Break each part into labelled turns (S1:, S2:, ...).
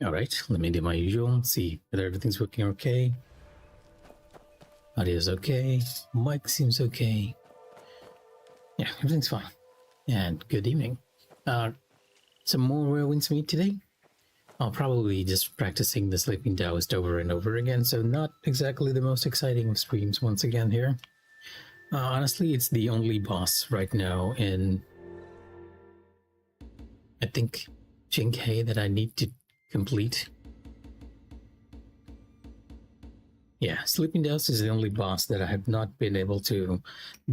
S1: Alright, let me do my usual, see whether everything's working okay. Audio's okay, mic seems okay. Yeah, everything's fine. And good evening. Some more Windsmeet today. I'll probably be just practicing the Sleeping Daoist over and over again, so not exactly the most exciting of streams once again here. Honestly, it's the only boss right now in, I think, Mikh'a that I need to complete. Yeah, Sleeping Daoist is the only boss that I have not been able to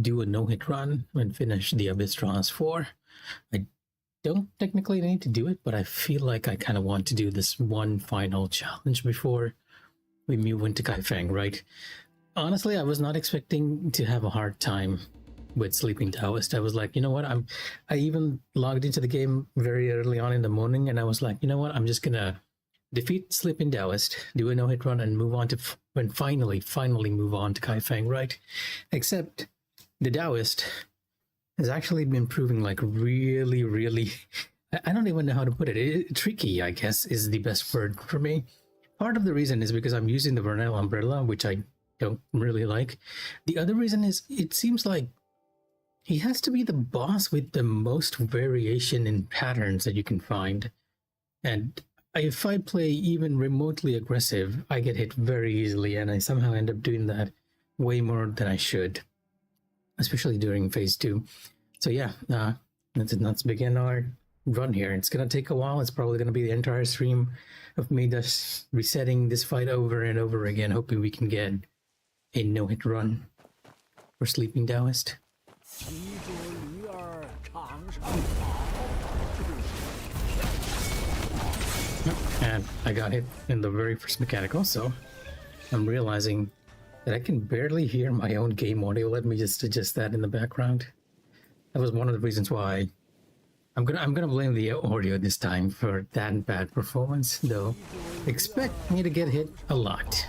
S1: do a no-hit run and finish the Abyss Draws for. I don't technically need to do it, but I feel like I kind of want to do this one final challenge before we move into Kaifeng, right? Honestly, I was not expecting to have a hard time with Sleeping Daoist. I was like, you know what? I even logged into the game very early on in the morning, and I was like, you know what? I'm just gonna defeat Sleeping Daoist, do a no-hit run, and move on to finally move on to Kaifeng, right? Except the Daoist has actually been proving like really, I don't even know how to put it. Tricky, I guess, is the best word for me. Part of the reason is because I'm using the Vernal Umbrella, which I don't really like. The other reason is it seems like he has to be the boss with the most variation in patterns that you can find. And if I play even remotely aggressive, I get hit very easily, and I somehow end up doing that way more than I should, especially during phase 2. So yeah, let's begin our run here. It's gonna take a while. It's probably gonna be the entire stream of me just resetting this fight over and over again, hoping we can get a no-hit run for Sleeping Daoist. And I got hit in the very first mechanical, so I'm realizing that I can barely hear my own game audio. Let me just adjust that in the background. That was one of the reasons why I'm gonna blame the audio this time for that bad performance, though. Expect me to get hit a lot.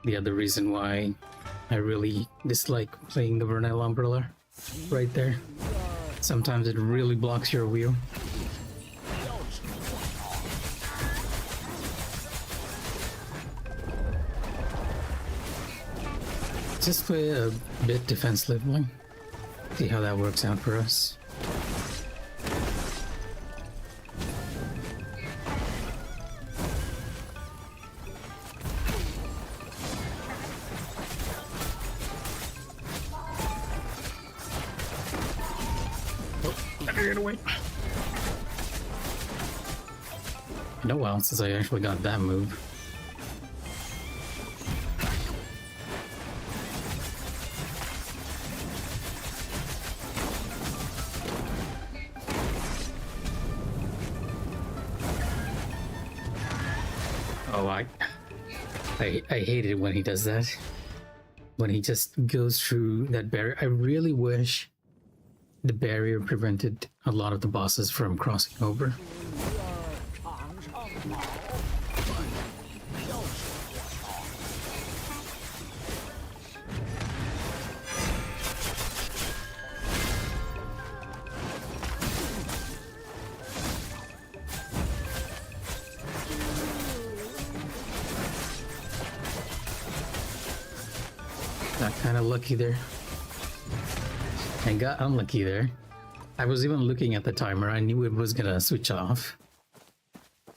S1: The other reason why I really dislike playing the Vernal Umbrella, right there. Sometimes it really blocks your wheel. Just play a bit defensively. See how that works out for us. Get away. Been a while since I actually got that move. Oh, I hate it when he does that. When he just goes through that barrier. I really wish the barrier prevented a lot of the bosses from crossing over. Got kind of lucky there. And got unlucky there. I was even looking at the timer. I knew it was gonna switch off.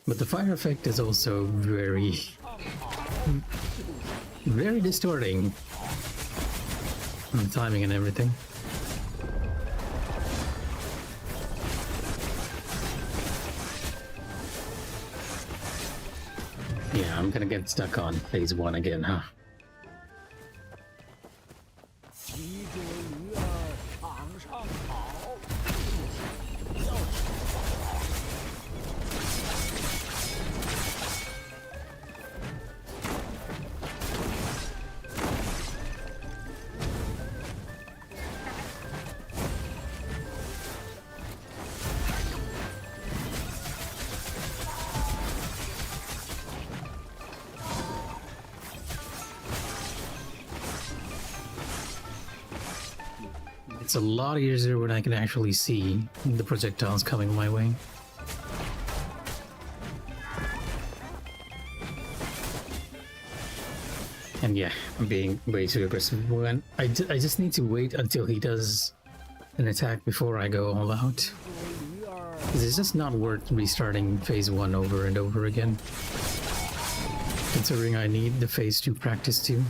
S1: But the fire effect is also very distorting on the timing and everything. Yeah, I'm gonna get stuck on phase 1 again, huh? It's a lot easier when I can actually see the projectiles coming my way. And yeah, I'm being way too aggressive. When I just need to wait until he does an attack before I go all out. Because it's just not worth restarting phase 1 over and over again. Considering I need the phase 2 practice too.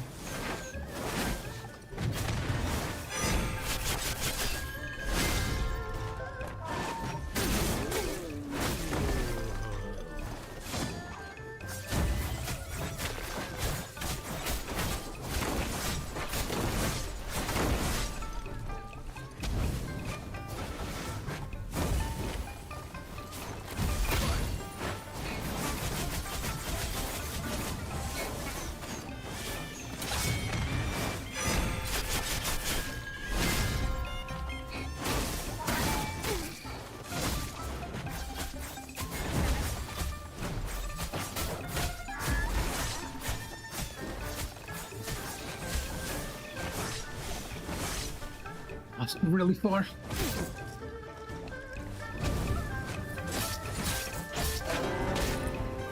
S1: That's really far.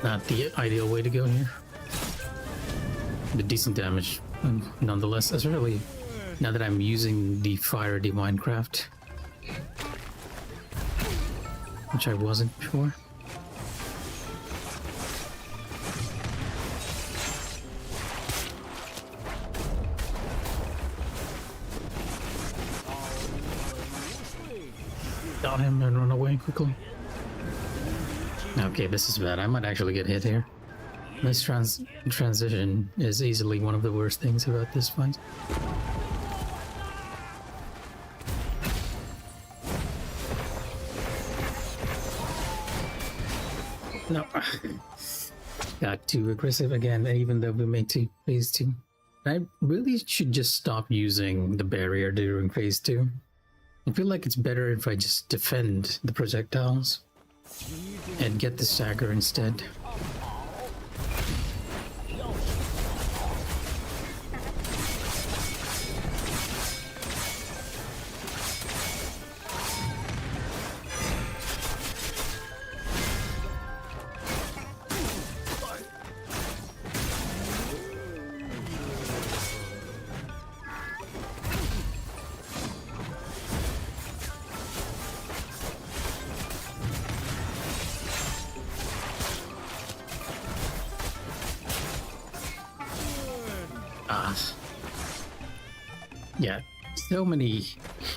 S1: Not the ideal way to go here. But decent damage, nonetheless, especially now that I'm using the Fire Divine Craft, which I wasn't before. Got him and run away quickly. Okay, this is bad. I might actually get hit here. This transition is easily one of the worst things about this fight. No. Got too aggressive again, even though we made phase 2. I really should just stop using the barrier during phase 2. I feel like it's better if I just defend the projectiles and get the stagger instead. Yeah, so many.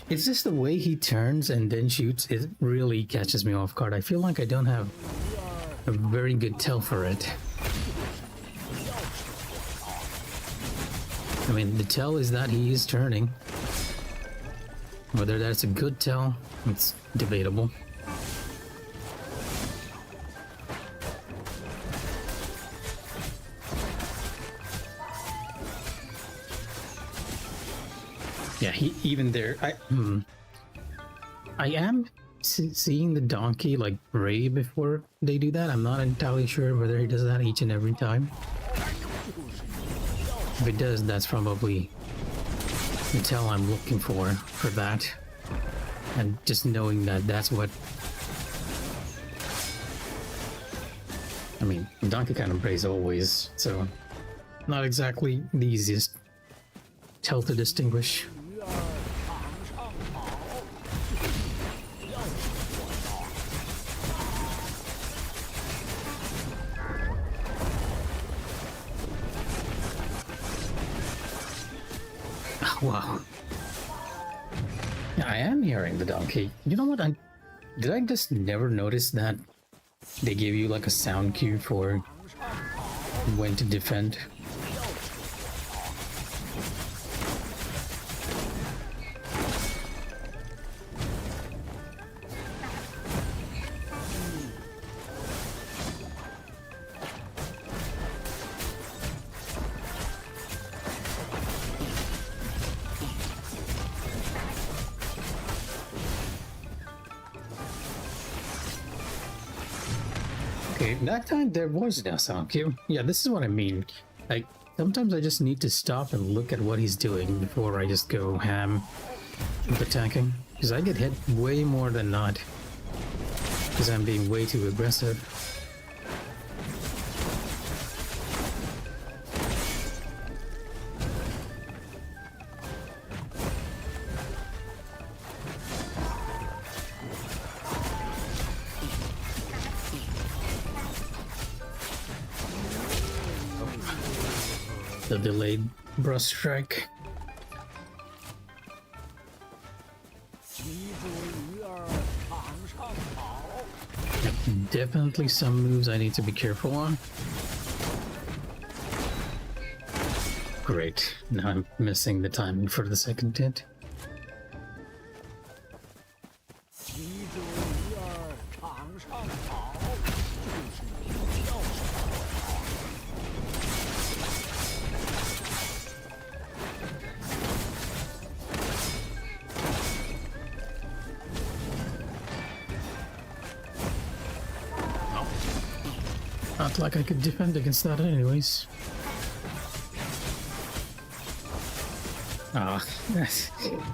S1: It's just the way he turns and then shoots, it really catches me off guard. I feel like I don't have a very good tell for it. I mean, the tell is that he is turning. Whether that's a good tell, it's debatable. Yeah, even there, I am seeing the donkey like bray before they do that. I'm not entirely sure whether he does that each and every time. If it does, that's probably the tell I'm looking for that. And just knowing that that's what... I mean, donkey kind of brays always, so not exactly the easiest tell to distinguish. Wow. Yeah, I am hearing the donkey. You know what? Did I just never notice that they give you like a sound cue for when to defend? Okay, that time there was no sound cue. Yeah, this is what I mean. Like, sometimes I just need to stop and look at what he's doing before I just go ham. with attacking, because I get hit way more than not, because I'm being way too aggressive. The delayed brush strike. Definitely some moves I need to be careful on. Great, now I'm missing the timing for the second hit. Not like I could defend against that anyways. Ah,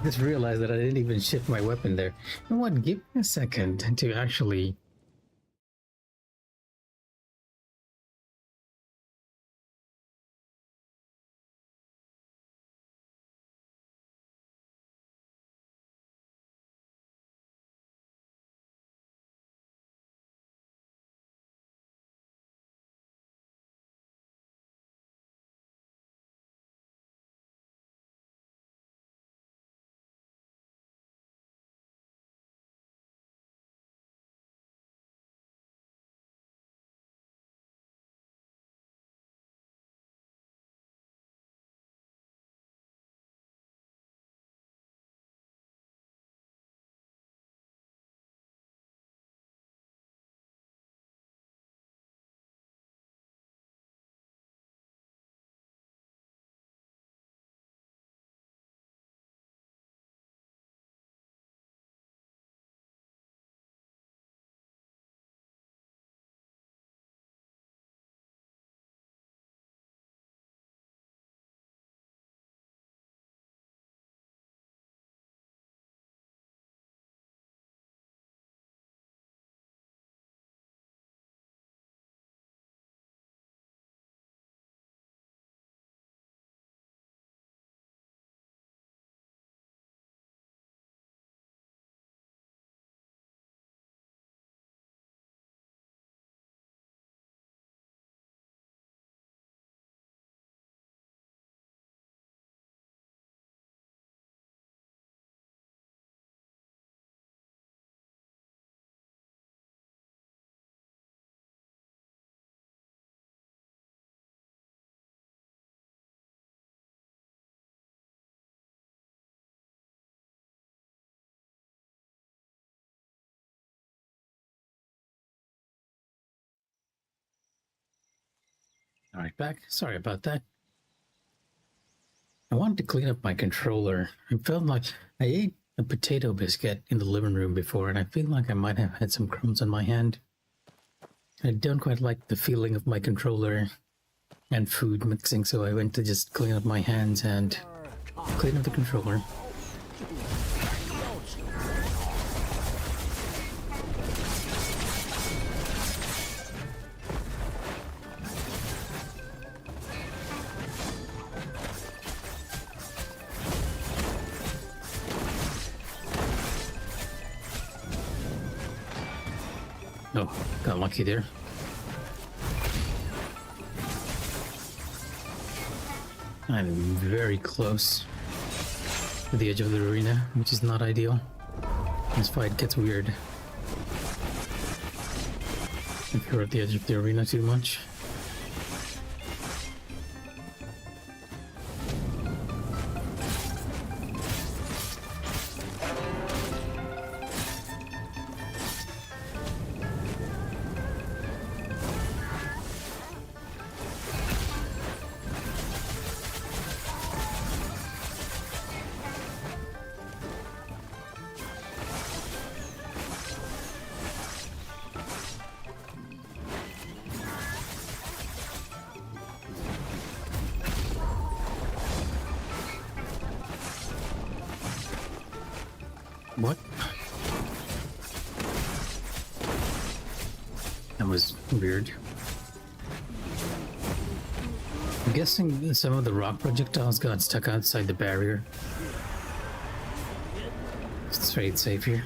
S1: just realized that I didn't even shift my weapon there. You know what, give me a second to actually... Alright, back. Sorry about that. I wanted to clean up my controller. I felt like I ate a potato biscuit in the living room before, and I feel like I might have had some crumbs on my hand. I don't quite like the feeling of my controller and food mixing, so I went to just clean up my hands and clean up the controller. Oh, got lucky there. I'm very close to the edge of the arena, which is not ideal. This fight gets weird if you're at the edge of the arena too much. What? That was weird. I'm guessing some of the rock projectiles got stuck outside the barrier. Let's play it safe here.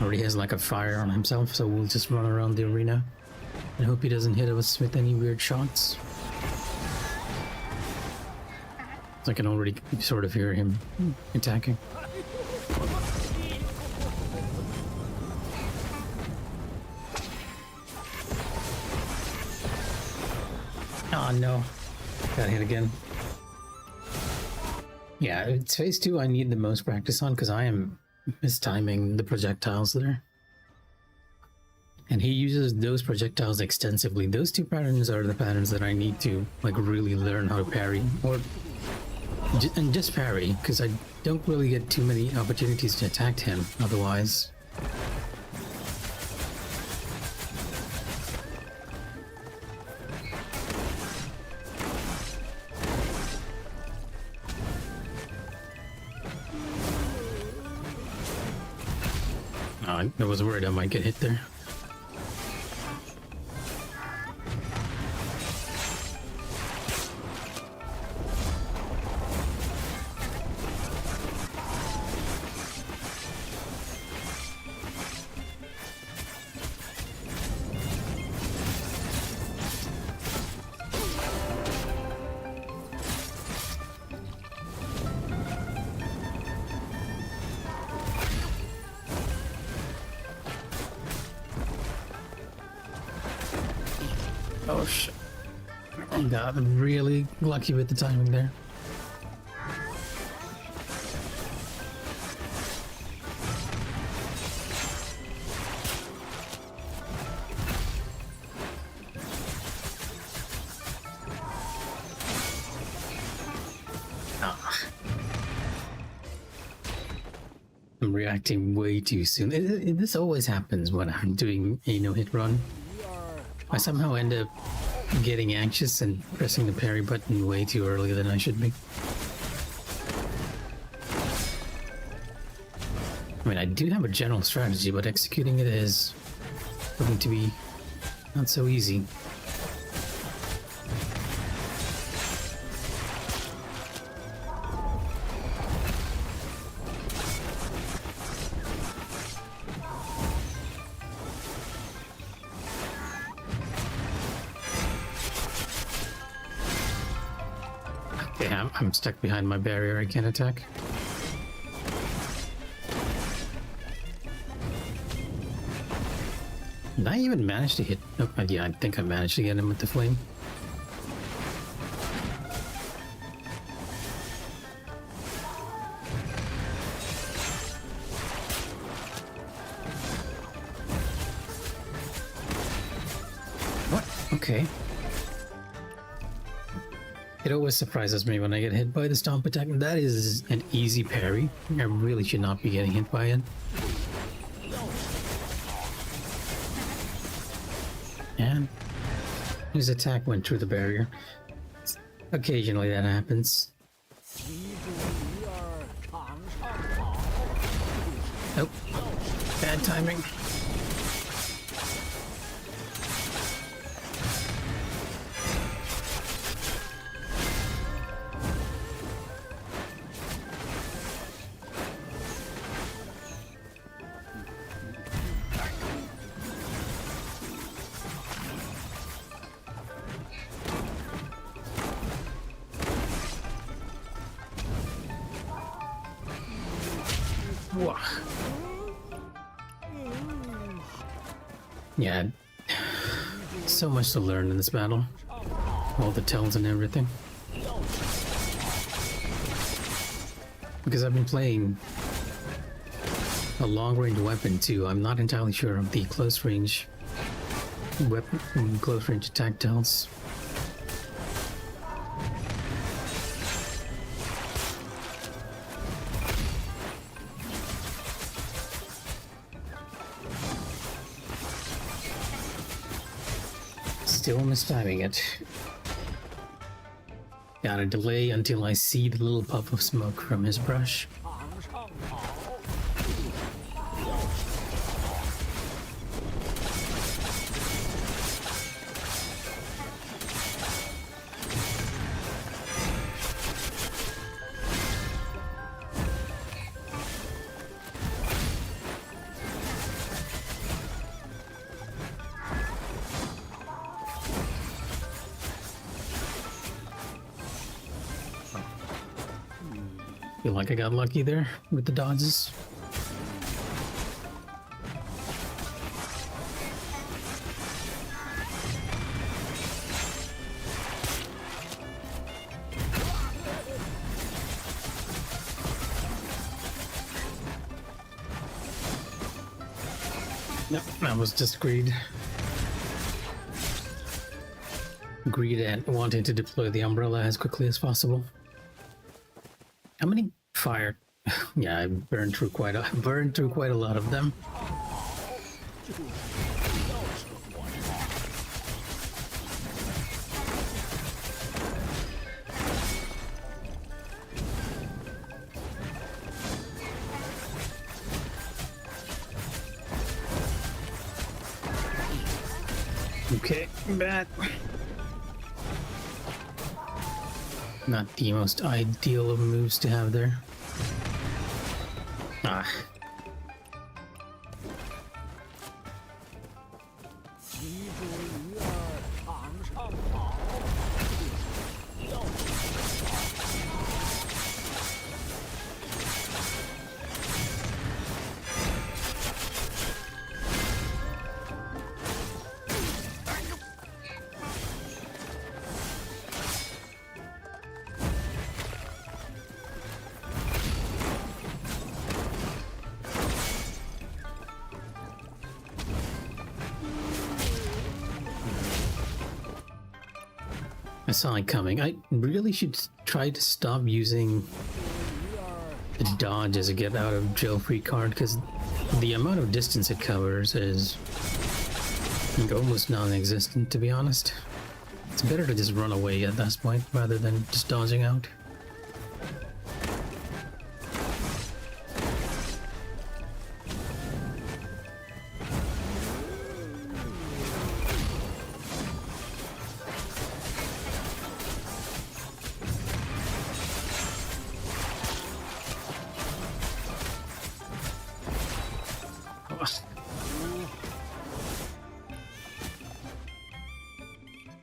S1: Already has like a fire on himself, so we'll just run around the arena and hope he doesn't hit us with any weird shots. I can already sort of hear him attacking. Oh no, got hit again. Yeah, it's phase 2 I need the most practice on because I am mistiming the projectiles there. And he uses those projectiles extensively. Those two patterns are the patterns that I need to like really learn how to parry, or and just parry, because I don't really get too many opportunities to attack him otherwise. I was worried I might get hit there. Oh shit. Got really lucky with the timing there. I'm reacting way too soon. This always happens when I'm doing a no-hit run. I somehow end up getting anxious and pressing the parry button way too early than I should be. I mean, I do have a general strategy, but executing it is going to be not so easy. Yeah, I'm stuck behind my barrier. I can't attack. Did I even manage to hit? Oh, yeah, I think I managed to get him with the flame. What? Okay. It always surprises me when I get hit by the stomp attack. That is an easy parry. I really should not be getting hit by it. And his attack went through the barrier. Occasionally that happens. Nope. Bad timing. Yeah, so much to learn in this battle. All the tells and everything. Because I've been playing a long-range weapon too. I'm not entirely sure of the close-range weapon, close-range attack tells. Still mistiming it. Gotta delay until I see the little puff of smoke from his brush. feel like I got lucky there with the dodges. Nope, that was just greed. Greed and wanting to deploy the umbrella as quickly as possible. How many fire? Yeah, I burned through quite a lot of them. Okay, back. Not the most ideal of moves to have there. Ah. I saw it coming. I really should try to stop using the dodge as a get out of jail free card, because the amount of distance it covers is like almost non-existent, to be honest. It's better to just run away at this point rather than just dodging out.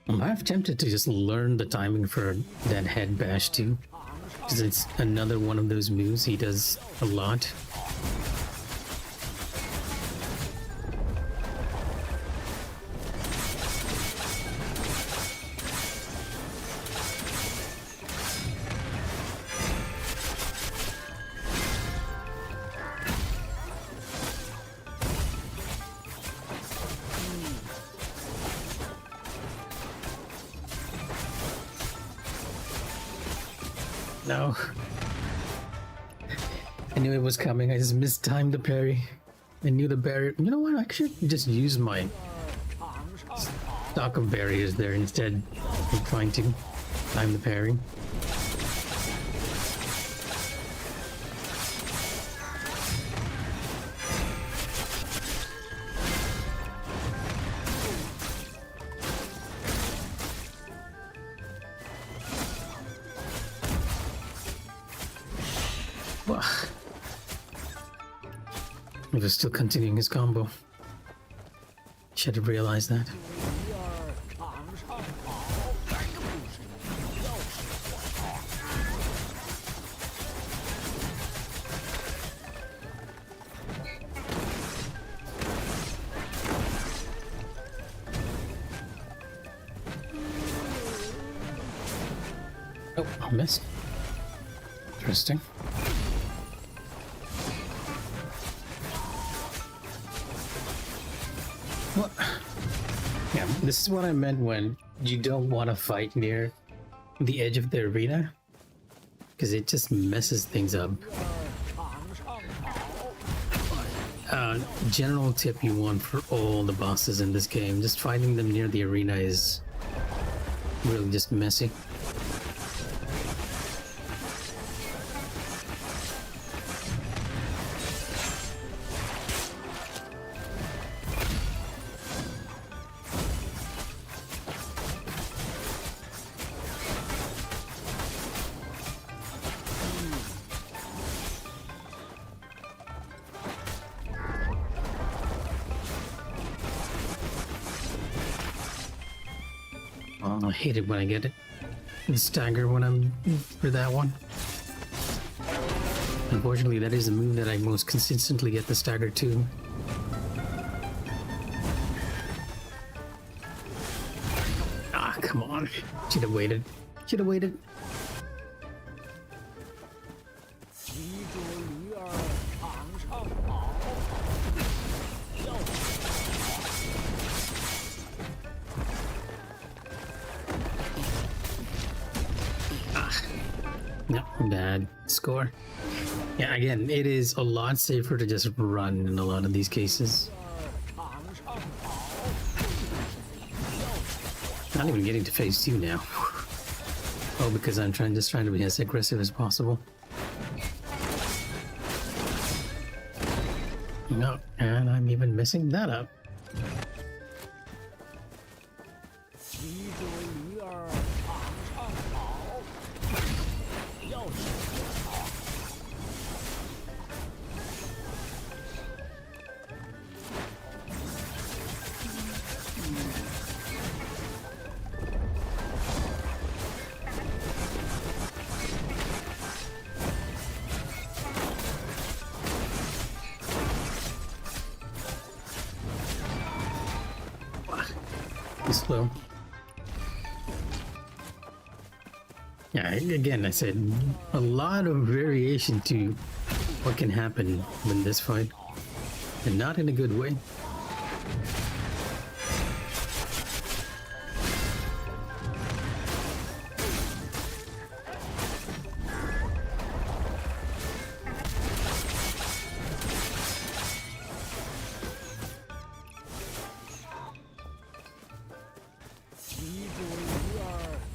S1: I'm half tempted to just learn the timing for that head bash too, because it's another one of those moves he does a lot. No. I knew it was coming. I just mistimed the parry. I knew the barrier. You know what? I should just use my stock of barriers there instead of trying to time the parry. He was still continuing his combo. Should have realized that. Oh, I missed. Interesting. What? Yeah, this is what I meant when you don't want to fight near the edge of the arena, because it just messes things up. General tip you want for all the bosses in this game, just fighting them near the arena is really just messy. Oh, I hate it when I get it. The stagger when I'm for that one. Unfortunately, that is the move that I most consistently get the stagger to. Ah, come on. Should have waited. Should have waited. No, bad score. Yeah, again, it is a lot safer to just run in a lot of these cases. Not even getting to phase 2 now. Oh, because I'm just trying to be as aggressive as possible. No, and I'm even messing that up. Slow. Yeah, again, I said a lot of variation to what can happen in this fight, and not in a good way.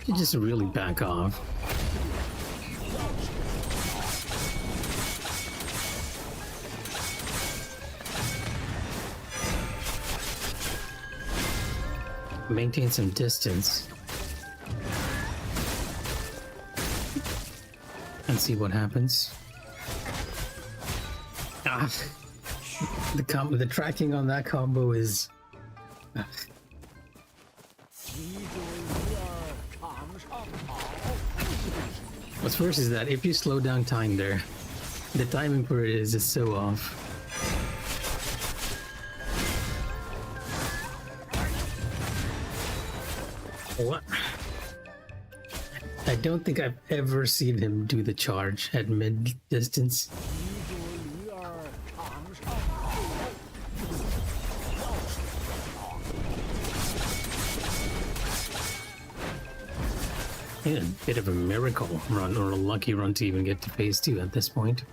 S1: You just really back off. Maintain some distance. And see what happens. Ah, the tracking on that combo is. What's worse is that if you slow down time there, the timing for it is just so off. What? I don't think I've ever seen him do the charge at mid distance. Yeah, a bit of a miracle run, or a lucky run to even get to phase 2 at this point.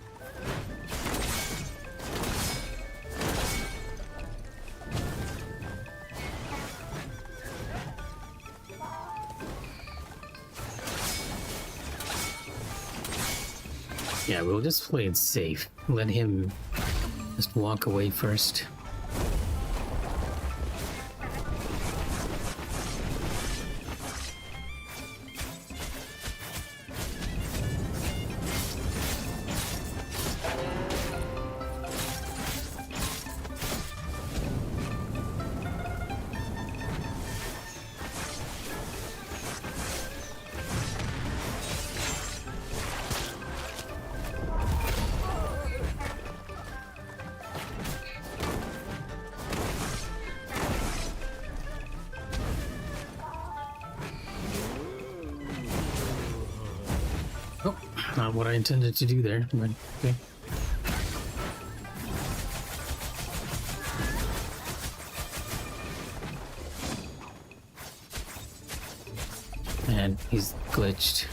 S1: Yeah, we'll just play it safe. Let him just walk away first. Not what I intended to do there, but okay. And he's glitched.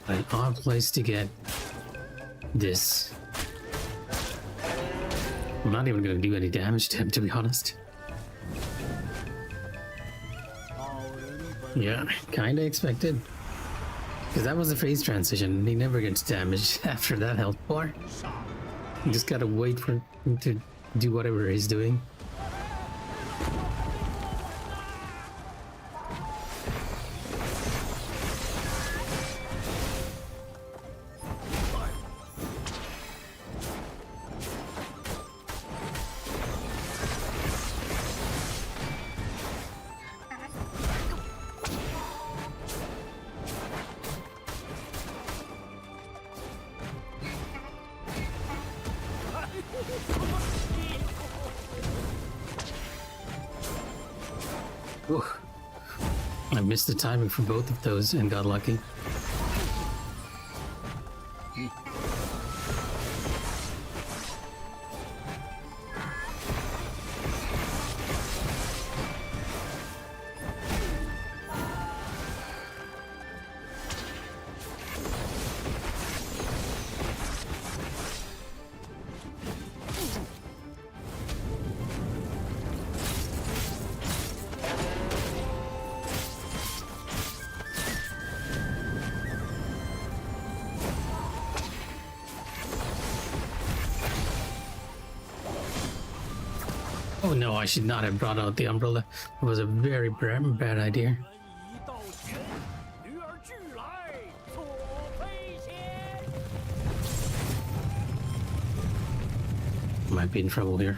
S1: An odd place to get this. I'm not even going to do any damage to him, to be honest. Yeah, kinda expected. Because that was a phase transition. He never gets damaged after that health bar. You just gotta wait for him to do whatever he's doing. Ooh. I missed the timing for both of those and got lucky. Oh no, I should not have brought out the umbrella. It was a very bad idea. Might be in trouble here.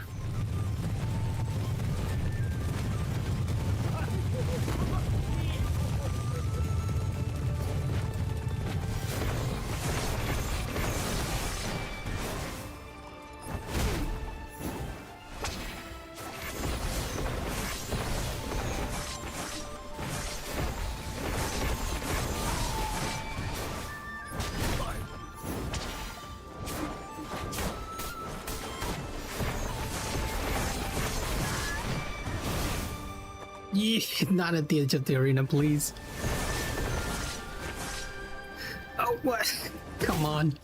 S1: Yeah, not at the edge of the arena, please. Oh, what? Come on.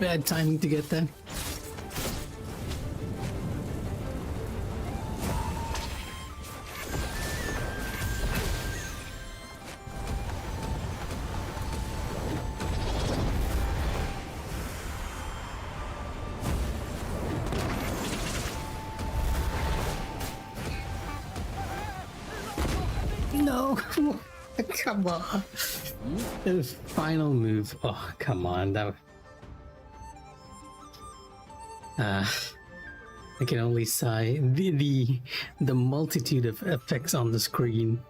S1: Bad timing to get that. No, come on. The final move. Oh, come on. That. I can only sigh. The multitude of effects on the screen.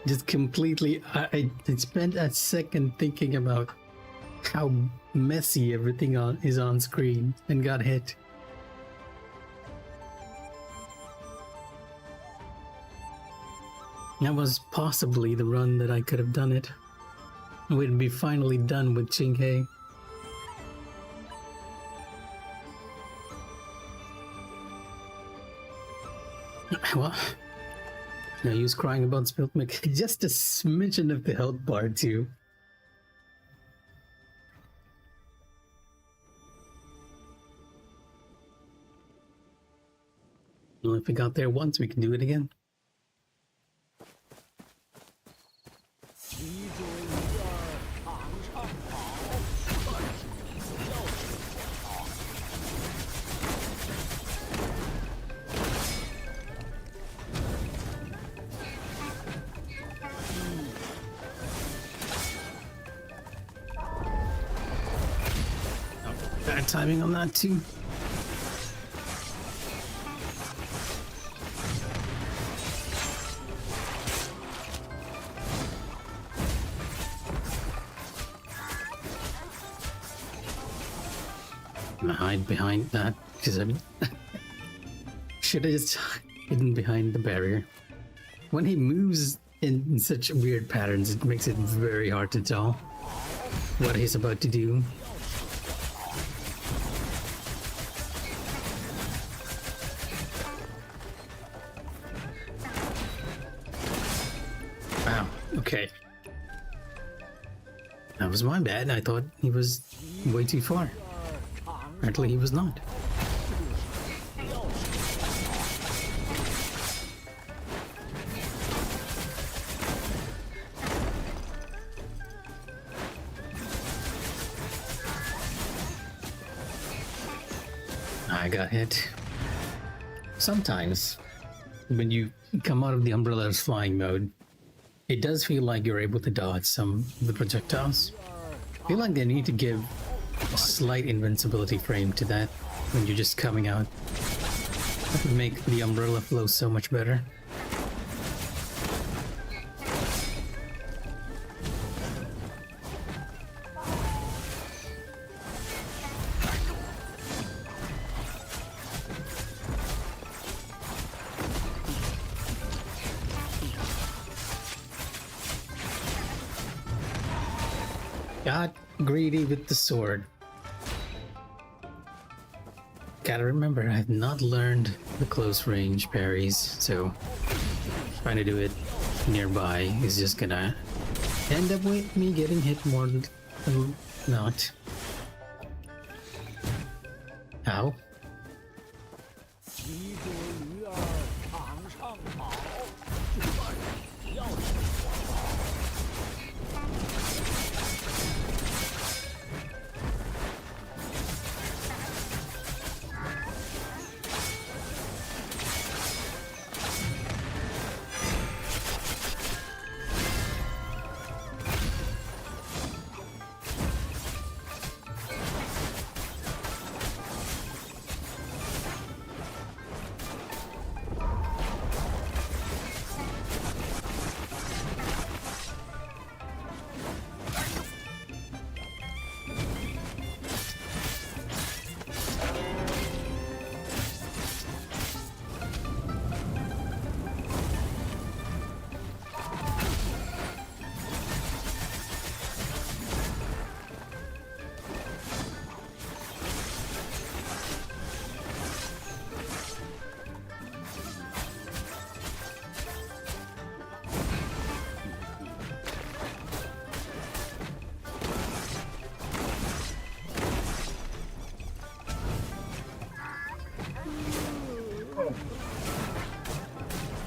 S1: Just completely. I spent a second thinking about how messy everything is on screen and got hit. That was possibly the run that I could have done it. We'd be finally done with Mikh'a. Well, no use crying about spilt milk. Just a smidgen of the health bar too. Well, if we got there once, we can do it again. Bad timing on that too. I'm gonna hide behind that because I should have just hidden behind the barrier. When he moves in such weird patterns, it makes it very hard to tell what he's about to do. Wow, okay. That was my bad. I thought he was way too far. Apparently he was not. I got hit. Sometimes, when you come out of the umbrella's flying mode, it does feel like you're able to dodge some of the projectiles. I feel like they need to give a slight invincibility frame to that when you're just coming out. That would make the umbrella flow so much better. Got greedy with the sword. Gotta remember, I have not learned the close range parries, so trying to do it nearby is just gonna end up with me getting hit more than not. Ow.
S2: 骑着驴儿场上跑，要是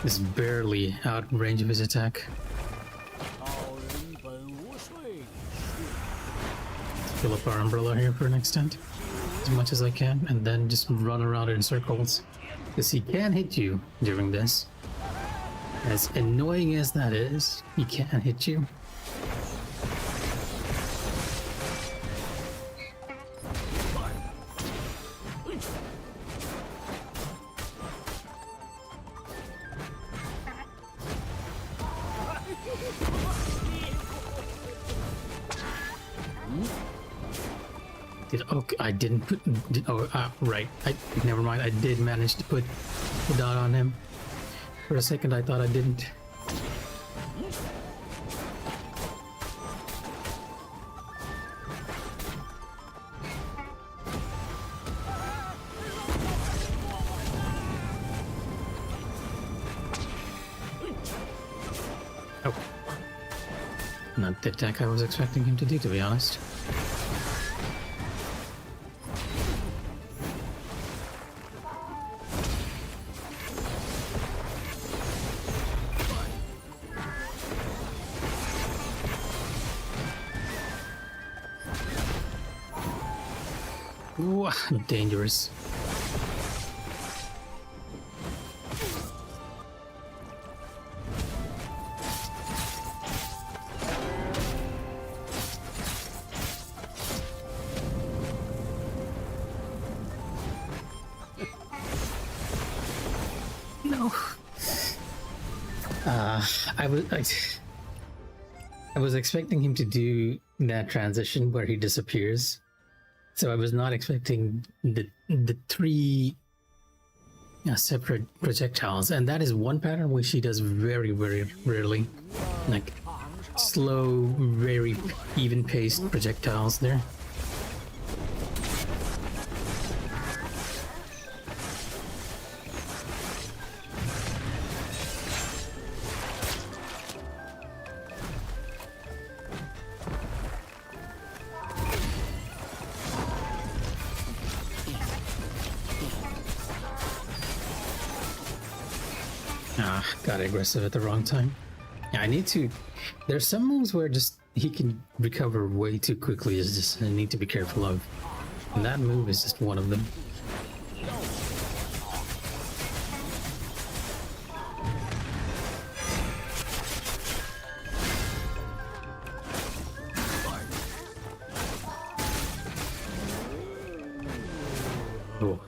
S1: Is barely out of range of his attack.
S2: 好人本无睡，
S1: Fill up our umbrella here for an extent, as much as I can, and then just run around in circles. Because he can hit you during this. As annoying as that is, he can hit you. Okay, I didn't put. Right. Never mind. I did manage to put the dot on him. For a second, I thought I didn't. Oh, not the attack I was expecting him to do, to be honest. Ooh, dangerous. No. I was expecting him to do that transition where he disappears. So I was not expecting the three separate projectiles, and that is one pattern which he does very, very rarely. Like slow, very even-paced projectiles there. Got aggressive at the wrong time. Yeah, I need to. There's some moves where just he can recover way too quickly. It's just I need to be careful of. And that move is just one of them. Oh.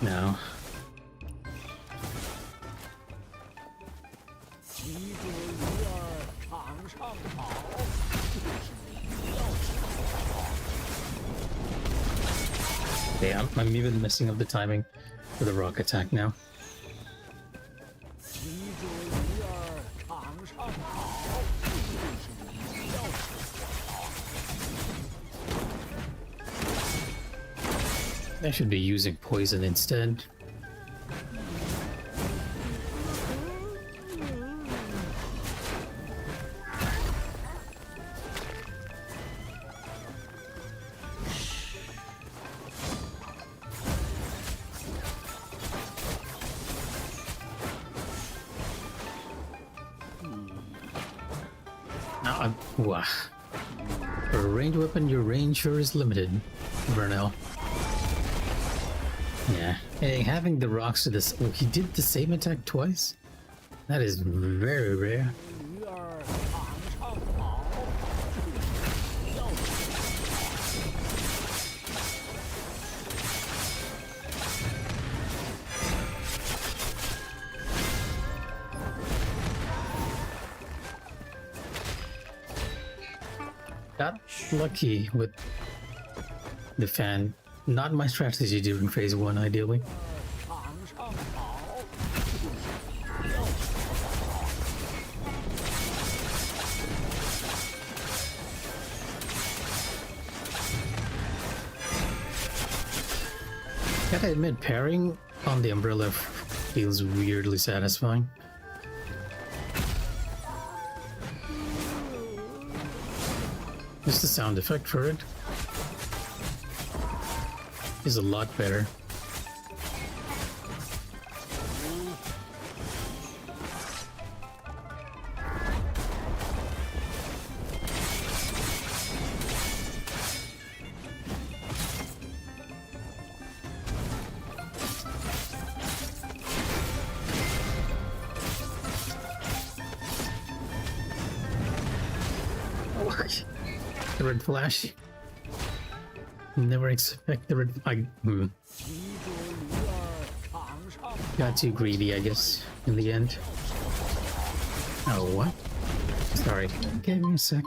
S1: No.
S2: 骑着驴儿场上跑，
S1: Damn, I'm even messing up the timing for the rock attack now. I should be using poison instead. Now, wow. For a ranged weapon, your range sure is limited, Vernell. Yeah. Hey, having the rocks to this. Oh, he did the same attack twice? That is very rare.
S2: 鱼儿常常跑，要
S1: Got lucky with the fan. Not my strategy during phase 1, ideally.
S2: 常常跑，
S1: Gotta admit, parrying on the umbrella feels weirdly satisfying. Just the sound effect for it is a lot better. The red flash. Never expect the red.
S2: 提着鱼儿常常
S1: Got too greedy, I guess, in the end. Oh, what? Sorry. Give me a sec.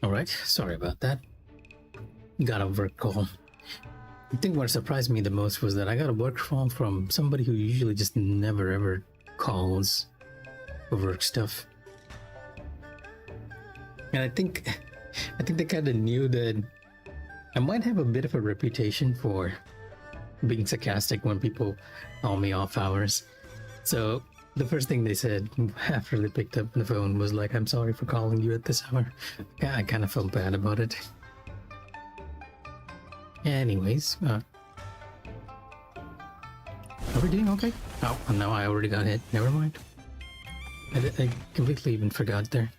S1: Alright, sorry about that. Got a work call. I think what surprised me the most was that I got a work call from somebody who usually just never ever calls for work stuff. And I think they kind of knew that I might have a bit of a reputation for being sarcastic when people call me off hours. So the first thing they said after they picked up the phone was like, "I'm sorry for calling you at this hour." Yeah, I kind of felt bad about it. Anyways, are we doing okay? Oh, no, I already got hit. Never mind. I completely even forgot there.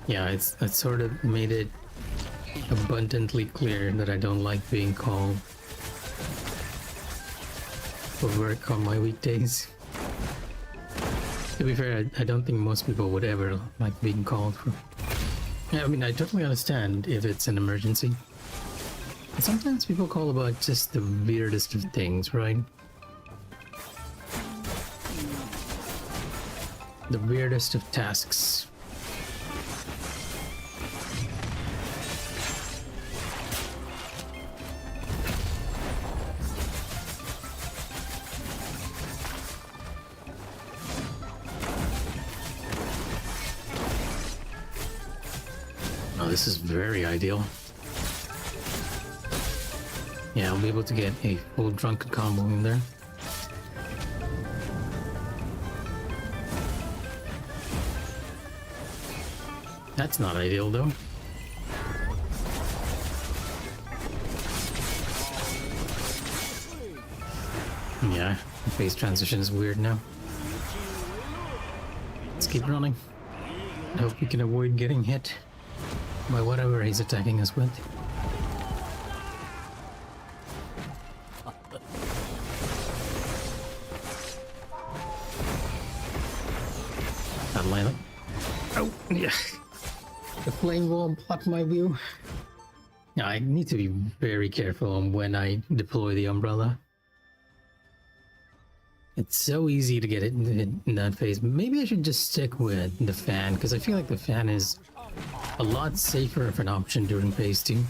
S1: Yeah, it's sort of made it abundantly clear that I don't like being called for work on my weekdays. To be fair, I don't think most people would ever like being called for. Yeah, I mean, I totally understand if it's an emergency. But sometimes people call about just the weirdest of things, right? The weirdest of tasks. Oh, this is very ideal. Yeah, I'll be able to get a full drunken combo in there. That's not ideal though. Yeah, the phase transition is weird now. Let's keep running. I hope we can avoid getting hit by whatever he's attacking us with. That'll line up. Oh, yeah. The flame wall blocked my view. Yeah, I need to be very careful on when I deploy the umbrella. It's so easy to get it in that phase. Maybe I should just stick with the fan, because I feel like the fan is a lot safer of an option during phase 2.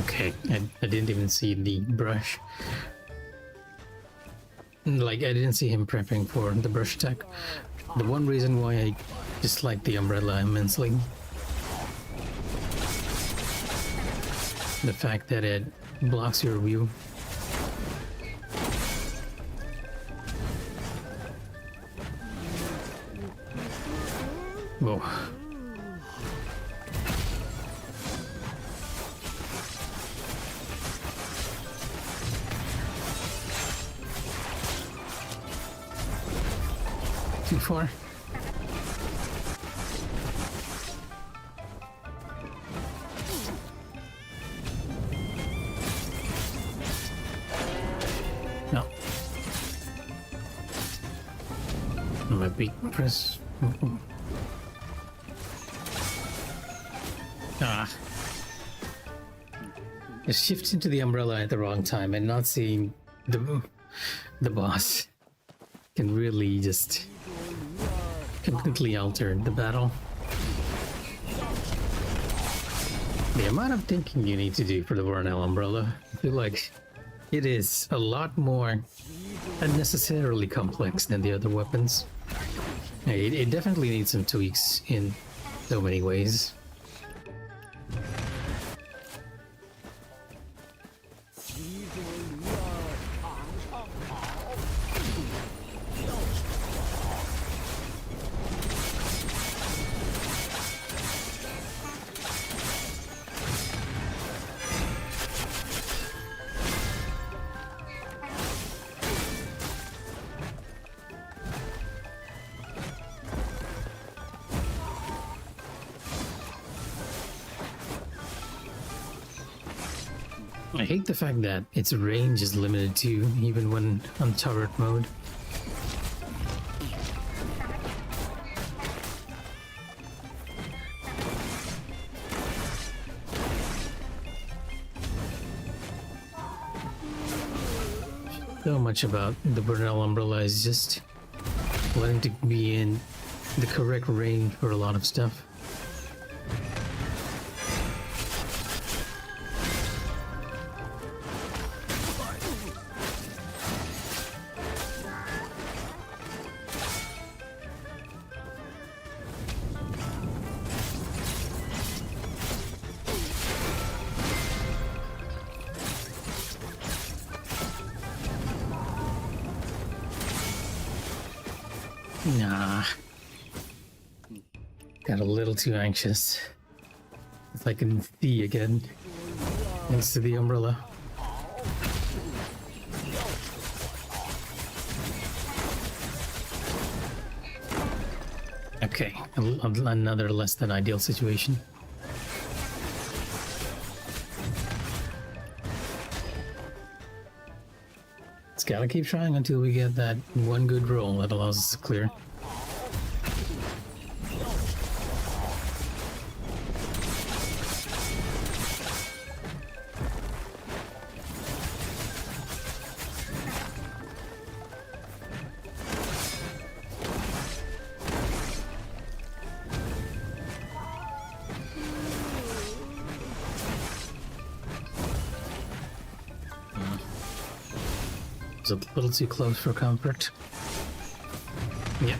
S1: Okay, I didn't even see the brush. Like, I didn't see him prepping for the brush attack. The one reason why I dislike the umbrella immensely. The fact that it blocks your view. Whoa. Too far. No. My big press. Ah. It shifts into the umbrella at the wrong time, and not seeing the boss can really just completely alter the battle. The amount of thinking you need to do for the Vernell umbrella, I feel like it is a lot more unnecessarily complex than the other weapons. It definitely needs some tweaks in so many ways. I hate the fact that its range is limited too, even when on turret mode. so much about the Burnell umbrella is just wanting to be in the correct range for a lot of stuff. Nah. Got a little too anxious. It's like in D again. Thanks to the umbrella. Okay, another less than ideal situation. Just gotta keep trying until we get that one good roll that allows us to clear. It's a little too close for comfort. Yeah.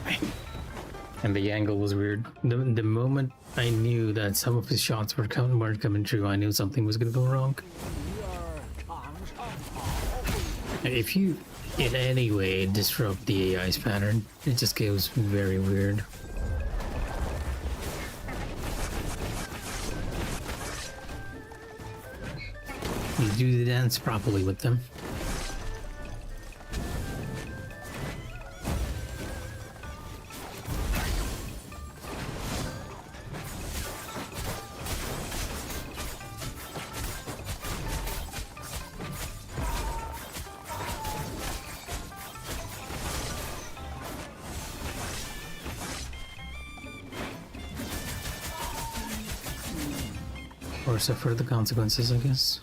S1: And the angle was weird. The moment I knew that some of his shots weren't coming true, I knew something was gonna go wrong. If you in any way disrupt the AI's pattern, it just goes very weird. You do the dance properly with them. Or suffer the consequences, I guess.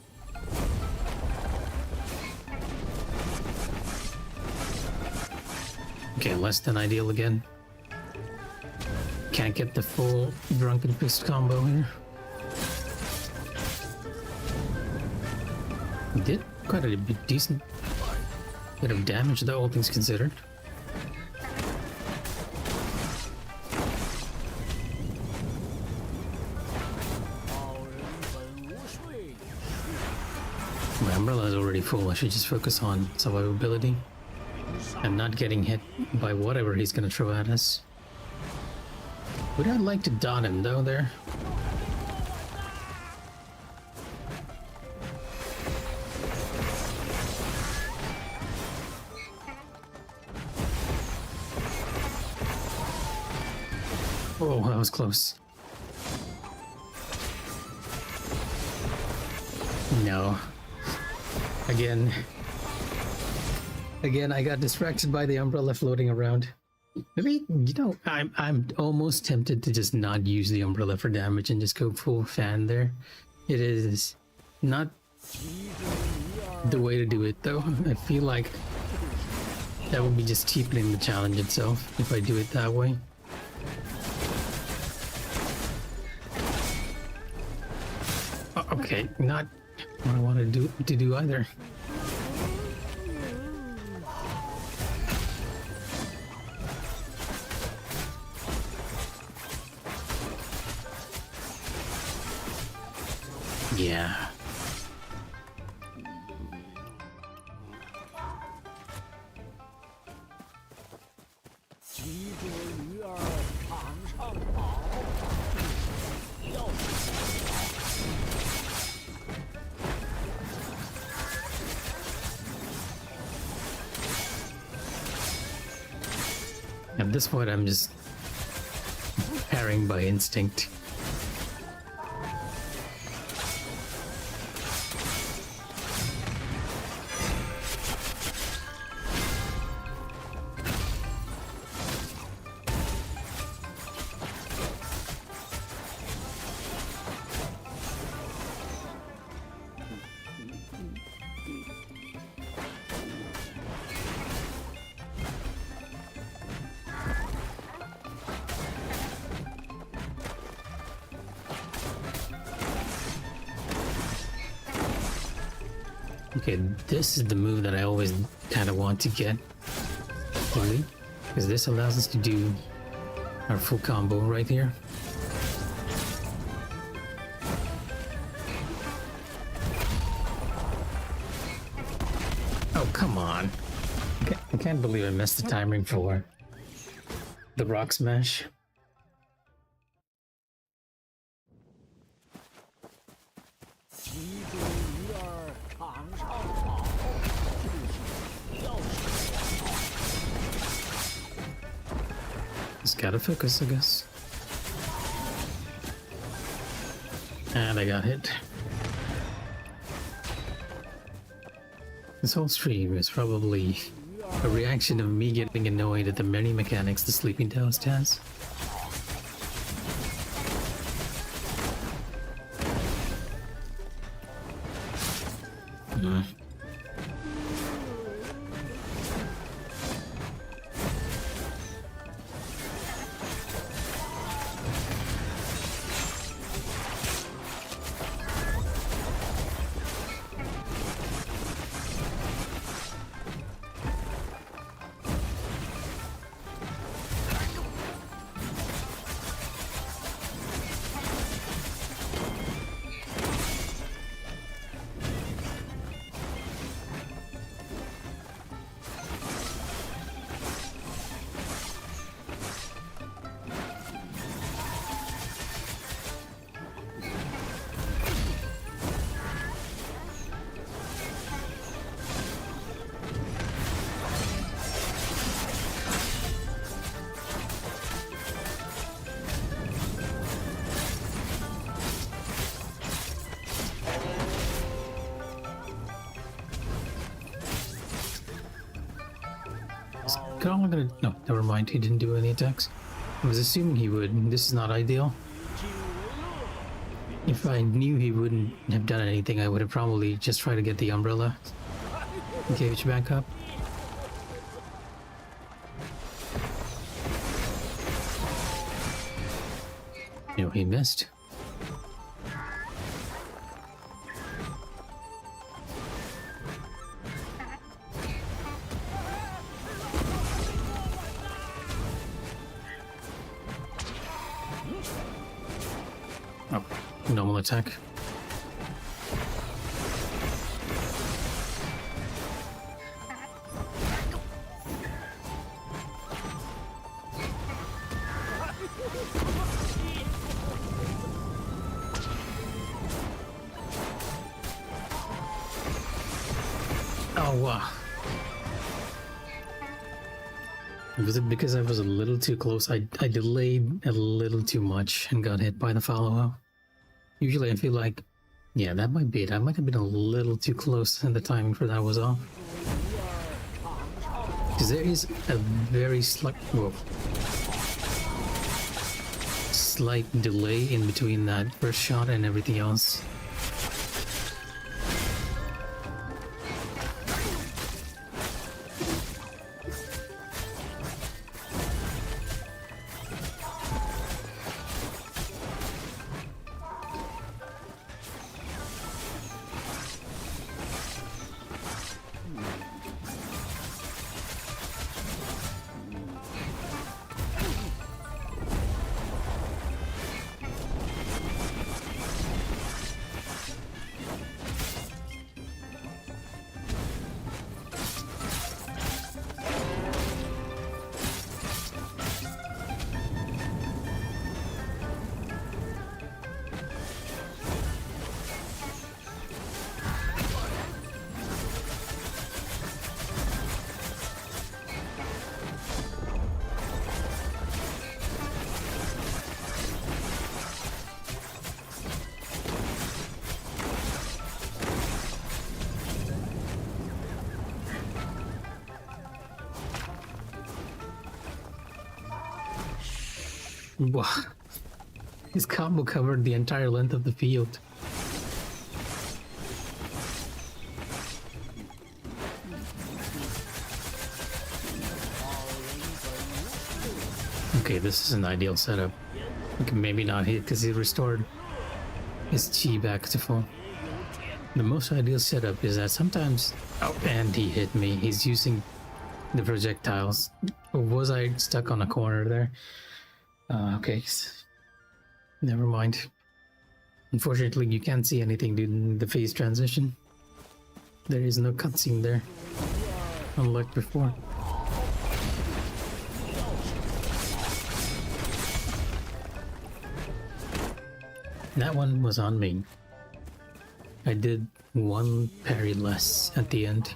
S1: Okay, less than ideal again. Can't get the full drunken fist combo here. He did quite a decent bit of damage though, all things considered. My umbrella is already full. I should just focus on survivability and not getting hit by whatever he's gonna throw at us. Would I like to dot him though there? Oh, that was close. No. Again, I got distracted by the umbrella floating around. Maybe, you know, I'm almost tempted to just not use the umbrella for damage and just go full fan there. It is not the way to do it though. I feel like that would be just cheapening the challenge itself if I do it that way. Okay, not what I wanted to do either. Yeah. At this point, I'm just parrying by instinct. Okay, this is the move that I always kind of want to get, really, because this allows us to do our full combo right here. Oh, come on. I can't believe I missed the timing for the rock smash. Just gotta focus, I guess. And I got hit. This whole stream is probably a reaction of me getting annoyed at the many mechanics the Sleeping Daoist has. No, never mind, he didn't do any attacks. I was assuming he would. This is not ideal. If I knew he wouldn't have done anything, I would have probably just tried to get the umbrella gauge back up. You know, he missed. Oh, normal attack. Oh, wow. Was it because I was a little too close? I delayed a little too much and got hit by the follow-up. Usually I feel like, yeah, that might be it. I might have been a little too close and the timing for that was off. Because there is a very slight delay in between that first shot and everything else. Wow. His combo covered the entire length of the field. Okay, this is an ideal setup. Okay, maybe not hit because he restored his chi back to full. The most ideal setup is that sometimes... Oh, and he hit me. He's using the projectiles. Was I stuck on a corner there? Okay. Never mind. Unfortunately, you can't see anything during the phase transition. There is no cutscene there, unlike before. That one was on me. I did one parry less at the end.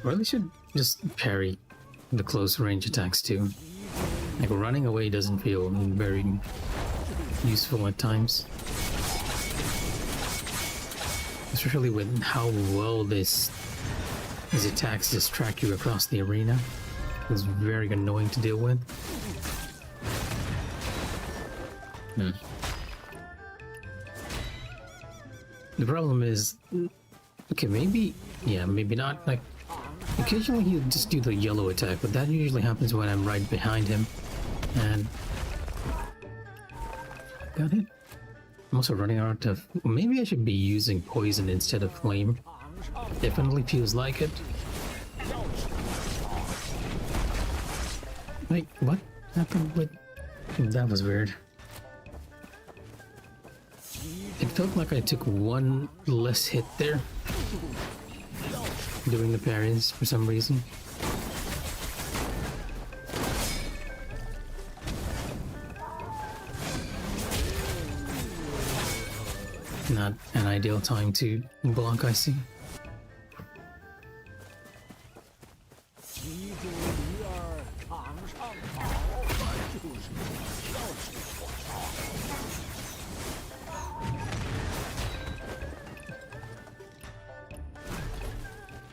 S1: Really should just parry the close range attacks too. Like running away doesn't feel very useful at times. Especially with how well these attacks just track you across the arena. It's very annoying to deal with. The problem is, okay, maybe not. Like, occasionally he'll just do the yellow attack, but that usually happens when I'm right behind him. And got it. I'm also running out of... Maybe I should be using poison instead of flame. Definitely feels like it. Wait, what happened with... That was weird. It felt like I took one less hit there doing the parries for some reason. Not an ideal time to block, I see.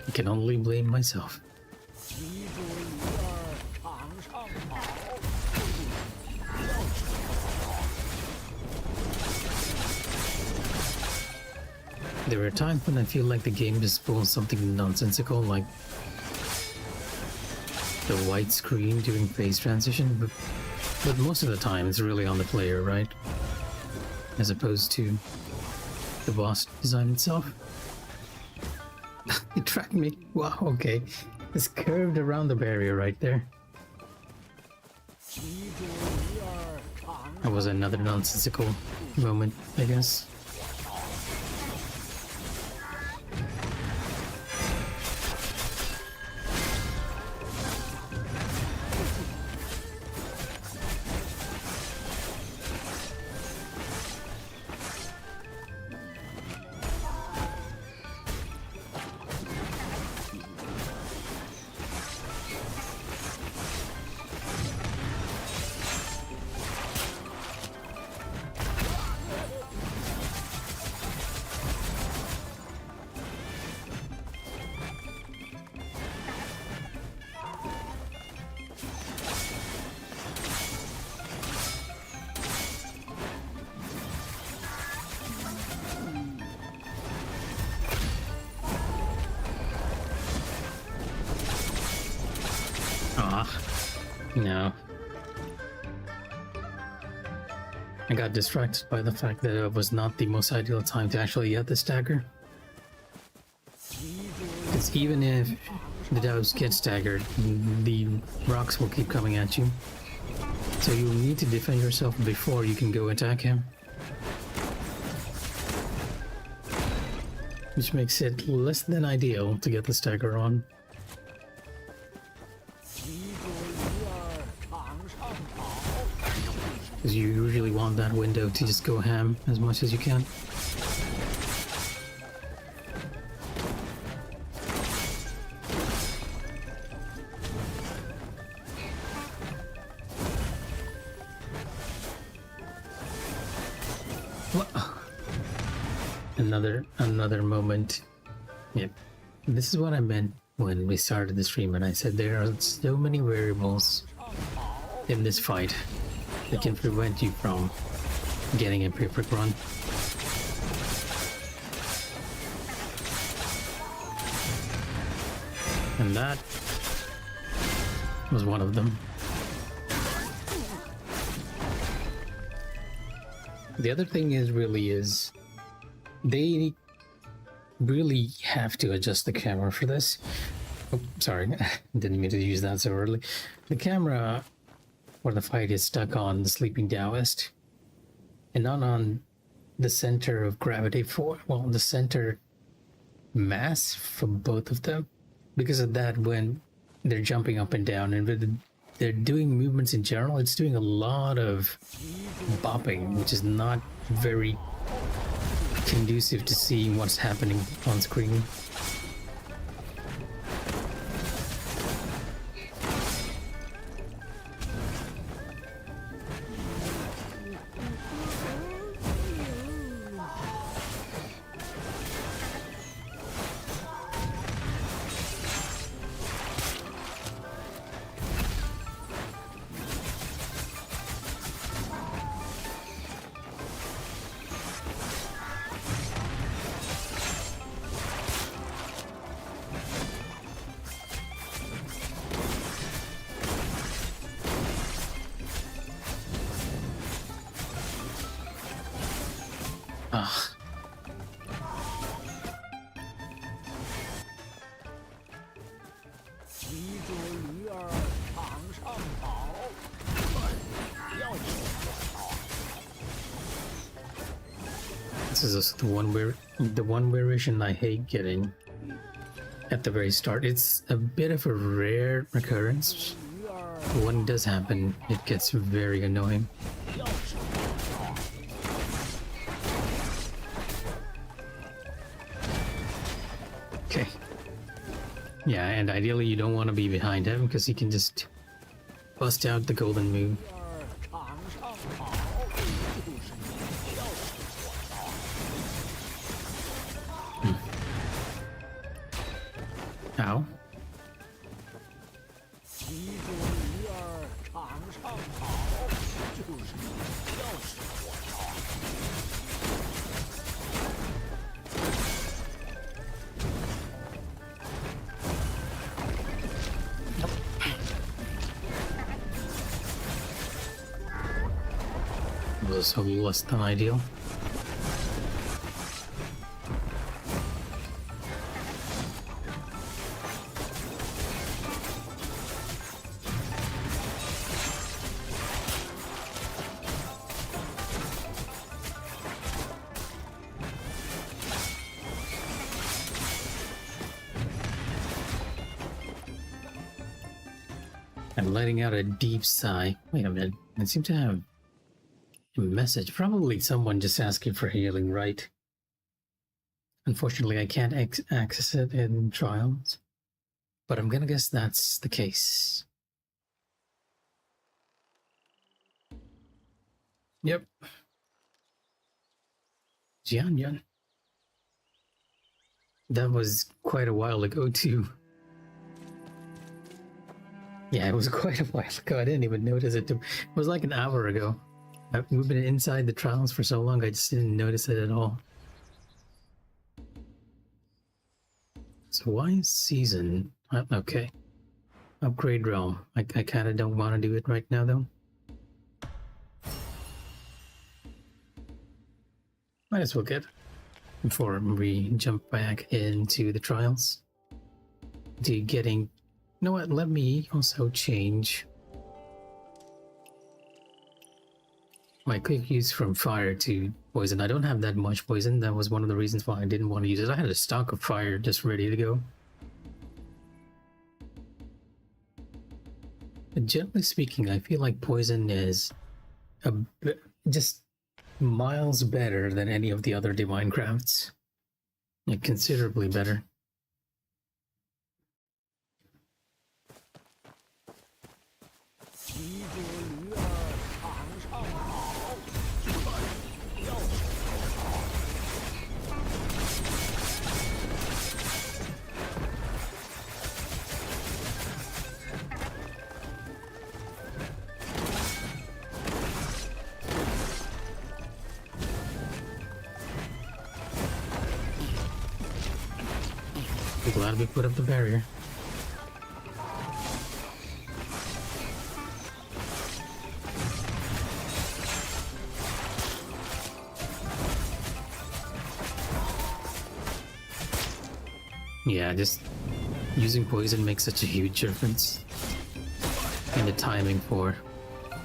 S1: I can only blame myself. There are times when I feel like the game just pulls something nonsensical, like the white screen during phase transition, but most of the time it's really on the player, right? As opposed to the boss design itself. It tracked me. Wow, okay. It's curved around the barrier right there. That was another nonsensical moment, I guess. No. I got distracted by the fact that it was not the most ideal time to actually get the stagger. Because even if the Daoist gets staggered, the rocks will keep coming at you. So you'll need to defend yourself before you can go attack him. Which makes it less than ideal to get the stagger on. Because you usually want that window to just go ham as much as you can. What? Another moment. Yep. This is what I meant when we started the stream, and I said there are so many variables in this fight that can prevent you from getting a perfect run. And that was one of them. The other thing is they really have to adjust the camera for this. Oh, sorry, didn't mean to use that so early. The camera where the fight is stuck on the sleeping Daoist and not on the center of gravity for, well, the center mass for both of them. Because of that, when they're jumping up and down and they're doing movements in general, it's doing a lot of bopping, which is not very conducive to seeing what's happening on screen. Ugh. This is also the one variation I hate getting at the very start. It's a bit of a rare occurrence. When it does happen, it gets very annoying. Okay. Yeah, and ideally you don't want to be behind him because he can just bust out the golden move. Ow. Was less than ideal. I'm letting out a deep sigh. Wait a minute. I seem to have a message. Probably someone just asking for healing, right? Unfortunately, I can't access it in trials, but I'm gonna guess that's the case. Yep. Jian. That was quite a while ago, too. Yeah, it was quite a while ago. I didn't even notice it. It was like an hour ago. We've been inside the trials for so long, I just didn't notice it at all. So why season? Okay. Upgrade realm. I kind of don't want to do it right now, though. Might as well get before we jump back into the trials. To getting... You know what? Let me also change my quick use from fire to poison. I don't have that much poison. That was one of the reasons why I didn't want to use it. I had a stock of fire just ready to go. But generally speaking, I feel like poison is just miles better than any of the other divine crafts. Like, considerably better. glad we put up the barrier. Yeah, just using poison makes such a huge difference in the timing for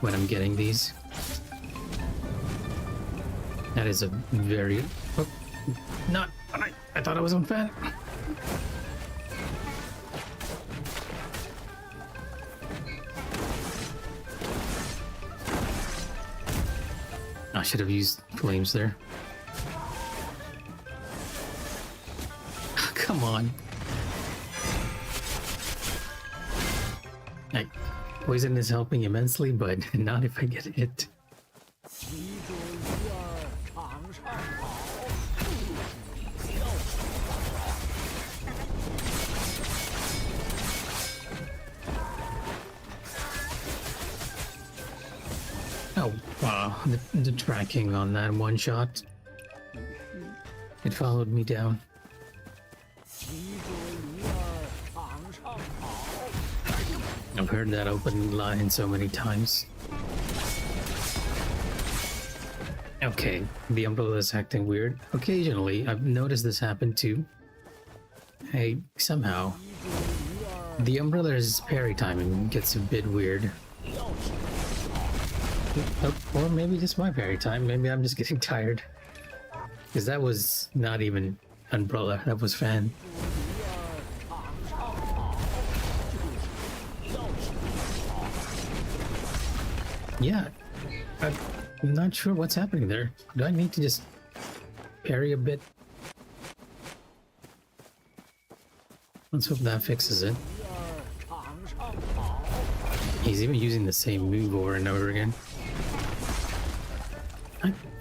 S1: when I'm getting these. That is a very... Oh, not... I thought I was on fan. I should have used flames there. Come on. Like, poison is helping immensely, but not if I get hit.
S2: 其中一二场上跑，要
S1: Oh, wow. The tracking on that one shot. It followed me down.
S2: 其中一二场上跑，
S1: I've heard that opening line so many times. Okay, the umbrella is acting weird. Occasionally, I've noticed this happen too. Hey, somehow, the umbrella's parry timing gets a bit weird. Oh, or maybe just my parry time. Maybe I'm just getting tired. Because that was not even umbrella, that was fan.
S2: 一二场上跑，
S1: Yeah, I'm not sure what's happening there. Do I need to just parry a bit? Let's hope that fixes it.
S2: 一二场上跑，
S1: He's even using the same move over and over again.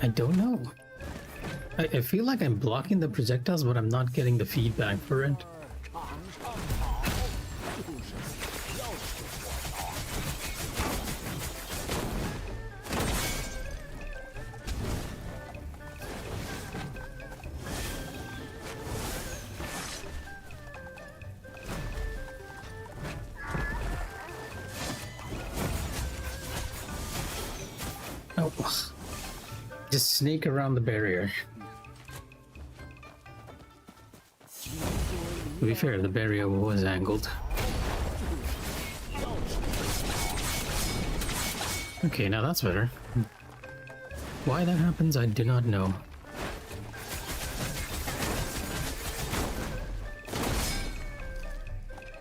S1: I don't know. I feel like I'm blocking the projectiles, but I'm not getting the feedback for it.
S2: 场上跑，就是要死我了。
S1: Oh, just sneak around the barrier. To be fair, the barrier was angled. Okay, now that's better. Why that happens, I do not know.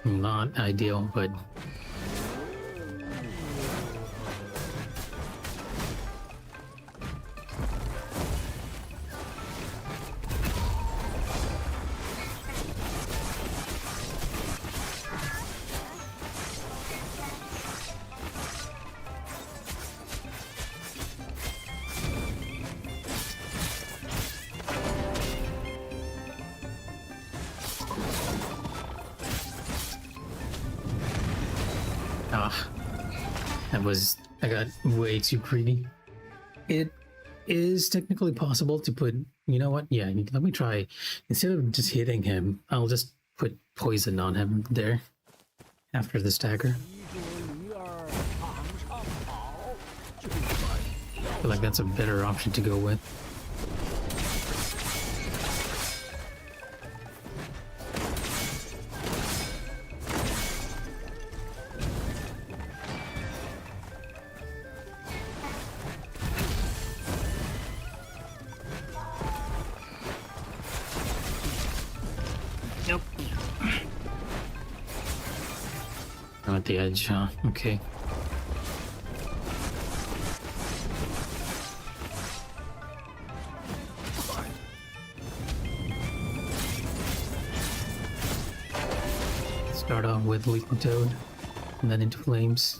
S1: Not ideal, but... I got way too greedy. It is technically possible to put, you know what? Yeah, let me try. Instead of just hitting him, I'll just put poison on him there after the stagger.
S2: 一二场上跑，就是要
S1: I feel like that's a better option to go with. Nope. I'm at the edge, huh? Okay. Start off with Leaping Toad, and then into Flames.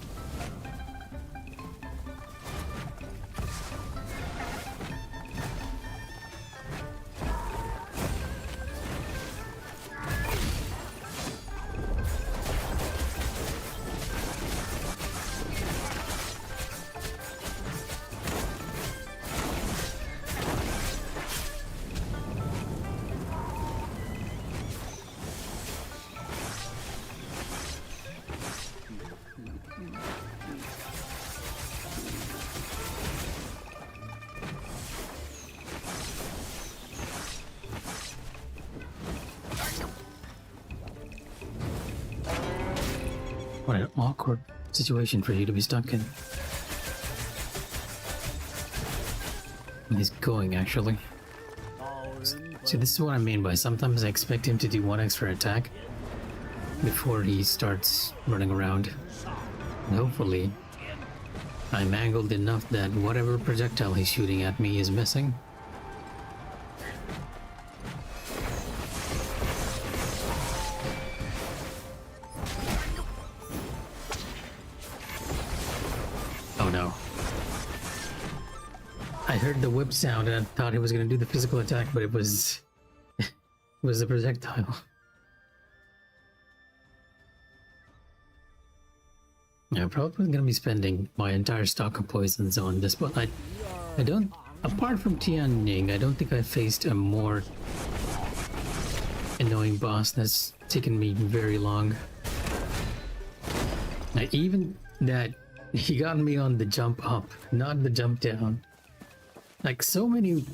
S1: What an awkward situation for you to be stuck in. He's going, actually. See, this is what I mean by sometimes I expect him to do one extra attack before he starts running around. And hopefully, I'm angled enough that whatever projectile he's shooting at me is missing. Oh no. I heard the whip sound and I thought he was going to do the physical attack, but it was the projectile. Yeah, I'm probably going to be spending my entire stock of poisons on this, but I don't, apart from Tianning, I don't think I faced a more annoying boss that's taken me very long. Now, even that, he got me on the jump up, not the jump down. Like, so many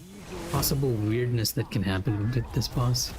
S1: possible weirdness that can happen with this boss.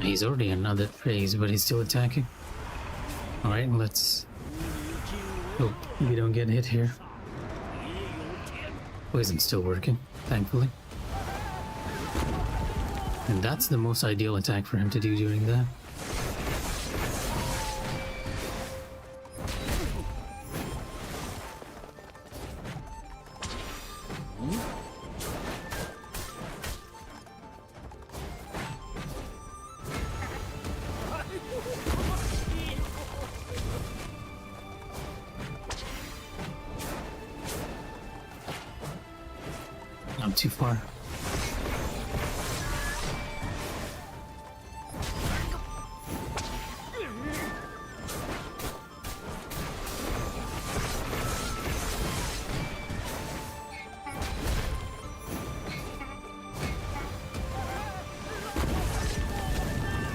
S1: He's already in another phase, but he's still attacking. Alright, let's hope we don't get hit here. Poison's still working, thankfully. And that's the most ideal attack for him to do during that. Not too far.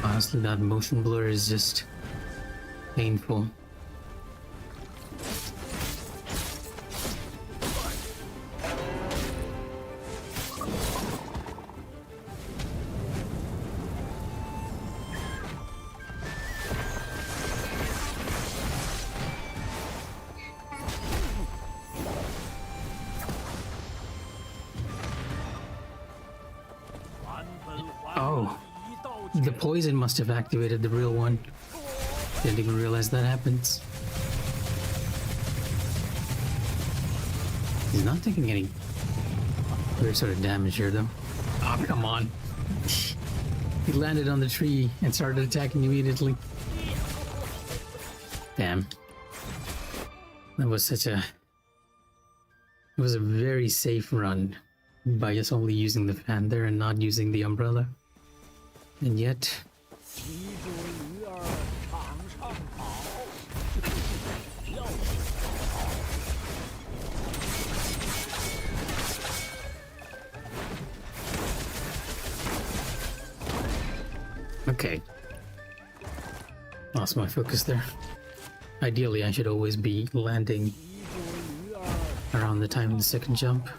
S1: Honestly, that motion blur is just painful. Oh, the poison must have activated the real one. Didn't even realize that happens. He's not taking any weird sort of damage here, though. Oh, come on. He landed on the tree and started attacking immediately. Damn. That was such a... It was a very safe run by just only using the fan there and not using the umbrella. And yet... Okay. Lost my focus there. Ideally, I should always be landing around the time of the second jump.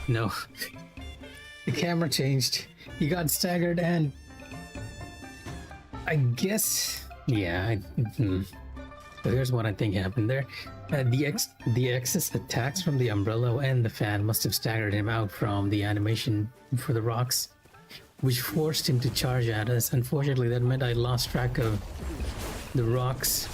S1: no. The camera changed. He got staggered and... I guess... Yeah, So here's what I think happened there. The excess attacks from the umbrella and the fan must have staggered him out from the animation for the rocks, which forced him to charge at us. Unfortunately, that meant I lost track of the rocks.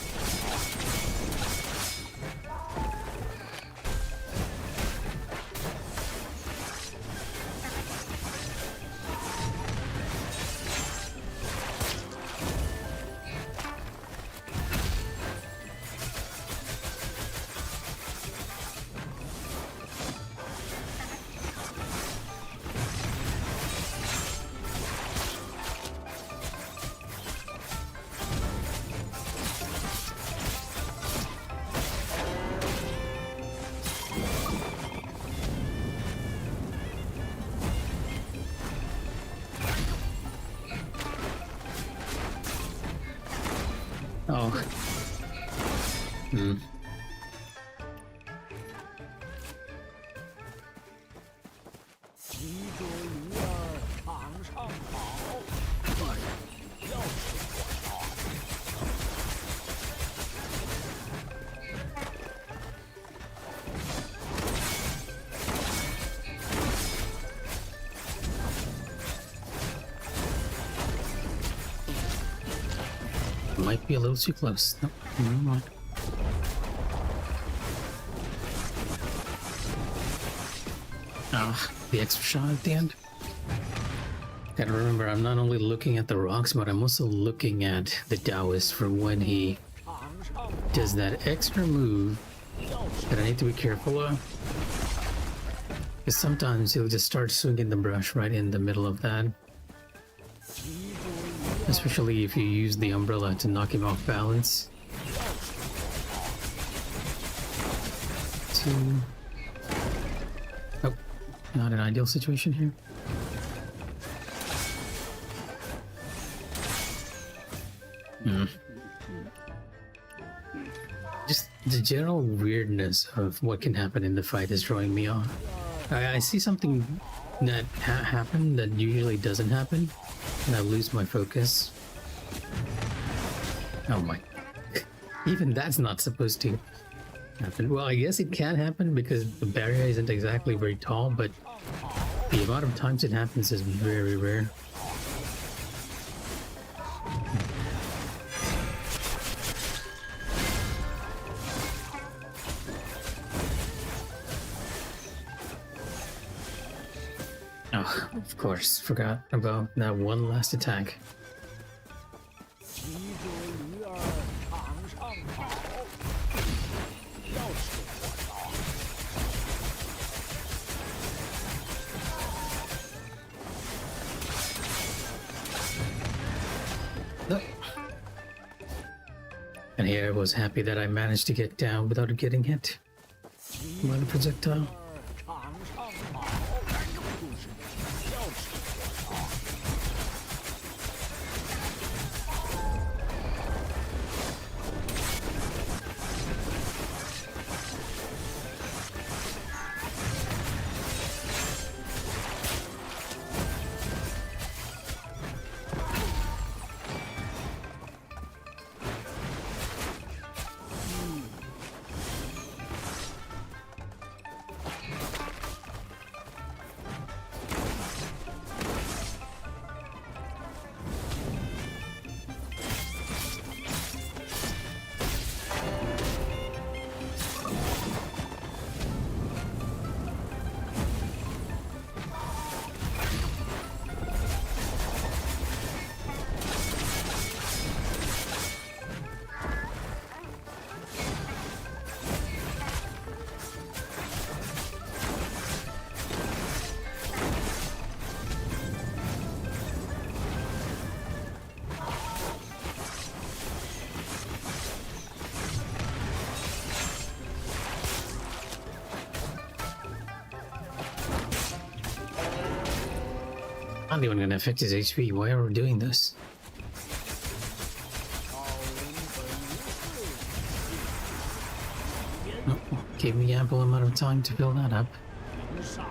S1: Oh. Hmm.
S2: 骑着驴儿场上跑，这人要是我到。
S1: Might be a little too close. No, never mind. Ah, the extra shot at the end. Gotta remember, I'm not only looking at the rocks, but I'm also looking at the Daoist for when he does that extra move that I need to be careful of. Because sometimes he'll just start swinging the brush right in the middle of that. Especially if you use the umbrella to knock him off balance. Oh, not an ideal situation here. Just the general weirdness of what can happen in the fight is drawing me off. I see something that happened that usually doesn't happen, and I lose my focus. Oh my. Even that's not supposed to happen. Well, I guess it can happen because the barrier isn't exactly very tall, but the amount of times it happens is very rare. Oh, of course, forgot about that one last attack.
S2: 骑着驴儿场上跑，要是我到。
S1: No. And here I was happy that I managed to get down without getting hit by the projectile.
S2: 场上跑，就是要是我到。
S1: I'm not even gonna affect his HP. Why are we doing this? Oh, gave me ample amount of time to build that up.
S2: 上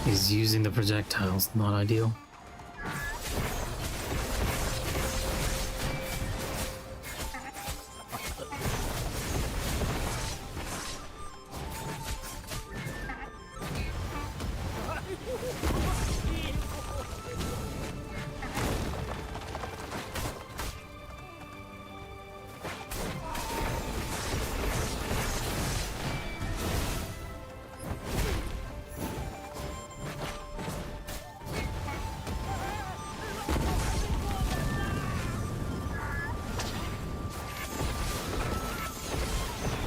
S1: He's using the projectiles, not ideal.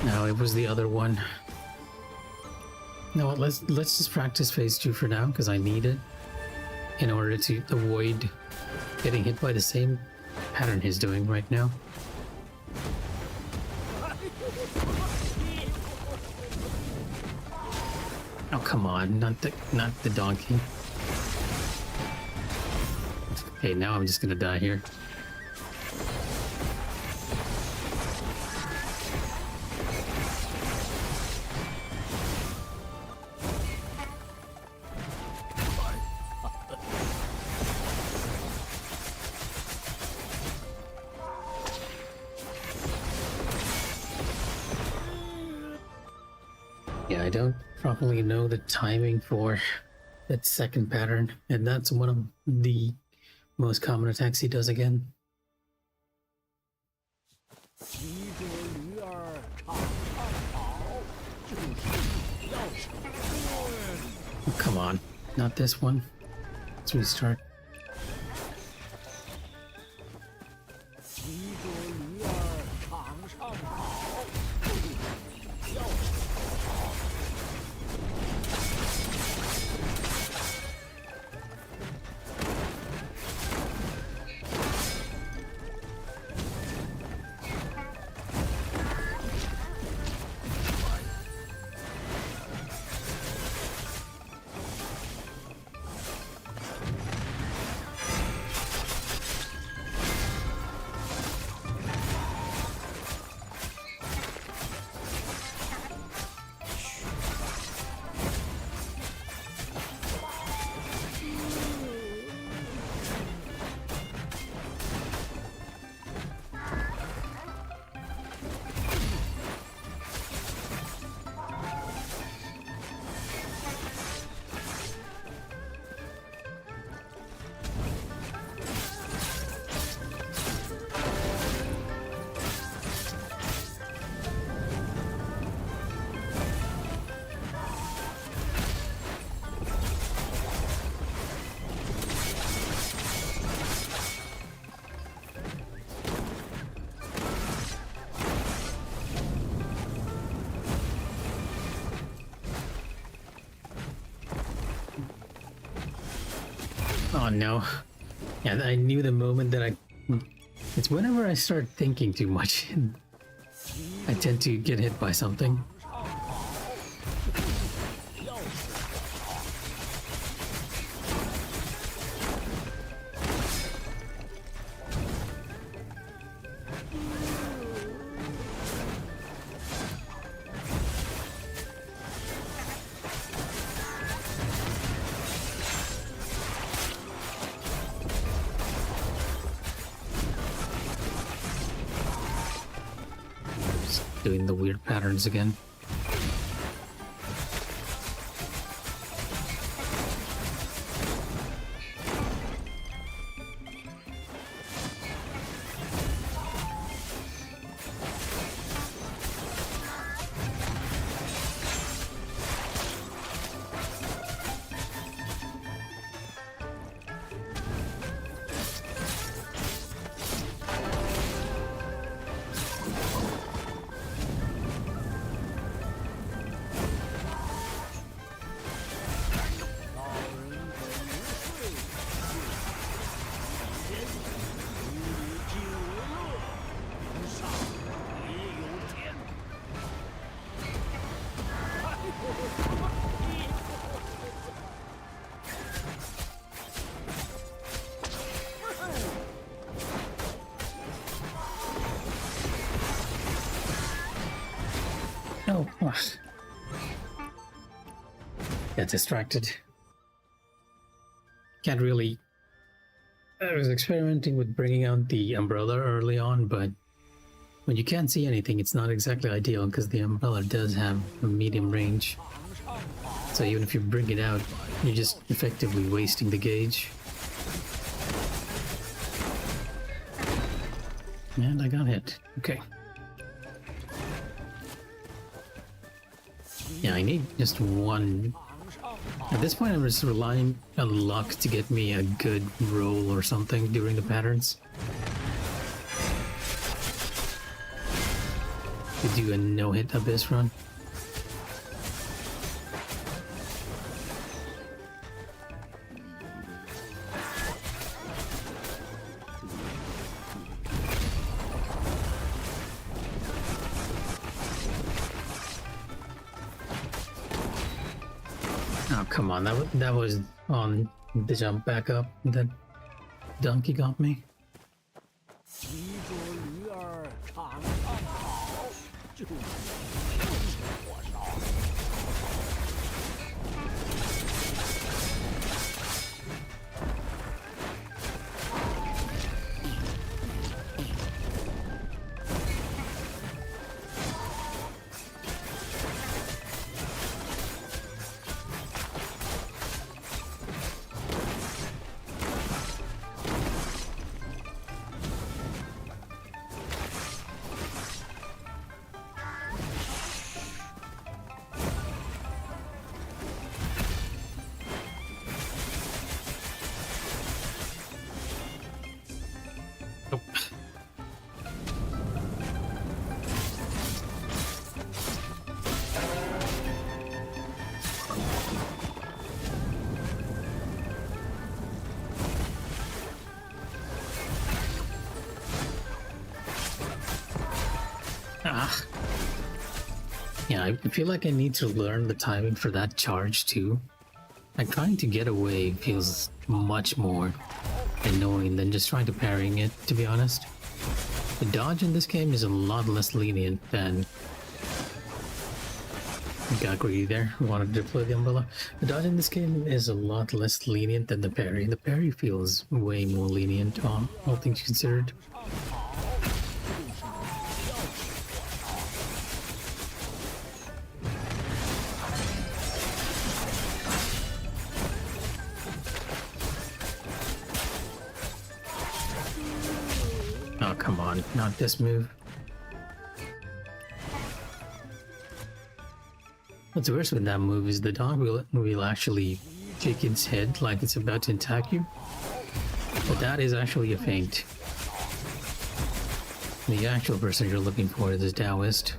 S1: No, it was the other one. No, let's just practice phase 2 for now, because I need it in order to avoid getting hit by the same pattern he's doing right now. Oh, come on, not the donkey. Okay, now I'm just gonna die here. Yeah, I don't properly know the timing for that second pattern, and that's one of the most common attacks he does again.
S2: 骑着驴儿场上跑，就是要什么？
S1: Oh, come on, not this one. Let's restart.
S2: 骑着驴儿场上跑，就是要什么？
S1: Oh no. Yeah, I knew the moment that it's whenever I start thinking too much, I tend to get hit by something. Doing the weird patterns again. Oh, got distracted. can't really. I was experimenting with bringing out the umbrella early on, but when you can't see anything, it's not exactly ideal because the umbrella does have a medium range. So even if you bring it out, you're just effectively wasting the gauge. And I got hit. Okay. Yeah, I need just one. At this point, I'm just relying on luck to get me a good roll or something during the patterns. To do a no-hit abyss run. Oh, come on, that was on the jump back up that donkey got me.
S2: 骑着驴儿场上跑，就是火烧。
S1: Ah. Yeah, I feel like I need to learn the timing for that charge too. Like trying to get away feels much more annoying than just trying to parrying it, to be honest. The dodge in this game is a lot less lenient than... Got greedy there, wanted to deploy the umbrella. The dodge in this game is a lot less lenient than the parry. The parry feels way more lenient, all things considered. Oh, come on, not this move. What's worse with that move is the dog will actually kick its head like it's about to attack you. But that is actually a feint. The actual person you're looking for is Daoist.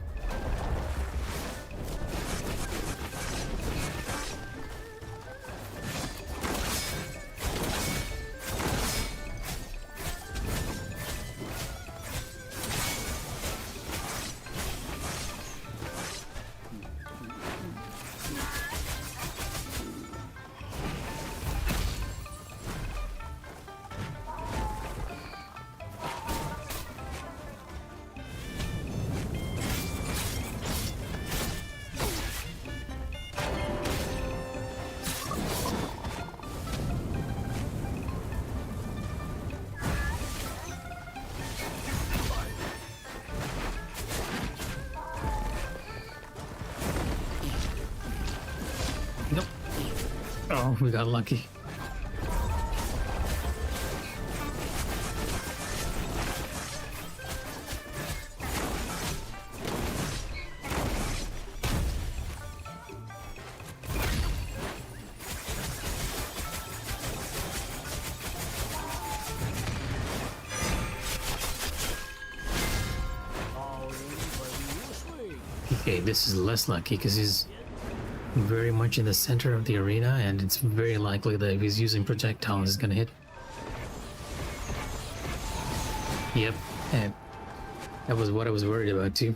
S1: Nope. Oh, we got lucky. Okay, this is less lucky because he's very much in the center of the arena, and it's very likely that if he's using projectiles, he's gonna hit. Yep, and that was what I was worried about too.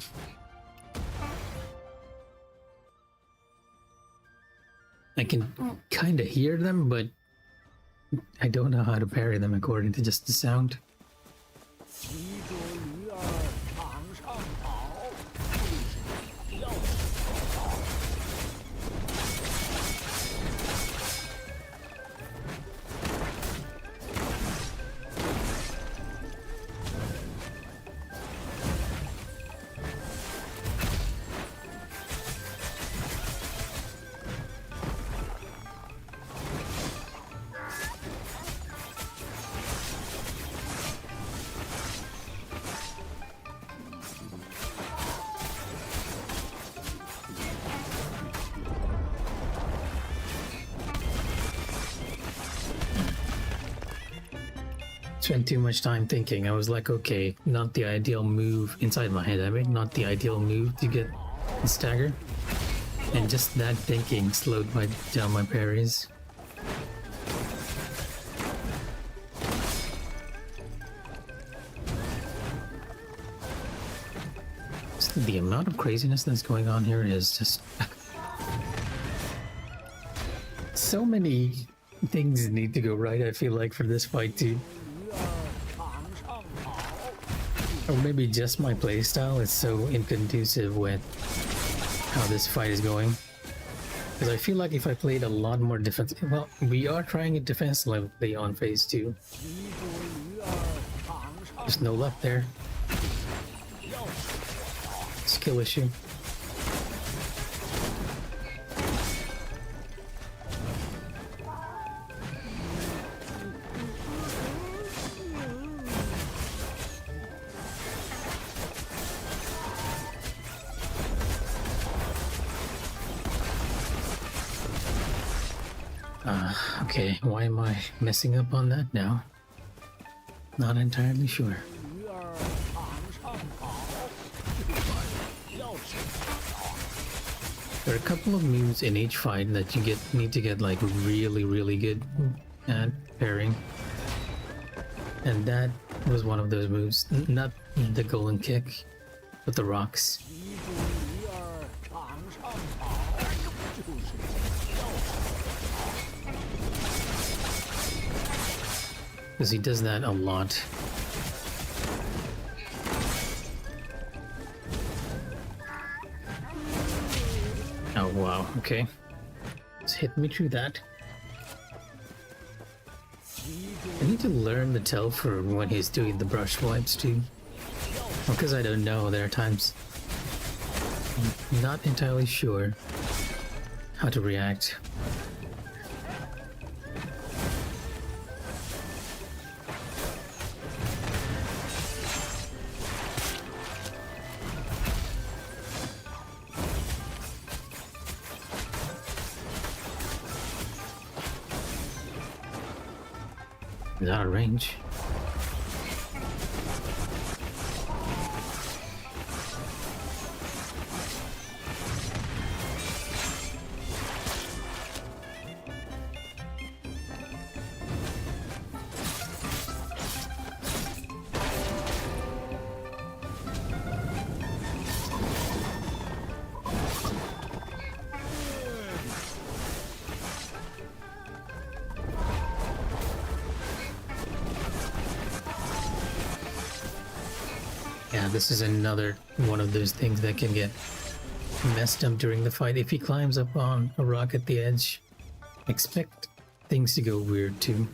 S1: I can kind of hear them, but I don't know how to parry them according to just the sound.
S2: 骑着驴儿场上跑，就是要火烧。
S1: spent too much time thinking. I was like, okay, not the ideal move inside my head. I mean, not the ideal move to get the stagger. And just that thinking slowed down my parries. So the amount of craziness that's going on here is just so many things need to go right, I feel like, for this fight too. Or maybe just my playstyle is so inconducive with how this fight is going. Because I feel like if I played a lot more defense... Well, we are trying it defensively on phase 2. There's no luck there. Skill issue. Okay, why am I messing up on that now? Not entirely sure. There are a couple of moves in each fight that you need to get like really good at pairing. And that was one of those moves. Not the golden kick, but the rocks. Because he does that a lot. Oh wow, okay. It's hit me through that. I need to learn the tell for when he's doing the brush wipes too. Because I don't know, there are times I'm not entirely sure how to react. Is out of range. Yeah, this is another one of those things that can get messed up during the fight. If he climbs up on a rock at the edge, expect things to go weird too.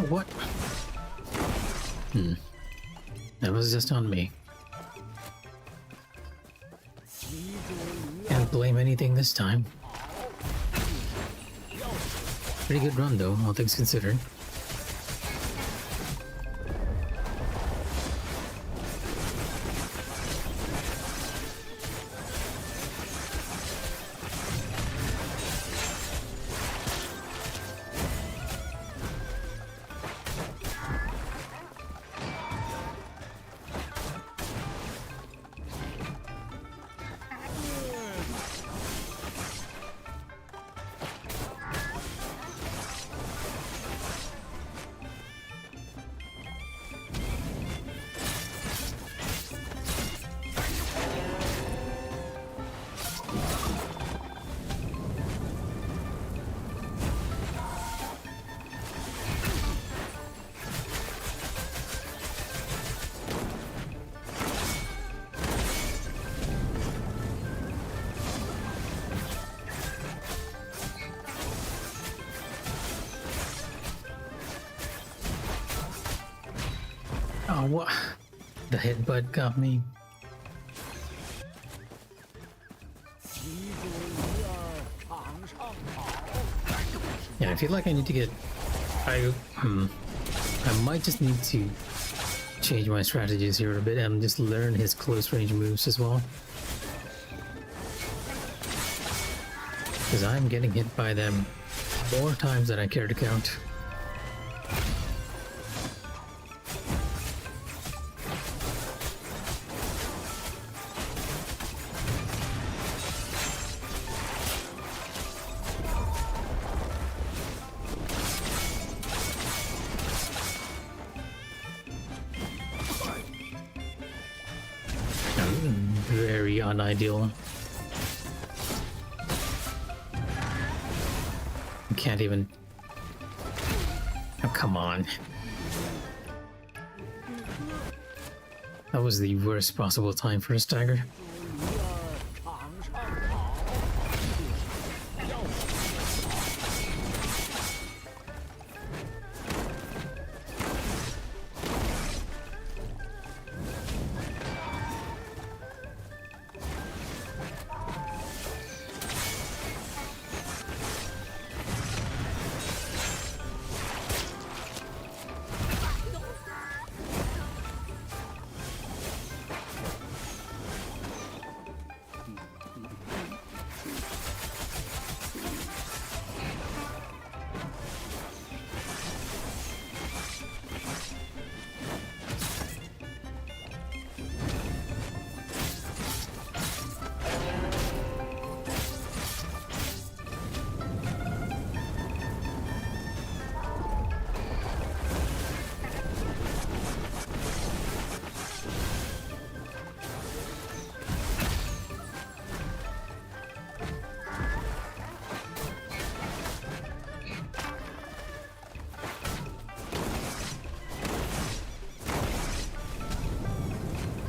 S1: What? That was just on me. Can't blame anything this time. Pretty good run though, all things considered. Oh, what? The headbutt got me.
S2: 齐左鱼儿场上跑。
S1: Yeah, I feel like I need to get. I might just need to change my strategies here a bit and just learn his close range moves as well. Because I'm getting hit by them more times than I care to count. Very unideal. I can't even. Oh, come on. That was the worst possible time for a stagger.
S2: 鱼儿场上跑。要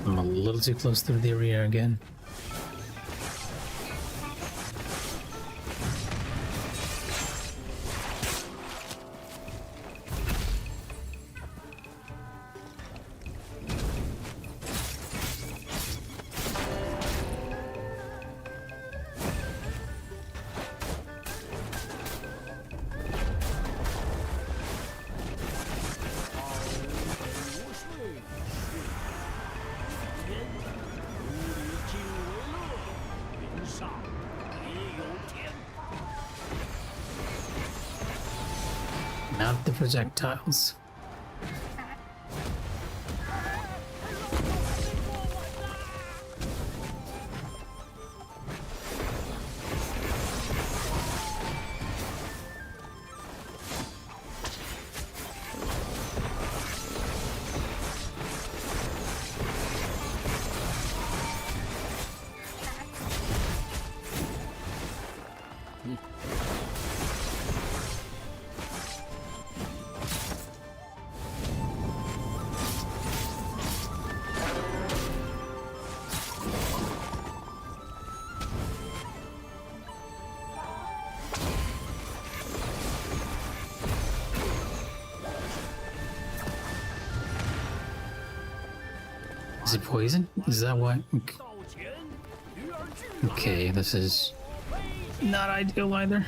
S1: I'm a little too close to the arena again. Not the projectiles. Is it poison? Is that why?
S2: 道前，鱼儿巨来。
S1: Okay, this is not ideal either.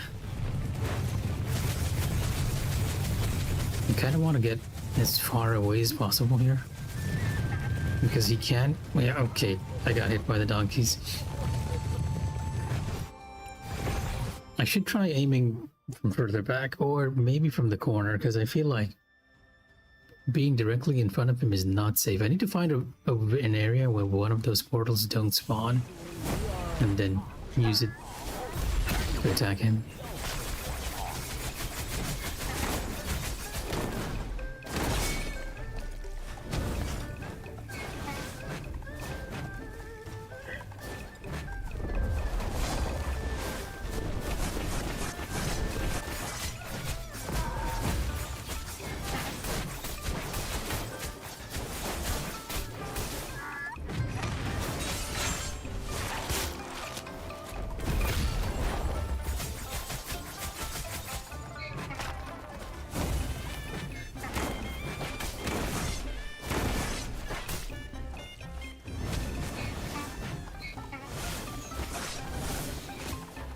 S1: I kind of want to get as far away as possible here. Because he can't. Yeah, okay. I got hit by the donkeys. I should try aiming from further back or maybe from the corner because I feel like being directly in front of him is not safe. I need to find an area where one of those portals don't spawn and then use it to attack him.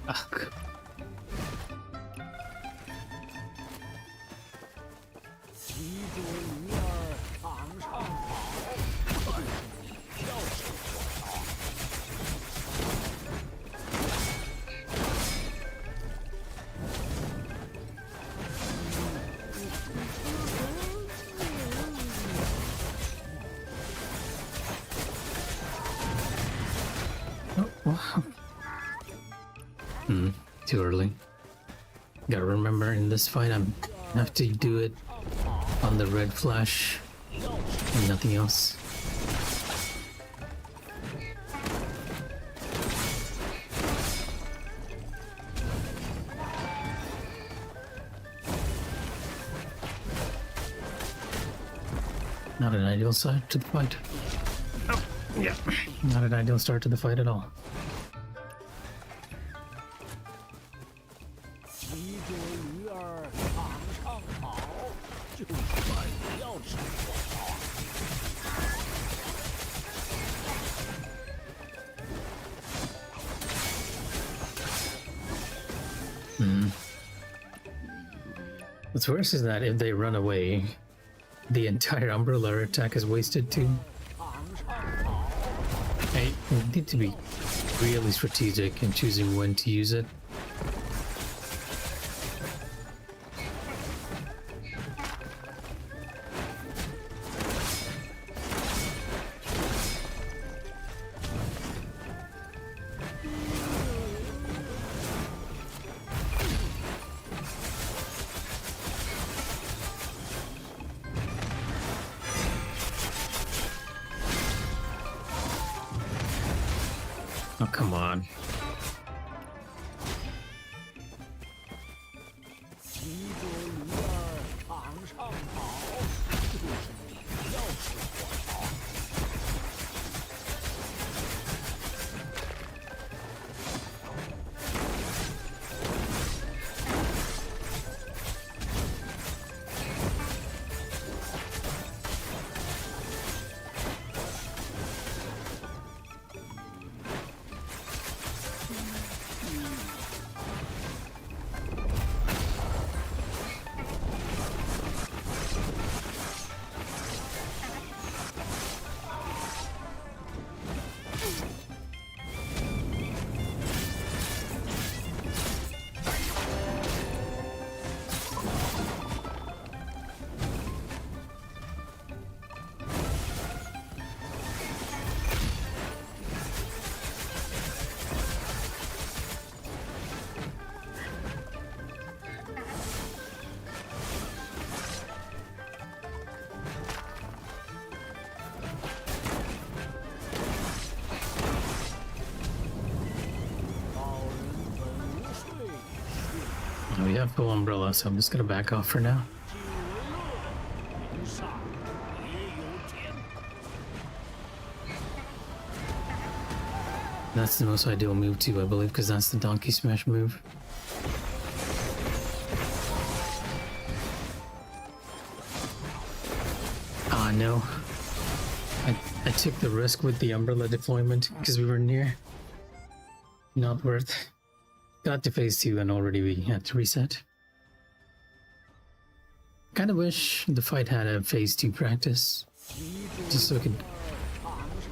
S1: Ugh.
S2: 骑着驴儿场上跑，这是你要是火烧。
S1: Oh, wow. Too early. Gotta remember in this fight I have to do it on the red flash and nothing else. Not an ideal start to the fight. Oh, yeah. Not an ideal start to the fight at all.
S2: 骑着驴儿场上跑，就是你要是火烧。
S1: What's worse is that if they run away, the entire umbrella attack is wasted too.
S2: 场上跑，
S1: I need to be really strategic in choosing when to use it. Oh, come on.
S2: 骑着驴儿场上跑，就是你要是火烧。
S1: Oh, we have full umbrella, so I'm just gonna back off for now.
S2: 人上也有天。
S1: That's the most ideal move too, I believe, because that's the donkey smash move. Ah, no. I took the risk with the umbrella deployment because we were near. Not worth. Got to phase 2 and already we had to reset. Kinda wish the fight had a phase 2 practice. Just so I could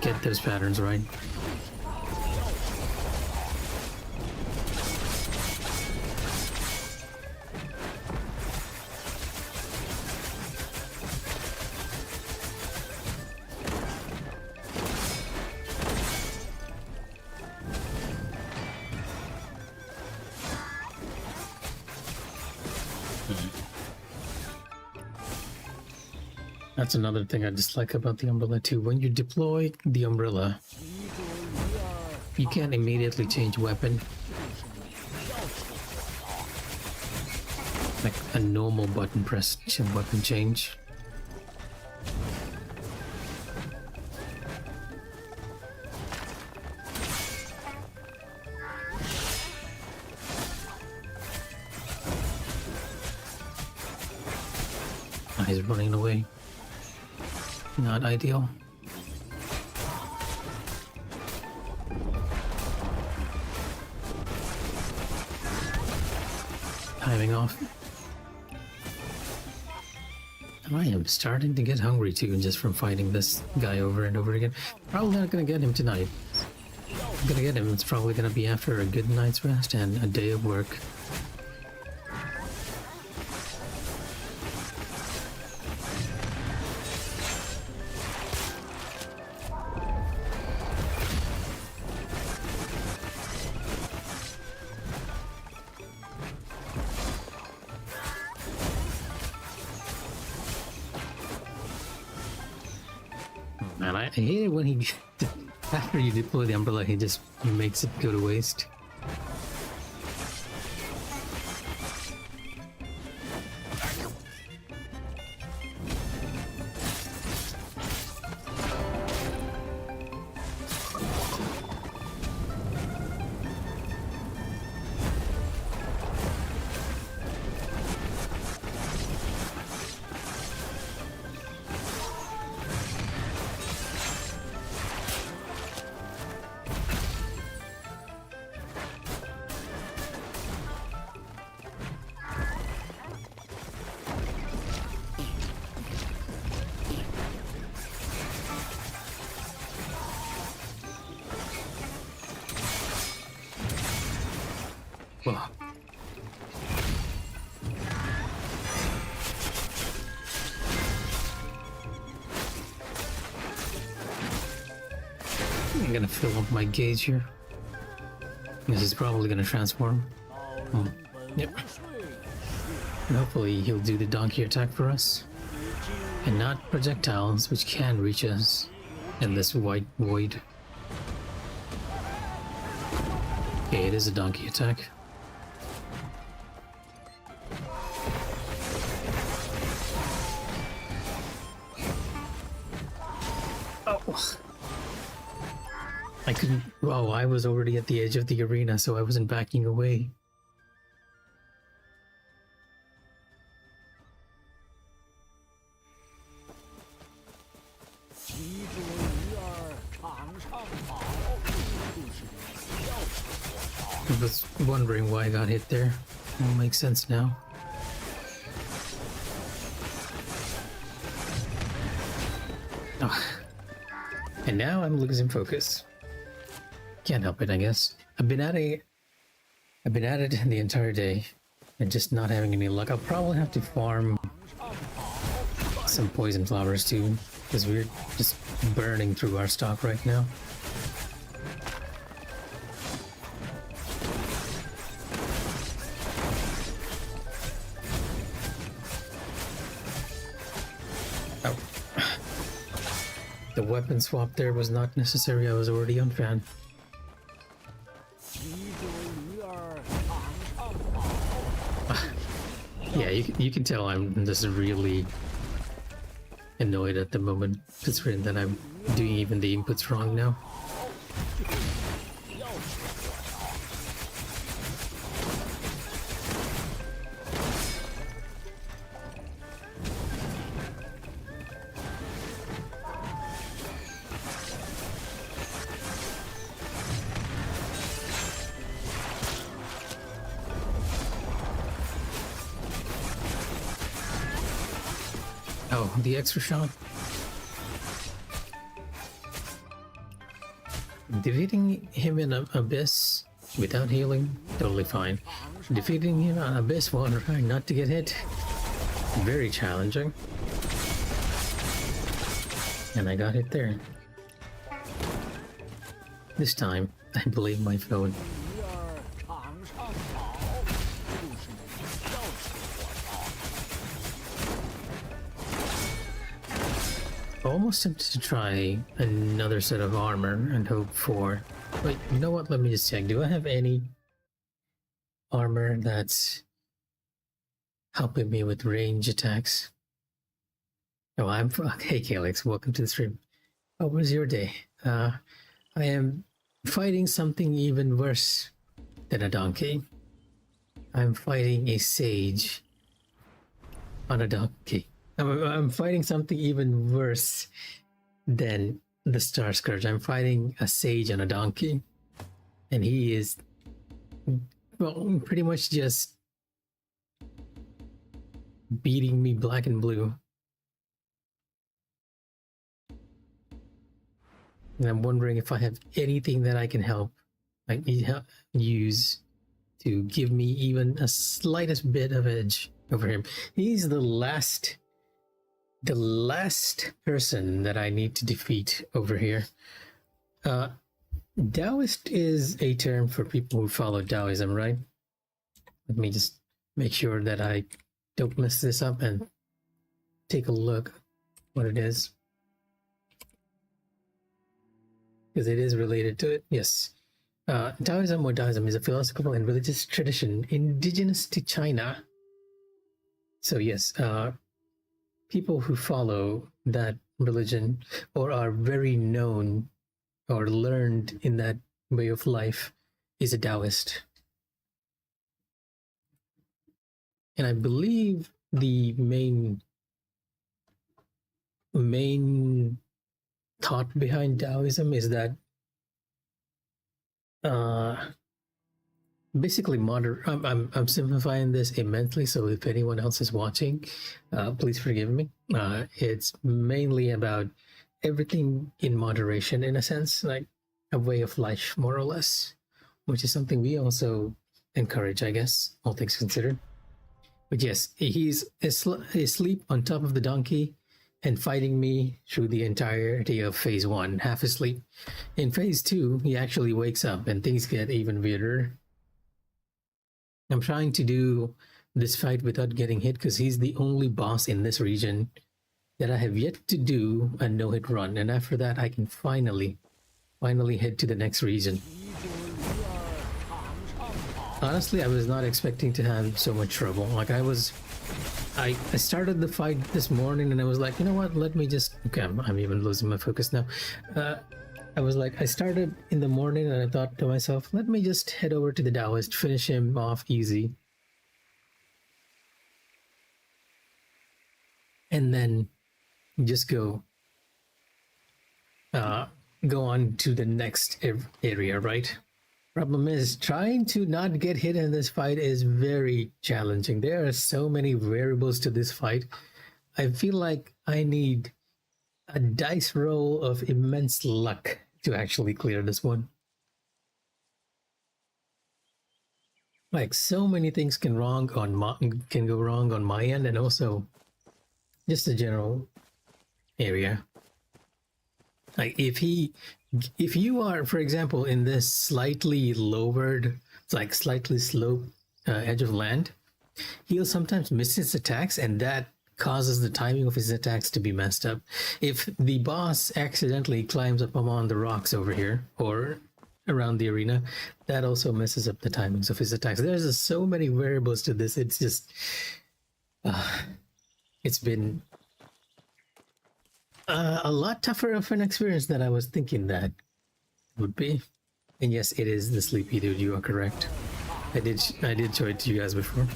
S1: get those patterns right. That's another thing I dislike about the umbrella too. When you deploy the umbrella, you can't immediately change weapon. Like a normal button press weapon change. Ah, he's running away. Not ideal. timing off. I am starting to get hungry too, just from fighting this guy over and over again. Probably not gonna get him tonight. I'm gonna get him, it's probably gonna be after a good night's rest and a day of work. Man, I hate it when he, after you deploy the umbrella, he just makes it go to waste. Well, I'm gonna fill up my gauge here. This is probably gonna transform. Yep. And hopefully he'll do the donkey attack for us. And not projectiles, which can reach us in this white void. Okay, it is a donkey attack. Oh. I couldn't. Oh, I was already at the edge of the arena, so I wasn't backing away. I was wondering why I got hit there. It'll make sense now. Oh. And now I'm losing focus. Can't help it, I guess. I've been at it the entire day and just not having any luck. I'll probably have to farm some poison flowers too, because we're just burning through our stock right now. Oh. The weapon swap there was not necessary. I was already on fan. Yeah, you can tell I'm just really annoyed at the moment, considering that I'm doing even the inputs wrong now. Oh, the extra shot. Defeating him in Abyss without healing, totally fine. Defeating him on Abyss while trying not to get hit, very challenging. And I got hit there. This time, I blame my phone. Almost tempted to try another set of armor and hope for... Wait, you know what? Let me just check. Do I have any armor that's helping me with range attacks? Oh, I'm... Hey, Calix, welcome to the stream. How was your day? I am fighting something even worse than a donkey. I'm fighting a sage on a donkey. I'm fighting something even worse than the Star Scourge. I'm fighting a sage on a donkey. And he is, well, pretty much just beating me black and blue. And I'm wondering if I have anything that I can help, like use to give me even a slightest bit of edge over him. He's the last person that I need to defeat over here. Daoist is a term for people who follow Taoism, right? Let me just make sure that I don't mess this up and take a look what it is. Because it is related to it, yes. Taoism or Daoism is a philosophical and religious tradition indigenous to China. So yes, people who follow that religion or are very known or learned in that way of life is a Taoist. And I believe the main thought behind Taoism is that basically I'm simplifying this immensely, so if anyone else is watching, please forgive me. It's mainly about everything in moderation, in a sense, like a way of life, more or less, which is something we also encourage, I guess, all things considered. But yes, he's asleep on top of the donkey and fighting me through the entirety of phase 1, half asleep. In phase 2, he actually wakes up and things get even weirder. I'm trying to do this fight without getting hit because he's the only boss in this region that I have yet to do a no-hit run. And after that, I can finally head to the next region. Honestly, I was not expecting to have so much trouble. Like I started the fight this morning and I was like, you know what, let me just, okay, I'm even losing my focus now. I was like, I started in the morning and I thought to myself, let me just head over to the Daoist, finish him off easy. And then just go on to the next area, right? Problem is, trying to not get hit in this fight is very challenging. There are so many variables to this fight. I feel like I need a dice roll of immense luck to actually clear this one. Like, so many things can go wrong on my end, and also just the general area. Like, if you are, for example, in this slightly lowered, like slightly sloped edge of land, he'll sometimes miss his attacks, and that causes the timing of his attacks to be messed up. If the boss accidentally climbs up among the rocks over here or around the arena, that also messes up the timings of his attacks. There's just so many variables to this. It's just, it's been a lot tougher of an experience than I was thinking that would be. And yes, it is the sleepy dude. You are correct. I did show it to you guys before.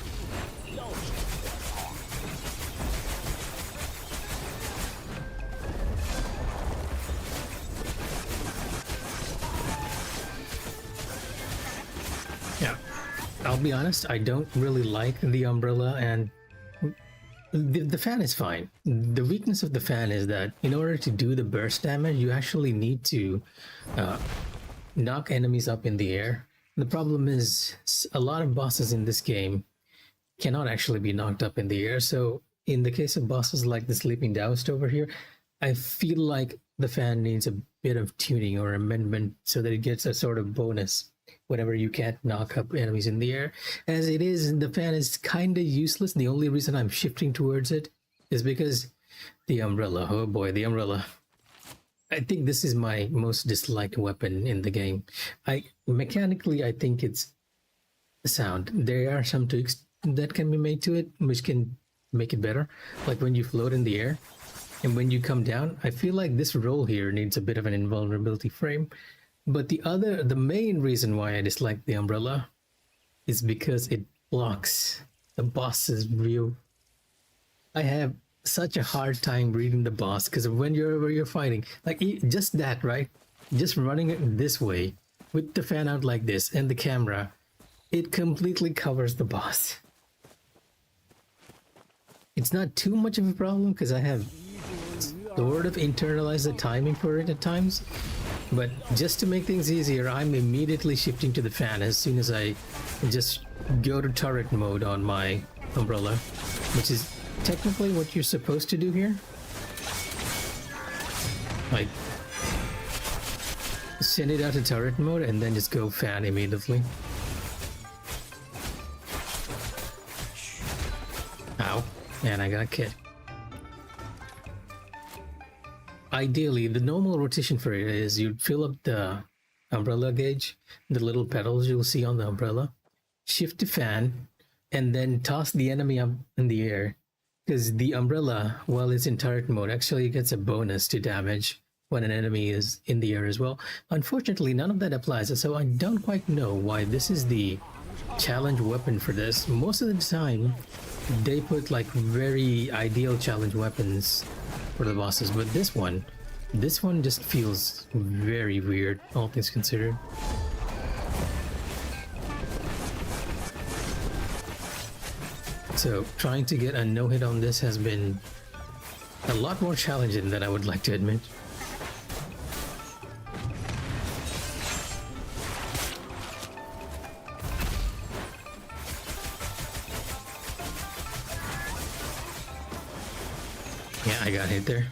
S1: Yeah, I'll be honest. I don't really like the umbrella, and the fan is fine. The weakness of the fan is that in order to do the burst damage, you actually need to knock enemies up in the air. The problem is a lot of bosses in this game cannot actually be knocked up in the air. So in the case of bosses like the Sleeping Daoist over here, I feel like the fan needs a bit of tuning or amendment so that it gets a sort of bonus whenever you can't knock up enemies in the air. As it is, the fan is kind of useless. The only reason I'm shifting towards it is because the umbrella. Oh boy, the umbrella. I think this is my most disliked weapon in the game. Mechanically, I think it's the sound. There are some tweaks that can be made to it, which can make it better. Like when you float in the air and when you come down, I feel like this roll here needs a bit of an invulnerability frame. But the main reason why I dislike the umbrella is because it blocks the boss's view. I have such a hard time reading the boss because when you're fighting, like just that, right? Just running it this way with the fan out like this and the camera, it completely covers the boss. It's not too much of a problem because I have sort of internalized the timing for it at times. But just to make things easier, I'm immediately shifting to the fan as soon as I just go to turret mode on my umbrella, which is technically what you're supposed to do here. Like, send it out to turret mode and then just go fan immediately. Ow, and I got kicked. Ideally, the normal rotation for it is you'd fill up the umbrella gauge, the little pedals you'll see on the umbrella, shift to fan, and then toss the enemy up in the air. Because the umbrella, while it's in turret mode, actually gets a bonus to damage when an enemy is in the air as well. Unfortunately, none of that applies, so I don't quite know why this is the challenge weapon for this. Most of the time, they put like very ideal challenge weapons for the bosses, but this one just feels very weird, all things considered. So trying to get a no-hit on this has been a lot more challenging than I would like to admit. Yeah, I got hit there.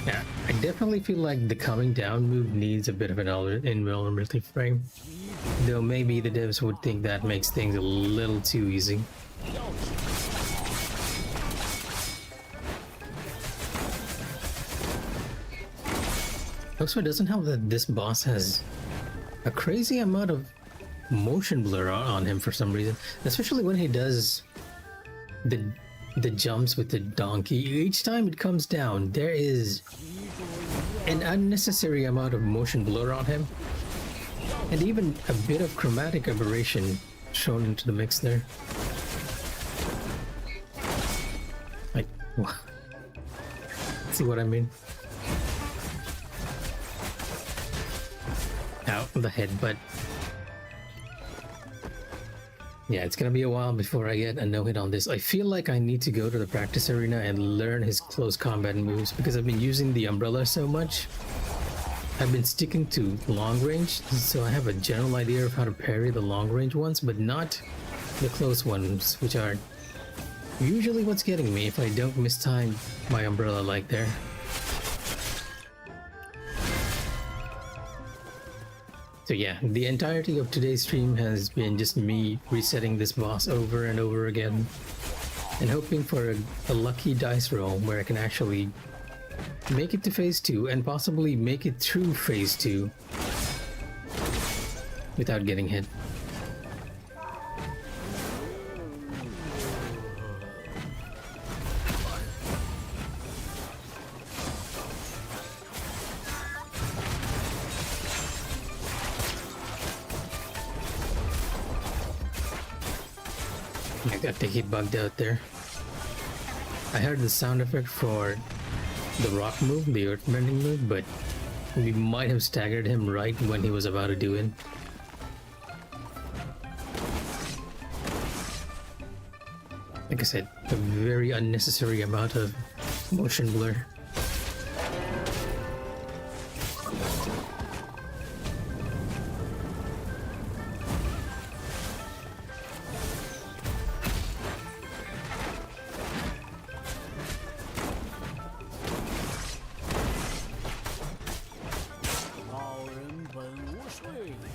S1: Yeah, I definitely feel like the coming down move needs a bit of an invulnerability frame. Though maybe the devs would think that makes things a little too easy. Also, it doesn't help that this boss has a crazy amount of motion blur on him for some reason, especially when he does the jumps with the donkey. Each time it comes down, there is an unnecessary amount of motion blur on him, and even a bit of chromatic aberration shown into the mix there. Like, see what I mean? Out the headbutt. Yeah, it's gonna be a while before I get a no-hit on this. I feel like I need to go to the practice arena and learn his close combat moves because I've been using the umbrella so much. I've been sticking to long range, so I have a general idea of how to parry the long range ones, but not the close ones, which are usually what's getting me if I don't mistime my umbrella like there. So yeah, the entirety of today's stream has been just me resetting this boss over and over again and hoping for a lucky dice roll where I can actually make it to phase 2 and possibly make it through phase 2 without getting hit. I got the hit bugged out there. I heard the sound effect for the rock move, the earthbending move, but we might have staggered him right when he was about to do it. Like I said, a very unnecessary amount of motion blur.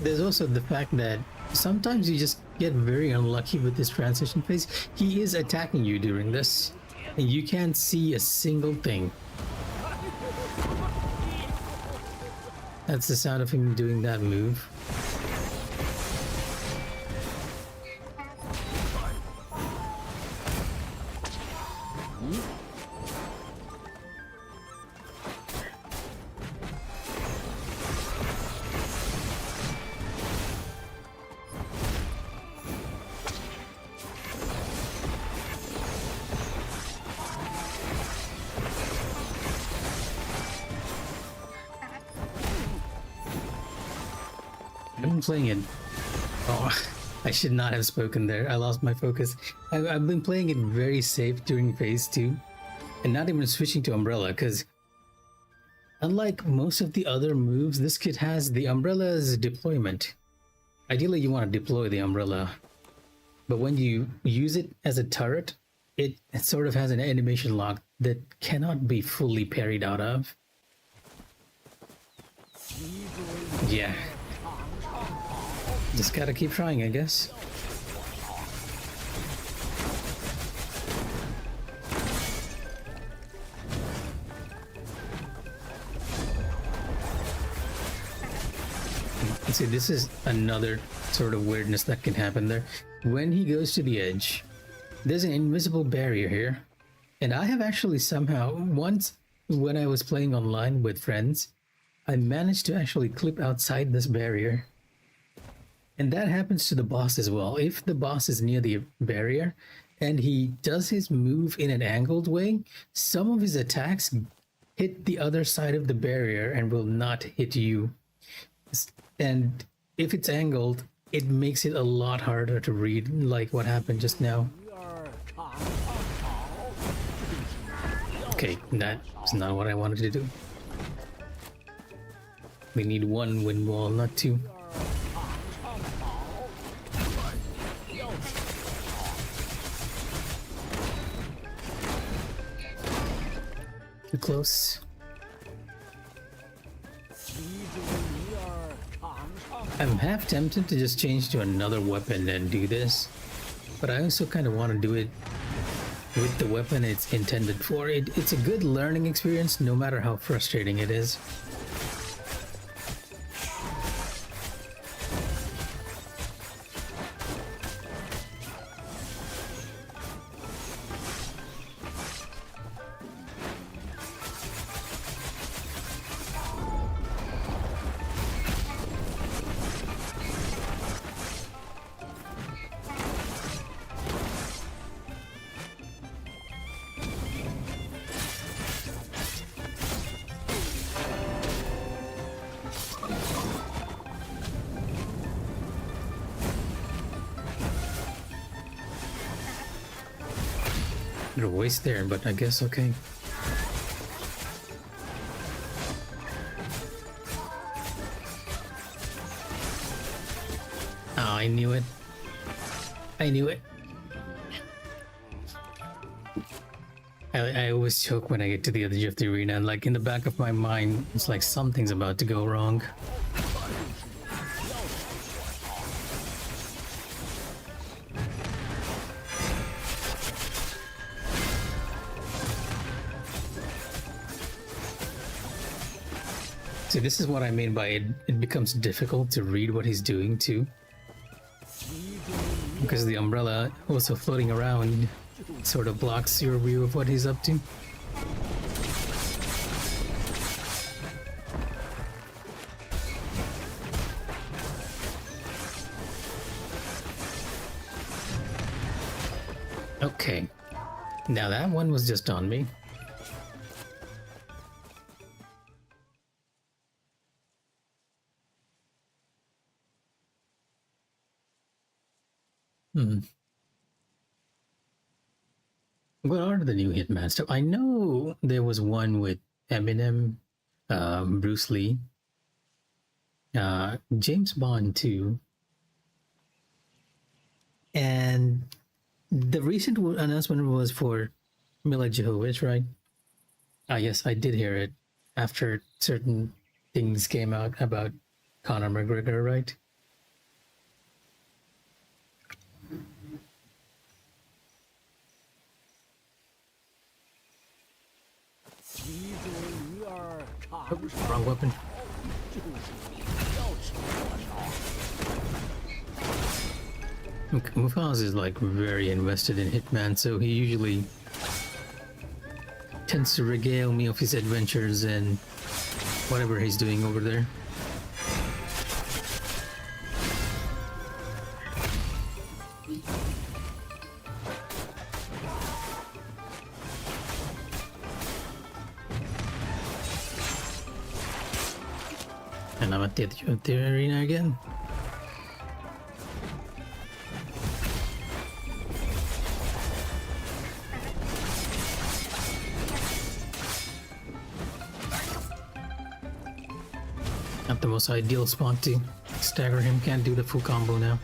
S1: There's also the fact that sometimes you just get very unlucky with this transition phase. He is attacking you during this, and you can't see a single thing. That's the sound of him doing that move. I'm playing it. Oh, I should not have spoken there. I lost my focus. I've been playing it very safe during phase 2 and not even switching to umbrella because unlike most of the other moves, this kit has the umbrella's deployment. Ideally, you want to deploy the umbrella, but when you use it as a turret, it sort of has an animation lock that cannot be fully parried out of. Yeah. Just gotta keep trying, I guess. See, this is another sort of weirdness that can happen there. When he goes to the edge, there's an invisible barrier here. And I have actually somehow, once when I was playing online with friends, I managed to actually clip outside this barrier. And that happens to the boss as well. If the boss is near the barrier and he does his move in an angled way, some of his attacks hit the other side of the barrier and will not hit you. And if it's angled, it makes it a lot harder to read, like what happened just now. Okay, that's not what I wanted to do. We need one wind wall, not two. Too close. I'm half tempted to just change to another weapon and do this, but I also kind of want to do it with the weapon it's intended for. It's a good learning experience no matter how frustrating it is. There's a waste there, but I guess okay. Oh, I knew it. I knew it. I always choke when I get to the edge of the arena, and like in the back of my mind, it's like something's about to go wrong. See, this is what I mean by it becomes difficult to read what he's doing too. Because the umbrella also floating around sort of blocks your view of what he's up to. Okay, now that one was just on me. What are the new Hitman stuff? I know there was one with Eminem, Bruce Lee, James Bond too, and the recent announcement was for Mila Jovovich, right? Ah, yes, I did hear it after certain things came out about Conor McGregor, right? Oh, wrong weapon. Mikh'a is like very invested in Hitman, so he usually tends to regale me of his adventures and whatever he's doing over there. And I'm at the arena again. Not the most ideal spot to stagger him. Can't do the full combo now.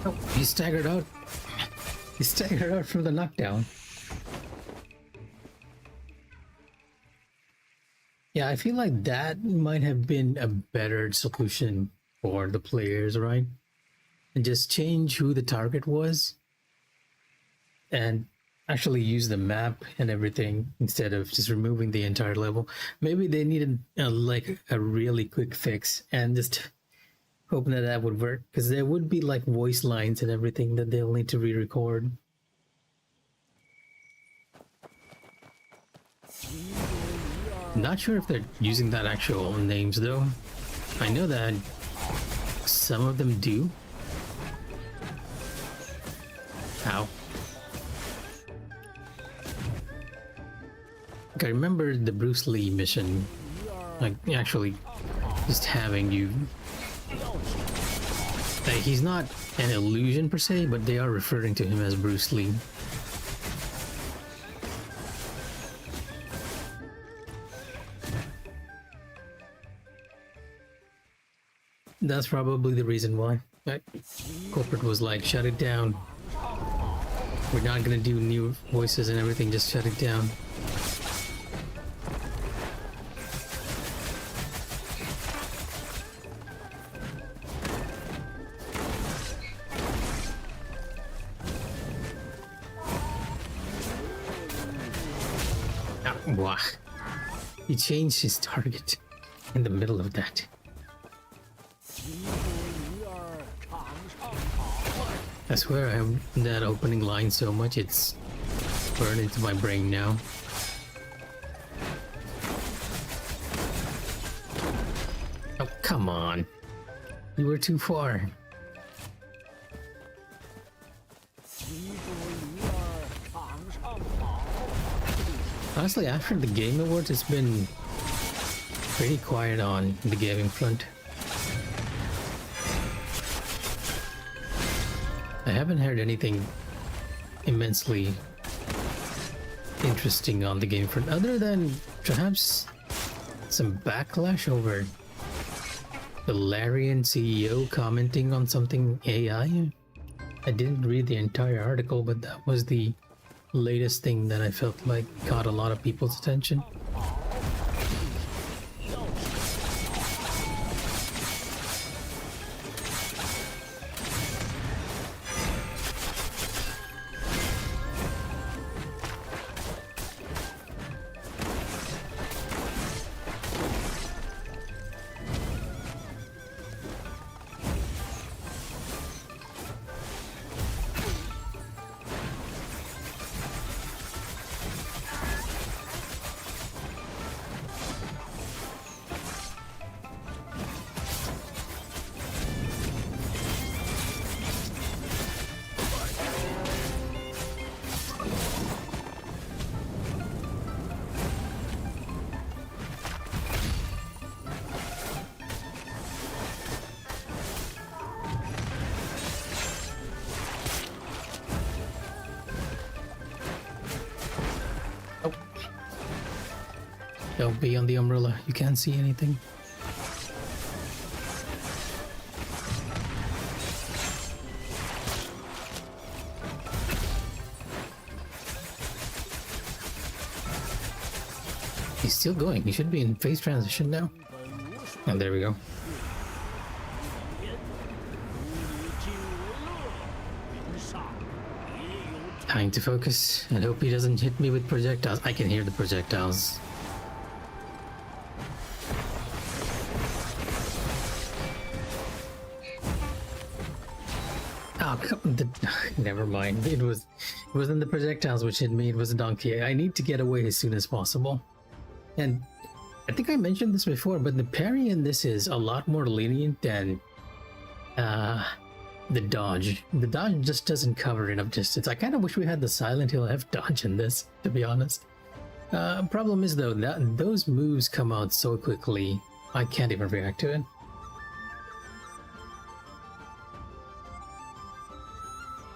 S1: Oh, he staggered out. He staggered out from the knockdown. Yeah, I feel like that might have been a better solution for the players, right? And just change who the target was and actually use the map and everything instead of just removing the entire level. Maybe they needed like a really quick fix and just hoping that that would work, because there would be like voice lines and everything that they'll need to re-record. Not sure if they're using that actual names though. I know that some of them do. Ow. I remember the Bruce Lee mission, like actually just having you. He's not an illusion per se, but they are referring to him as Bruce Lee. That's probably the reason why. Corporate was like, shut it down. We're not gonna do new voices and everything, just shut it down. Wow. He changed his target in the middle of that. I swear I have that opening line so much it's burned into my brain now. Oh, come on. You were too far. Honestly, after the Game Awards, it's been pretty quiet on the gaming front. I haven't heard anything immensely interesting on the game front, other than perhaps some backlash over the Larian CEO commenting on something AI. I didn't read the entire article, but that was the latest thing that I felt like caught a lot of people's attention. Don't be on the umbrella, you can't see anything. He's still going, he should be in phase transition now. And there we go. Trying to focus and hope he doesn't hit me with projectiles. I can hear the projectiles. Oh, never mind. It wasn't the projectiles which hit me. It was a donkey. I need to get away as soon as possible. And I think I mentioned this before, but the parry in this is a lot more lenient than the dodge. The dodge just doesn't cover enough distance. I kind of wish we had the Silent Hill F dodge in this, to be honest. Problem is though that those moves come out so quickly, I can't even react to it.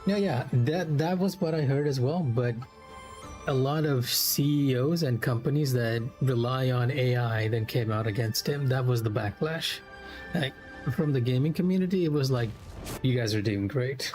S1: Yeah, that was what I heard as well, but a lot of CEOs and companies that rely on AI then came out against him. That was the backlash. Like, from the gaming community, it was like, you guys are doing great.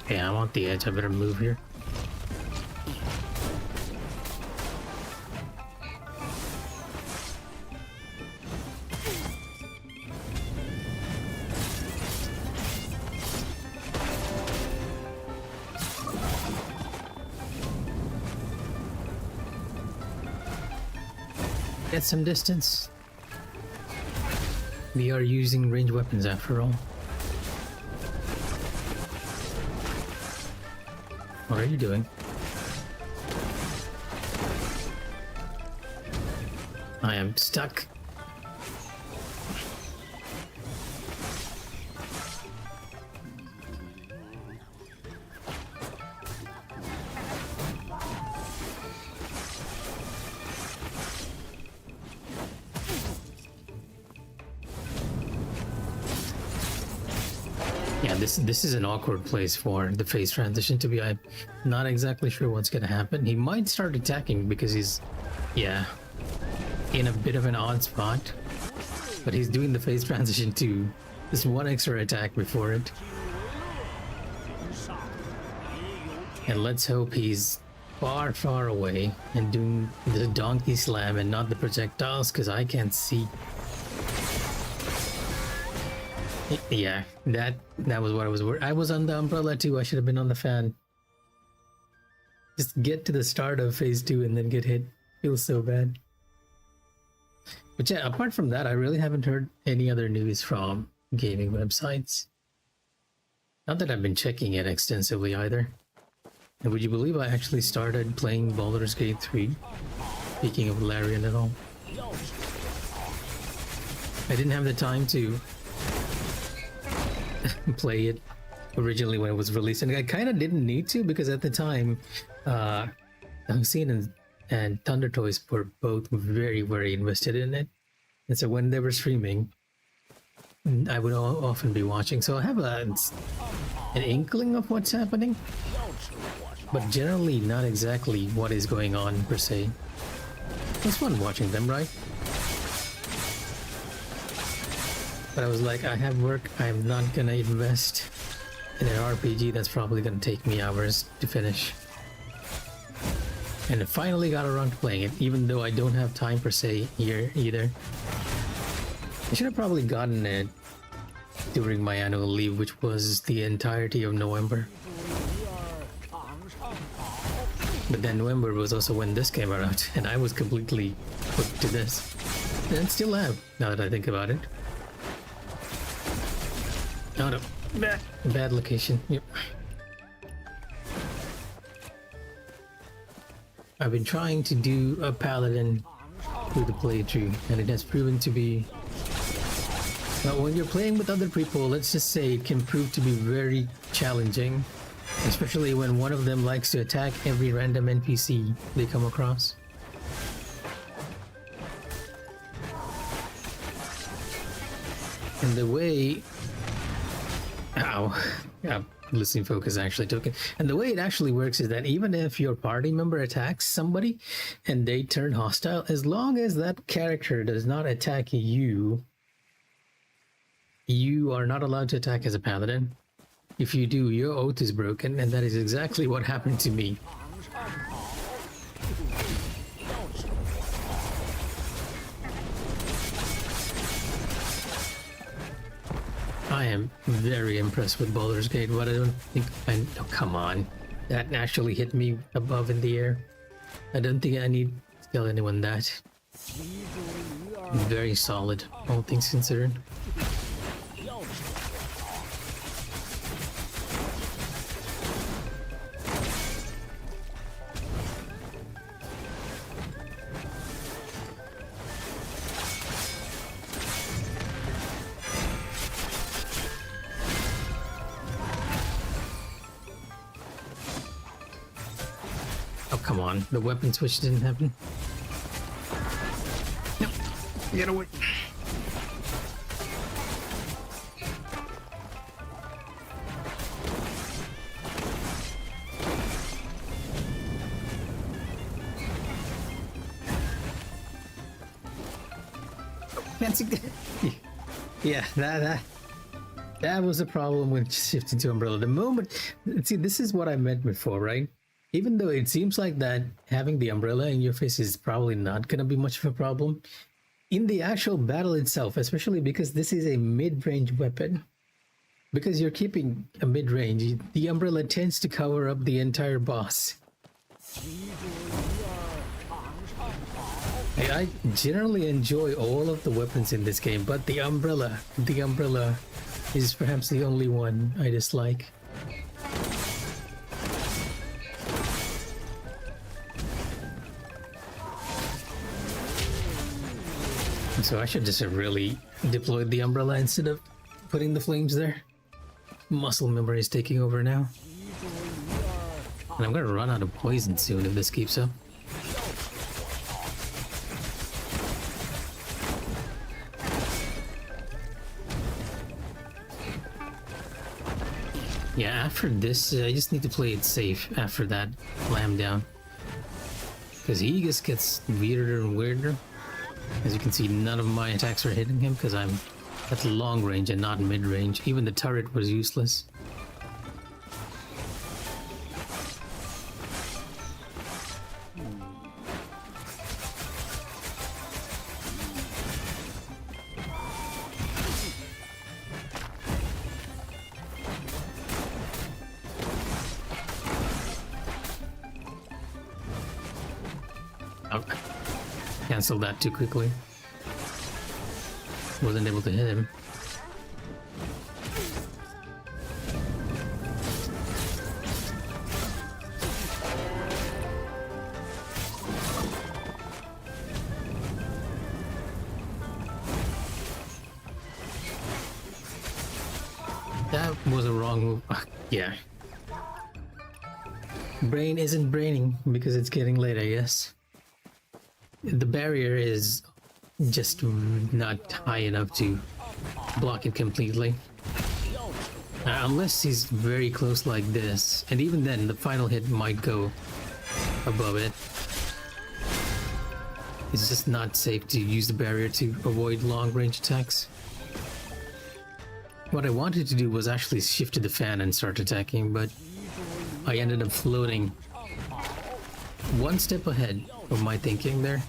S1: Okay, I'm on the edge. I better move here. Get some distance. We are using ranged weapons after all. What are you doing? I am stuck. Yeah, this is an awkward place for the phase transition to be. I'm not exactly sure what's gonna happen. He might start attacking because he's, yeah, in a bit of an odd spot. But he's doing the phase transition to this one extra attack before it. And let's hope he's far, far away and doing the donkey slam and not the projectiles, because I can't see. Yeah, that was what I was worried. I was on the umbrella too. I should have been on the fan. Just get to the start of phase 2 and then get hit. Feels so bad. But yeah, apart from that, I really haven't heard any other news from gaming websites. Not that I've been checking it extensively either. And would you believe I actually started playing Baldur's Gate 3? Speaking of Larian and all. I didn't have the time to play it originally when it was released, and I kind of didn't need to, because at the time Hussein and Thunder Toys were both very, very invested in it, and so when they were streaming I would often be watching, so I have an inkling of what's happening, but generally not exactly what is going on per se. It's fun watching them, right? But I was like, I have work, I'm not gonna invest in an RPG that's probably gonna take me hours to finish. And I finally got around to playing it, even though I don't have time per se here either. I should have probably gotten it during my annual leave, which was the entirety of November. But then November was also when this came out, and I was completely hooked to this. And still am, now that I think about it. Not a bad location. Yep. I've been trying to do a paladin through the playthrough, and it has proven to be. But when you're playing with other people, let's just say it can prove to be very challenging, especially when one of them likes to attack every random NPC they come across. And the way listening focus actually took it. And the way it actually works is that even if your party member attacks somebody and they turn hostile, as long as that character does not attack you, you are not allowed to attack as a paladin. If you do, your oath is broken, and that is exactly what happened to me. I am very impressed with Baldur's Gate, but I don't think oh, come on. That actually hit me above in the air. I don't think I need to tell anyone that.
S2: 其中鱼儿
S1: Very solid, all things considered.
S2: 要是我啊，
S1: Oh, come on. The weapon switch didn't happen. No. Get away. Fancy. Yeah, that was a problem with shifting to Umbrella. The moment, see, this is what I meant before, right? Even though it seems like that having the umbrella in your face is probably not going to be much of a problem, in the actual battle itself, especially because this is a mid-range weapon, because you're keeping a mid-range, the umbrella tends to cover up the entire boss.
S2: 其中鱼儿场上跑，
S1: I generally enjoy all of the weapons in this game, but the umbrella is perhaps the only one I dislike. So I should just have really deployed the umbrella instead of putting the flames there. Muscle memory is taking over now.
S2: 其中鱼儿
S1: And I'm gonna run out of poison soon if this keeps up. Yeah, after this, I just need to play it safe after that slam down. Because he just gets weirder and weirder. As you can see, none of my attacks are hitting him because I'm at long range and not mid range. Even the turret was useless. Oh, canceled that too quickly. Wasn't able to hit him. That was a wrong move. Yeah. Brain isn't braining because it's getting late, I guess. The barrier is just not high enough to block it completely. Unless he's very close like this, and even then the final hit might go above it. It's just not safe to use the barrier to avoid long range attacks. What I wanted to do was actually shift to the fan and start attacking, but I ended up floating one step ahead of my thinking there.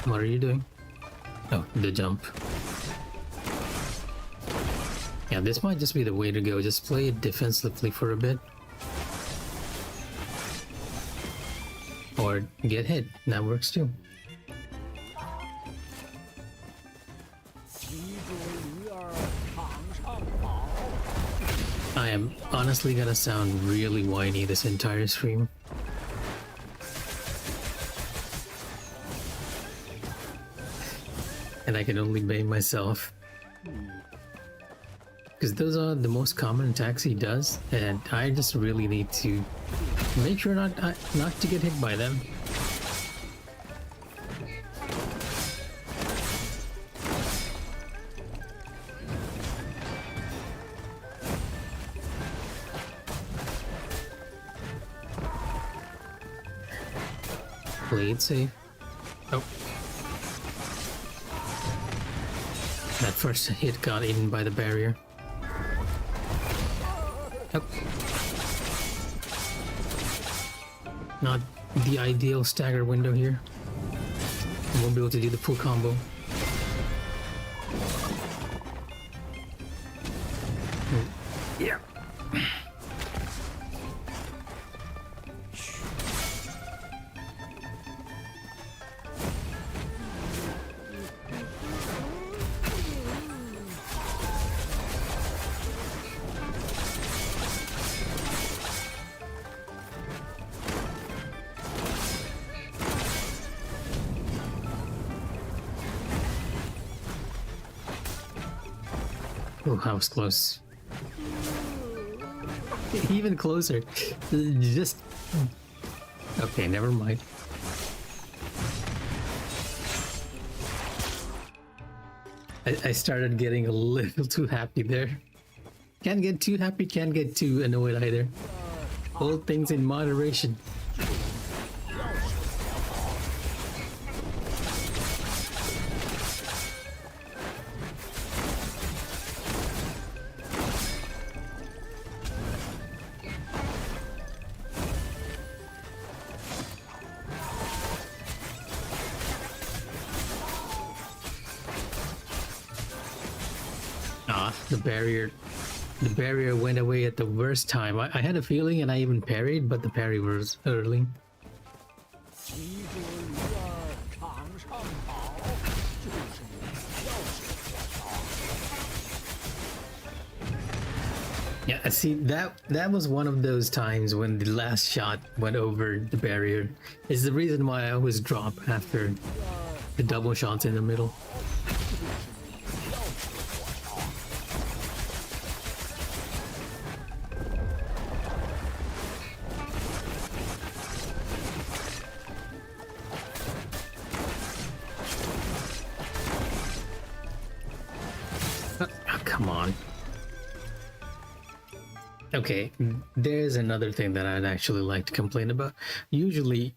S1: What are you doing? Oh, the jump. Yeah, this might just be the way to go. Just play it defensively for a bit. Or get hit. That works too.
S2: 其中鱼儿场上跑，
S1: I am honestly gonna sound really whiny this entire stream. And I can only blame myself. Because those are the most common attacks he does, and I just really need to make sure not to get hit by them. Play it safe. Oh. That first hit got eaten by the barrier. Oh. Not the ideal stagger window here. I won't be able to do the full combo. Yeah. Oh, I was close. Even closer. Just... Okay, never mind. I started getting a little too happy there. Can't get too happy, can't get too annoyed either. All things in moderation. The barrier went away at the worst time. I had a feeling and I even parried, but the parry was early. Yeah, see, that was one of those times when the last shot went over the barrier. It's the reason why I always drop after the double shots in the middle. Come on. Okay, there's another thing that I'd actually like to complain about. Usually,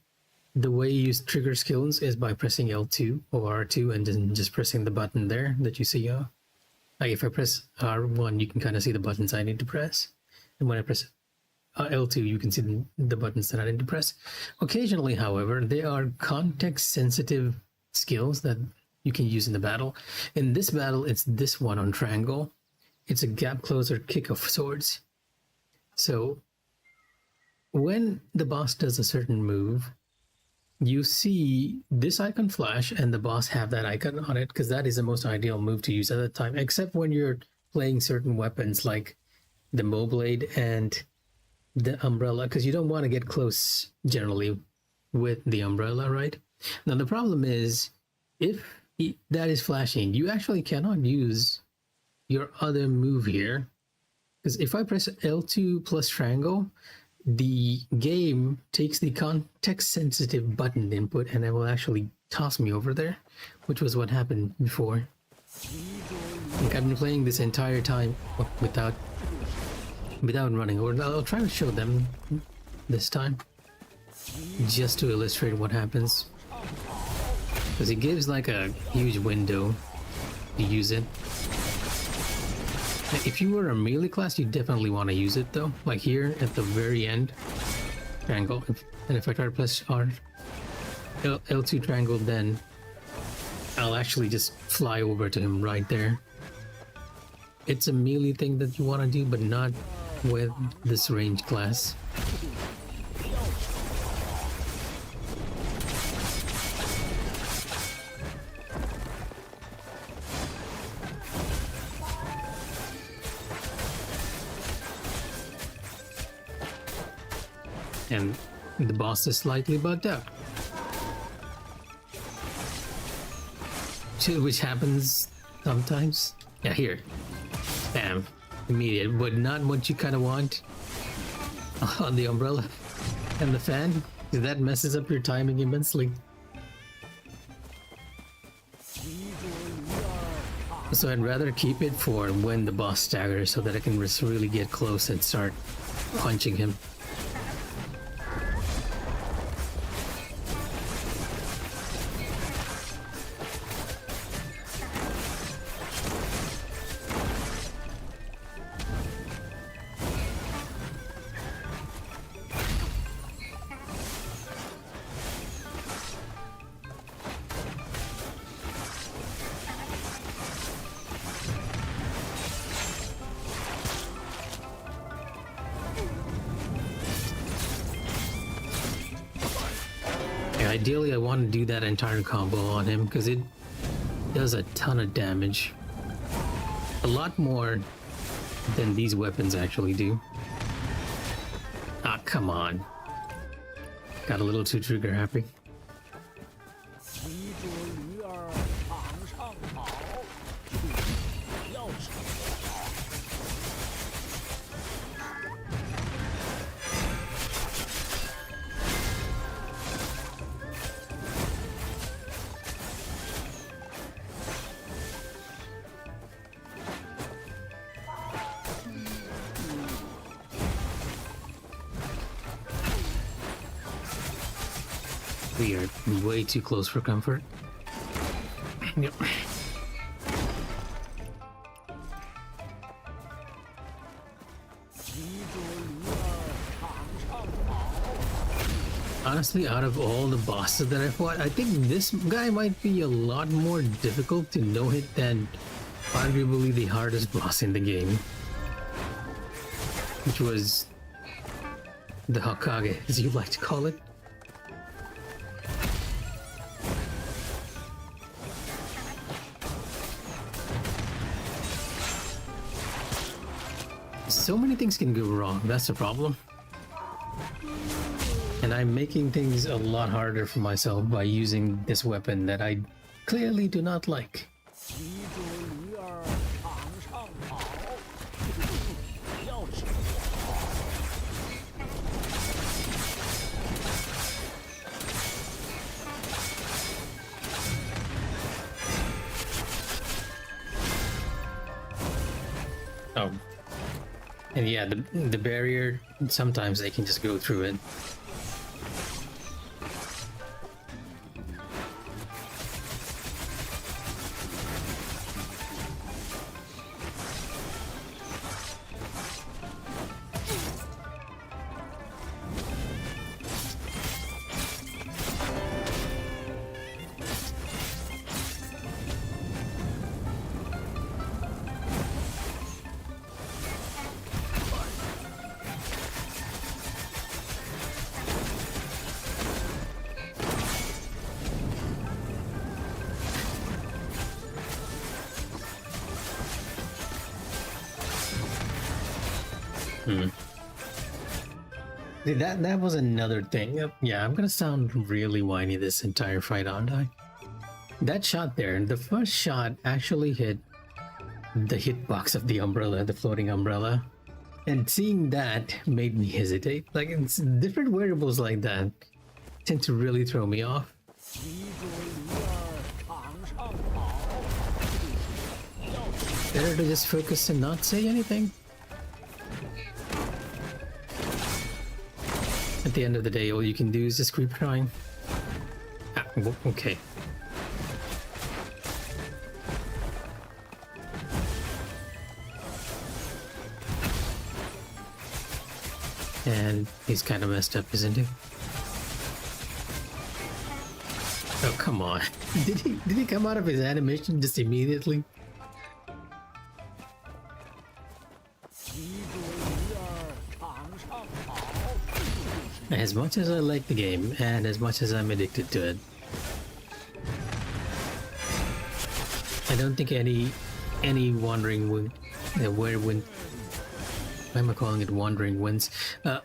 S1: the way you use trigger skills is by pressing L2 or R2 and then just pressing the button there that you see. Like if I press R1, you can kind of see the buttons I need to press. And when I press L2, you can see the buttons that I need to press. Occasionally, however, there are context-sensitive skills that you can use in the battle. In this battle, it's this one on triangle. It's a gap closer kick of swords. So when the boss does a certain move, you see this icon flash and the boss have that icon on it because that is the most ideal move to use at the time, except when you're playing certain weapons like the Moblade and the umbrella, because you don't want to get close generally with the umbrella, right? Now the problem is if that is flashing, you actually cannot use your other move here, because if I press L2 plus triangle, the game takes the context sensitive button input and it will actually toss me over there, which was what happened before. Like I've been playing this entire time without running over. I'll try to show them this time just to illustrate what happens, because it gives like a huge window to use it. If you were a melee class, you definitely want to use it though. Like here at the very end, triangle. And if I try to press L2 triangle, then I'll actually just fly over to him right there. It's a melee thing that you want to do, but not with this range class. And the boss is slightly bugged out, which happens sometimes. Yeah, here, bam, immediate, but not what you kind of want on the umbrella and the fan, because that messes up your timing immensely. So I'd rather keep it for when the boss staggers, so that I can just really get close and start punching him. Ideally, I want to do that entire combo on him because it does a ton of damage. A lot more than these weapons actually do. Ah, come on. Got a little too trigger happy.
S2: 骑着驴儿场上跑，要是我要。
S1: We are way too close for comfort. Yep.
S2: 骑着驴儿场上跑。
S1: Honestly, out of all the bosses that I fought, I think this guy might be a lot more difficult to no-hit than arguably the hardest boss in the game. Which was the Hokage, as you like to call it. So many things can go wrong, that's the problem. And I'm making things a lot harder for myself by using this weapon that I clearly do not like.
S2: 骑着驴儿场上跑，要是我要。
S1: Oh. And yeah, the barrier, sometimes they can just go through it. See, that was another thing. Yeah, I'm gonna sound really whiny this entire fight, aren't I? That shot there, the first shot actually hit the hitbox of the umbrella, the floating umbrella. And seeing that made me hesitate. Like, it's different variables like that tend to really throw me off.
S2: 骑着驴儿场上跑，要是
S1: Better to just focus and not say anything. At the end of the day, all you can do is just keep trying. Ah, okay. And he's kind of messed up, isn't he? Oh, come on. Did he come out of his animation just immediately?
S2: 骑着驴儿场上跑，
S1: As much as I like the game, and as much as I'm addicted to it, I don't think any wandering where why am I calling it wandering winds?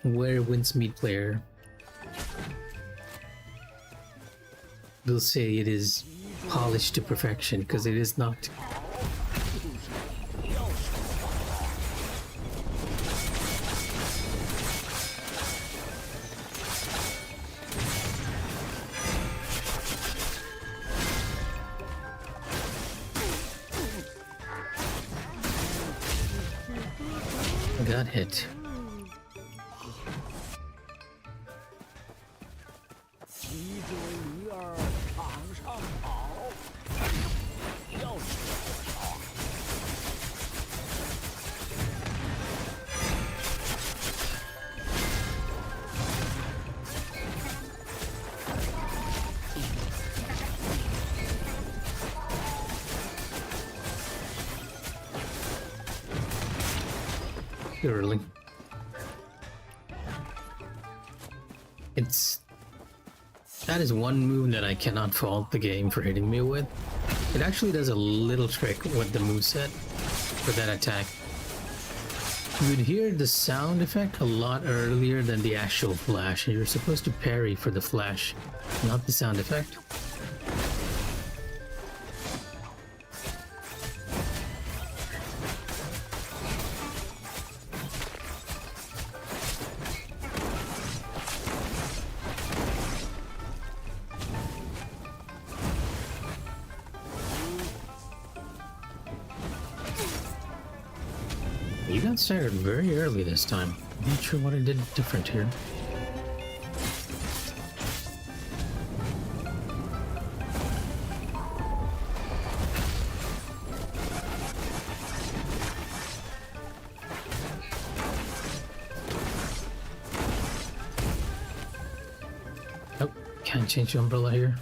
S1: Where Windsmeet player will say it is polished to perfection, because it is not. Got hit.
S2: 骑着驴儿场上跑，要是我要。
S1: Early. It's That is one move that I cannot fault the game for hitting me with. It actually does a little trick with the moveset for that attack. You would hear the sound effect a lot earlier than the actual flash, and you're supposed to parry for the flash, not the sound effect. You got staggered very early this time. I'm not sure what I did different here. Nope, can't change the umbrella here.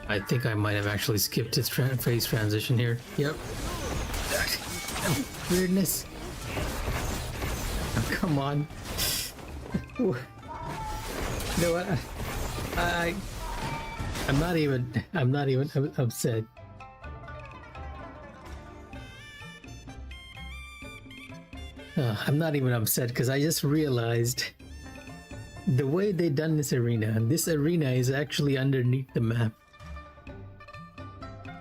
S1: I think I might have actually skipped his phase transition here. Yep. Oh, weirdness. Oh, come on. You know what? I'm not even upset. I'm not even upset because I just realized the way they done this arena is actually underneath the map.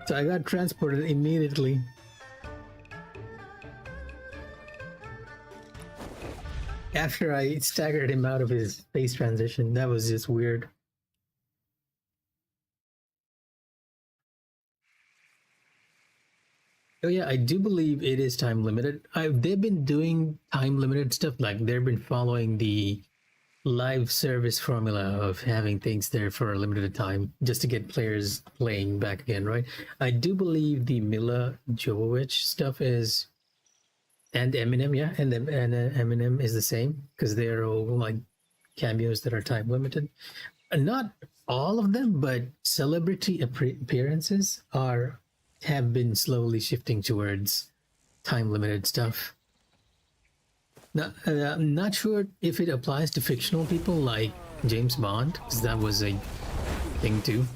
S1: So I got transported immediately. After I staggered him out of his phase transition. That was just weird. Oh yeah, I do believe it is time limited. They've been doing time limited stuff, like they've been following the live service formula of having things there for a limited time just to get players playing back again, right? I do believe the Mila Jovovich stuff is, and Eminem, yeah, and Eminem is the same because they're all like cameos that are time limited. Not all of them, but celebrity appearances have been slowly shifting towards time limited stuff. Now, I'm not sure if it applies to fictional people like James Bond, because that was a thing too.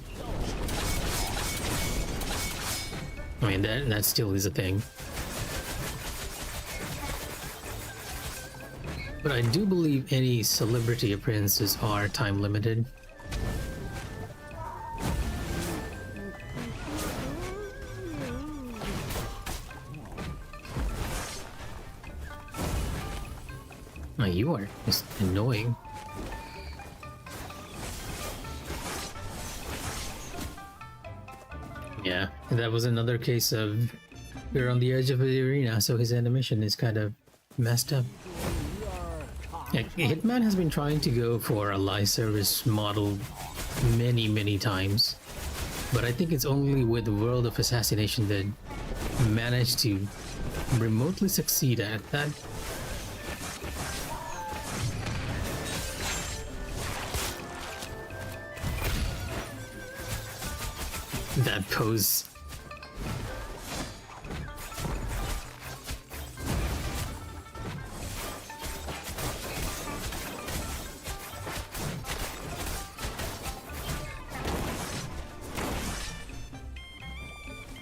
S1: I mean, that still is a thing. But I do believe any celebrity appearances are time limited. Oh, you are just annoying. Yeah, that was another case of we're on the edge of the arena, so his animation is kind of messed up. Yeah, Hitman has been trying to go for a live service model many times, but I think it's only with World of Assassination that managed to remotely succeed at that. That pose.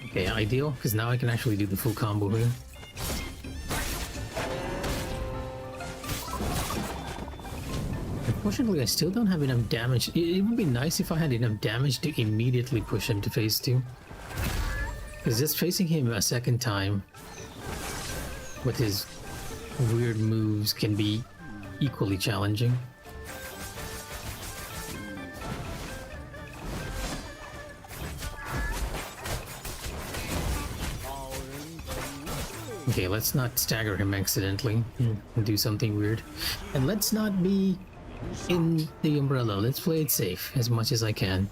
S1: Okay, ideal, because now I can actually do the full combo here. Unfortunately, I still don't have enough damage. It would be nice if I had enough damage to immediately push him to phase 2. Because just facing him a second time with his weird moves can be equally challenging. Okay, let's not stagger him accidentally and do something weird. And let's not be in the umbrella. Let's play it safe as much as I can.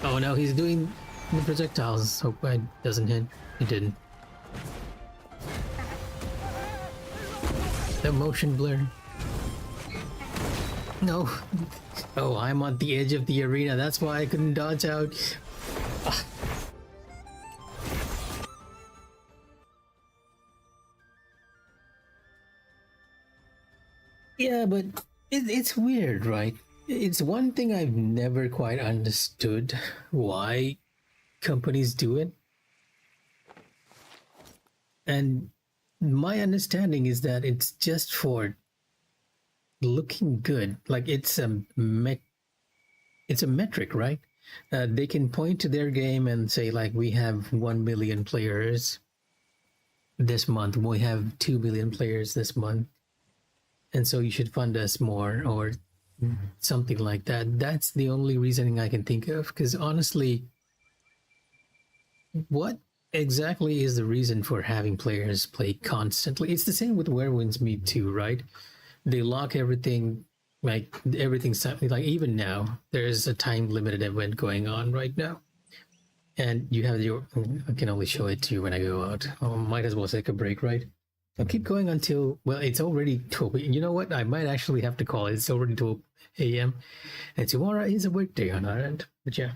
S1: Oh no, he's doing the projectiles. Hope I doesn't hit. He didn't. The motion blur. No. Oh, I'm on the edge of the arena. That's why I couldn't dodge out. Ah. Yeah, but it's weird, right? It's one thing I've never quite understood why companies do it. And my understanding is that it's just for looking good. Like it's a metric, right? They can point to their game and say like, we have 1 million players this month. We have 2 million players this month. And so you should fund us more or something like that. That's the only reasoning I can think of. Because honestly, what exactly is the reason for having players play constantly? It's the same with Where Winds Meet too, right? They lock everything, like everything's like even now. There's a time limited event going on right now, and you have your. I can only show it to you when I go out. Oh, might as well take a break, right? I'll keep going until it's already 12. You know what? I might actually have to call it. It's already 12 a.m. and tomorrow is a workday on our end. But yeah.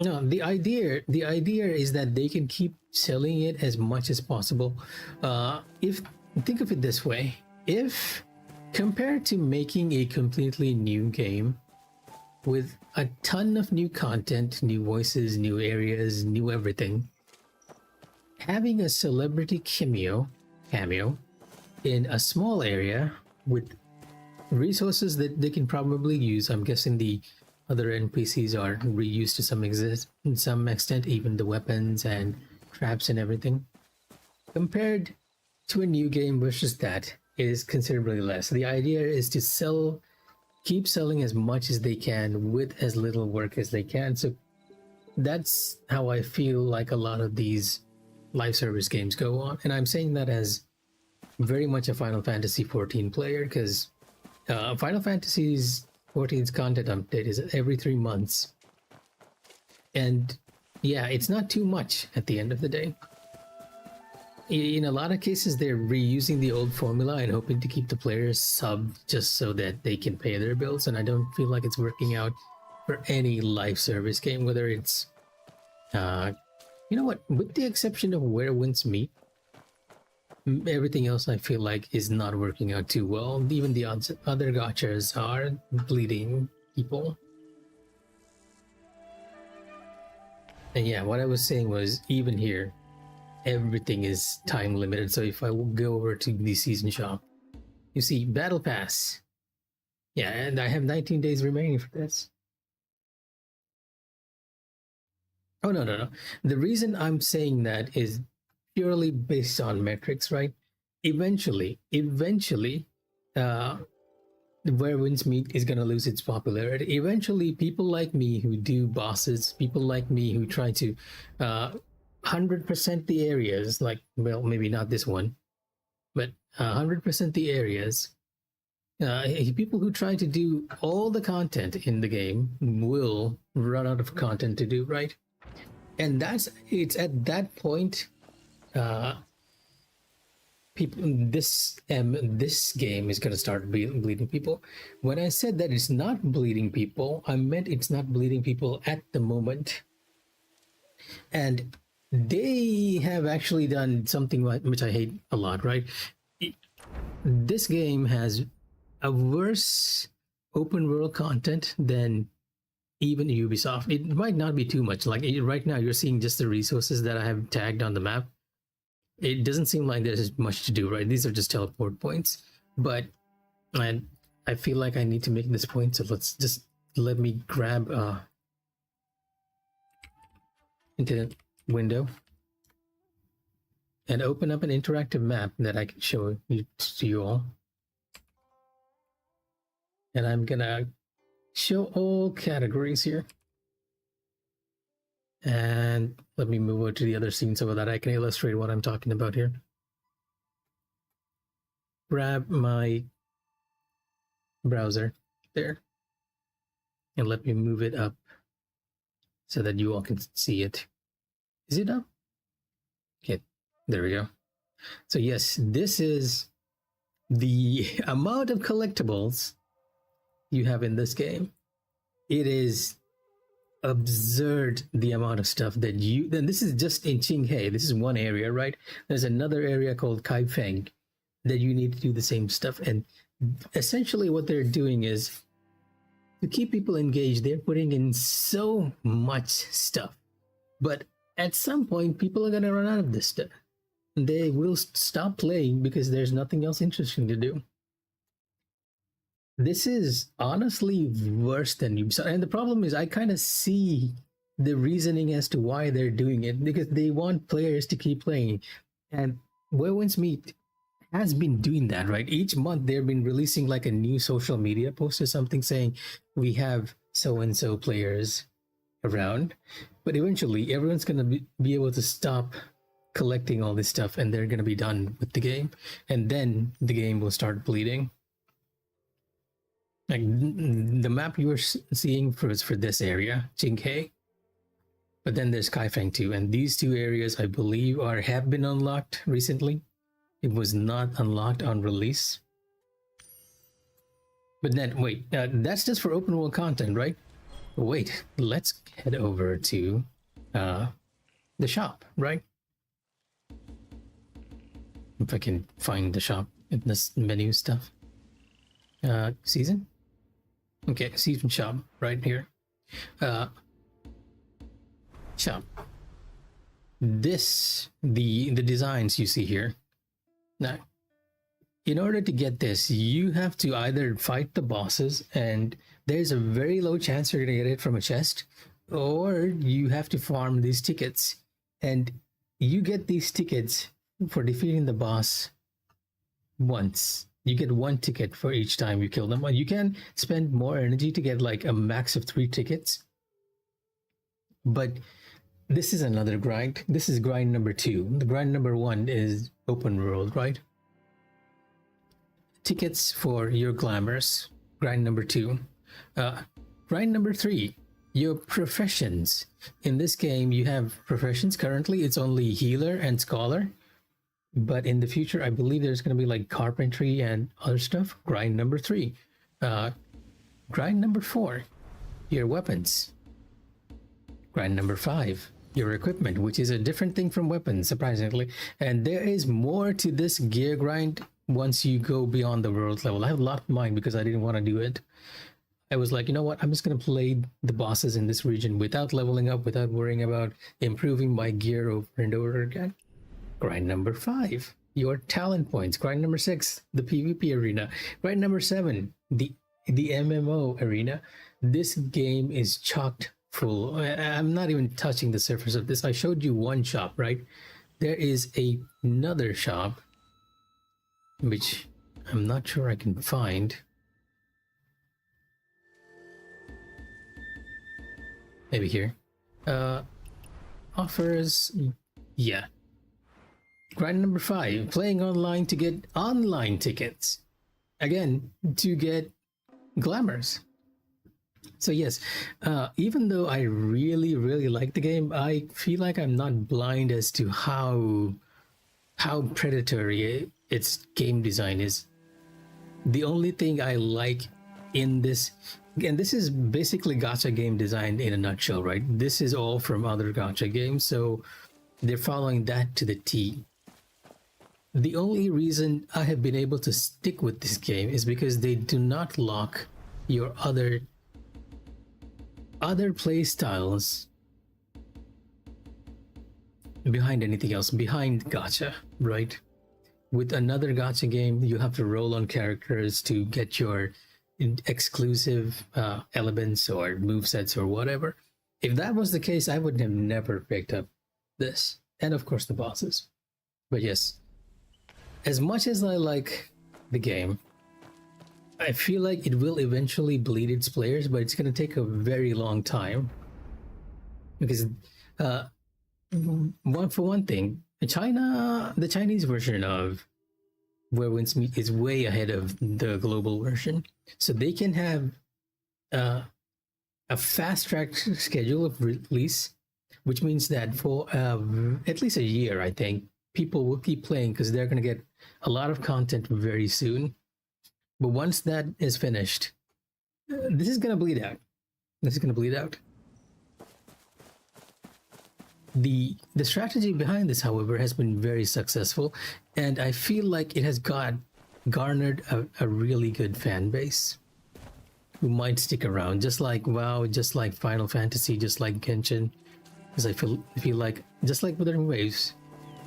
S1: No, the idea is that they can keep selling it as much as possible. If think of it this way, if compared to making a completely new game with a ton of new content, new voices, new areas, new everything, having a celebrity cameo in a small area with resources that they can probably use. I'm guessing the other NPCs are reused to some extent, even the weapons and traps and everything. Compared to a new game versus that is considerably less. The idea is to keep selling as much as they can with as little work as they can. So that's how I feel like a lot of these live service games go on. And I'm saying that as very much a Final Fantasy 14 player, because Final Fantasy's 14's content update is every 3 months. And yeah, it's not too much at the end of the day. In a lot of cases, they're reusing the old formula and hoping to keep the players sub just so that they can pay their bills. And I don't feel like it's working out for any live service game, whether it's, you know what, with the exception of Where Winds Meet, everything else I feel like is not working out too well. Even the other gachas are bleeding people. And yeah, what I was saying was even here, everything is time limited. So if I go over to the season shop, you see Battle Pass. Yeah, and I have 19 days remaining for this. Oh, no. The reason I'm saying that is purely based on metrics, right? Eventually, Where Winds Meet is going to lose its popularity. Eventually, people like me who do bosses, people like me who try to 100% the areas, like, well, maybe not this one, but 100% the areas, people who try to do all the content in the game will run out of content to do, right? And it's at that point, people, this game is going to start bleeding people. When I said that it's not bleeding people, I meant it's not bleeding people at the moment. And they have actually done something which I hate a lot, right? This game has a worse open world content than even Ubisoft. It might not be too much. Like right now, you're seeing just the resources that I have tagged on the map. It doesn't seem like there's much to do, right? These are just teleport points. But I feel like I need to make this point, so let me grab into window and open up an interactive map that I can show you to you all. And I'm gonna show all categories here. And let me move over to the other scene so that I can illustrate what I'm talking about here. Grab my browser there and let me move it up so that you all can see it. Is it up? Okay, there we go. So yes, this is the amount of collectibles you have in this game. It is absurd, the amount of stuff that you, then this is just in Qinghe. This is one area, right? There's another area called Kaifeng that you need to do the same stuff. And essentially what they're doing is to keep people engaged. They're putting in so much stuff, but at some point people are going to run out of this stuff. They will stop playing because there's nothing else interesting to do. This is honestly worse than Ubisoft. And the problem is I kind of see the reasoning as to why they're doing it, because they want players to keep playing. And Where Winds Meet has been doing that, right? Each month they've been releasing like a new social media post or something saying we have so-and-so players around. But eventually everyone's going to be able to stop collecting all this stuff and they're going to be done with the game. And then the game will start bleeding. Like the map you were seeing for this area, Qinghe, but then there's Kaifeng too, and these two areas I believe have been unlocked recently. It was not unlocked on release. But then wait, that's just for open world content, right? Wait, let's head over to the shop, right? If I can find the shop in this menu stuff. Season. Okay, season shop right here. Shop. This, the designs you see here. Now, in order to get this, you have to either fight the bosses, and there's a very low chance you're gonna get it from a chest, or you have to farm these tickets, and you get these tickets for defeating the boss once. You get one ticket for each time you kill them. You can spend more energy to get like a max of 3 tickets. But this is another grind. This is grind number 2. The grind number 1 is open world, right? Tickets for your glamours. Grind number 2. Grind number 3, your professions. In this game, you have professions. Currently, it's only healer and scholar. But in the future, I believe there's going to be like carpentry and other stuff. Grind number 3. Grind number 4, your weapons. Grind number 5, your equipment, which is a different thing from weapons, surprisingly. And there is more to this gear grind once you go beyond the world level. I have a lot in mind because I didn't want to do it. I was like, you know what? I'm just going to play the bosses in this region without leveling up, without worrying about improving my gear over and over again. Grind number 5, your talent points. Grind number 6, the PvP arena. Grind number 7, the MMO arena. This game is chocked full. I'm not even touching the surface of this. I showed you one shop, right? There is another shop, which I'm not sure I can find. Maybe here. Offers, yeah. Grind number 5, playing online to get online tickets. Again, to get glamours. So yes, even though I really like the game, I feel like I'm not blind as to how predatory its game design is. The only thing I like in this, and this is basically gacha game design in a nutshell, right? This is all from other gacha games, so they're following that to the T. The only reason I have been able to stick with this game is because they do not lock your other play styles behind anything else, behind gacha, right? With another gacha game, you have to roll on characters to get your exclusive elements or movesets or whatever. If that was the case, I would have never picked up this. And of course the bosses. But yes, as much as I like the game, I feel like it will eventually bleed its players, but it's going to take a very long time because, uh, for one thing, the Chinese version of Where Winds Meet is way ahead of the global version, so they can have uh, a fast track schedule of release, which means that for at least a year, I think people will keep playing because they're going to get a lot of content very soon. But once that is finished, this is going to bleed out. This is going to bleed out. The strategy behind this, however, has been very successful, and I feel like it has garnered a really good fan base who might stick around, just like WoW, just like Final Fantasy, just like Genshin. Because I feel like just like Wuthering Waves,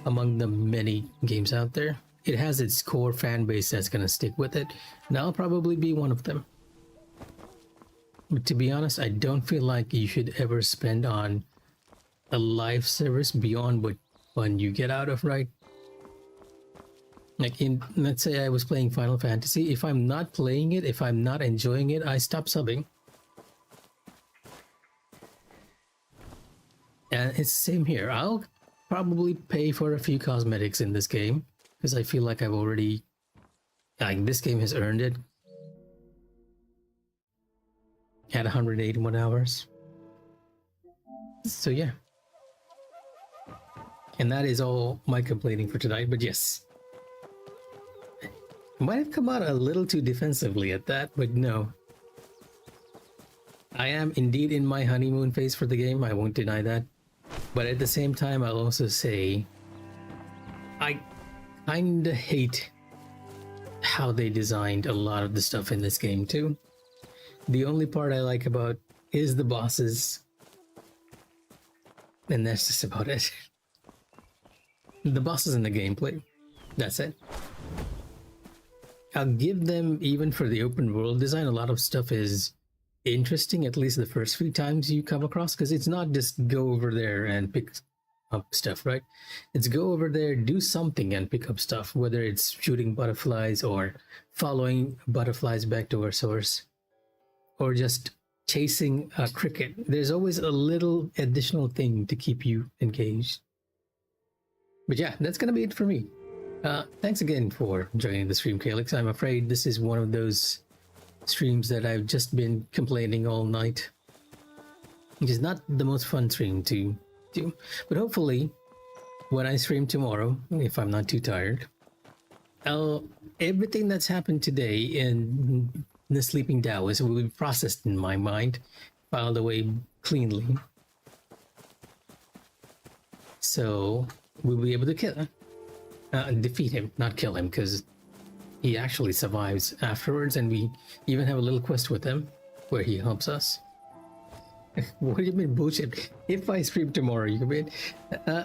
S1: among the many games out there, it has its core fan base that's gonna stick with it, and I'll probably be one of them. But to be honest, I don't feel like you should ever spend on a live service beyond what fun you get out of, right? Like let's say I was playing Final Fantasy, if I'm not playing it, if I'm not enjoying it, I stop subbing. And it's the same here. I'll probably pay for a few cosmetics in this game because I feel like I've already, like, this game has earned it at 181 hours. So yeah. And that is all my complaining for tonight, but yes. I might have come out a little too defensively at that, but no. I am indeed in my honeymoon phase for the game, I won't deny that. But at the same time, I'll also say I kinda hate how they designed a lot of the stuff in this game too. The only part I like about is the bosses, and that's just about it. The bosses and the gameplay, that's it. I'll give them, even for the open world design, a lot of stuff is interesting, at least the first few times you come across, because it's not just go over there and pick up stuff, right? It's go over there, do something, and pick up stuff, whether it's shooting butterflies or following butterflies back to our source, or just chasing a cricket. There's always a little additional thing to keep you engaged. But yeah, that's gonna be it for me. Thanks again for joining the stream, Calix. I'm afraid this is one of those streams that I've just been complaining all night, which is not the most fun stream to do. But hopefully, when I stream tomorrow, if I'm not too tired, everything that's happened today in the Sleeping Daoist will be processed in my mind, filed away cleanly. So we'll be able to defeat him, not kill him, because he actually survives afterwards, and we even have a little quest with him where he helps us. What do you mean bullshit? If I stream tomorrow, you mean?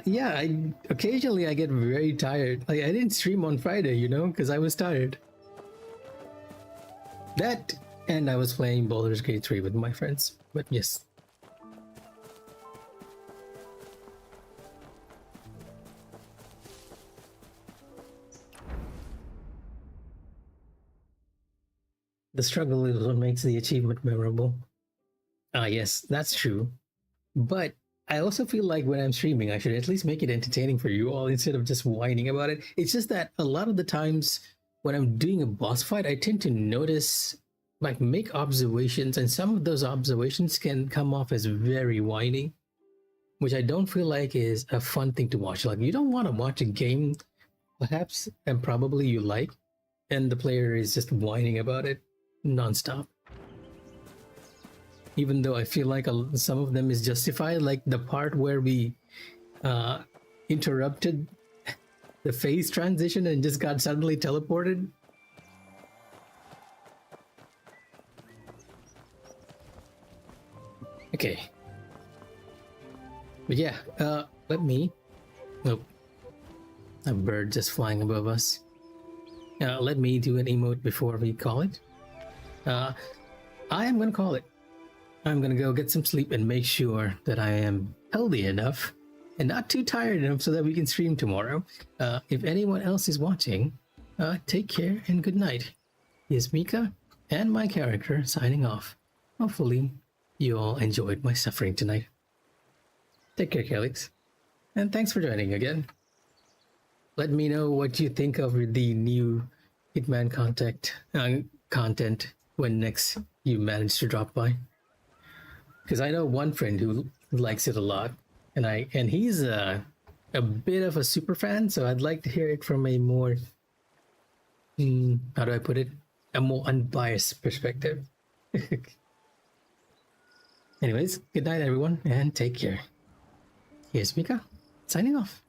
S1: Yeah, occasionally I get very tired. Like, I didn't stream on Friday, you know, because I was tired. That, and I was playing Baldur's Gate 3 with my friends. But yes. The struggle is what makes the achievement memorable. Ah, yes, that's true. But I also feel like when I'm streaming, I should at least make it entertaining for you all instead of just whining about it. It's just that a lot of the times when I'm doing a boss fight, I tend to notice, like, make observations, and some of those observations can come off as very whiny, which I don't feel like is a fun thing to watch. Like, you don't want to watch a game, perhaps, and probably you like, and the player is just whining about it non-stop. Even though I feel like some of them is justified, like the part where we interrupted the phase transition and just got suddenly teleported. Okay. But yeah, let me... Nope. A bird just flying above us. Let me do an emote before we call it. I am gonna call it. I'm gonna go get some sleep and make sure that I am healthy enough and not too tired enough so that we can stream tomorrow. If anyone else is watching, take care and good night. Here's Mikh'a, and my character signing off. Hopefully, you all enjoyed my suffering tonight. Take care, Calix, and thanks for joining again. Let me know what you think of the new Hitman content when next you manage to drop by. Because I know one friend who likes it a lot, and he's a bit of a super fan, so I'd like to hear it from a more how do I put it? A more unbiased perspective. Anyways, good night, everyone, and take care. Here's Mikh'a, signing off.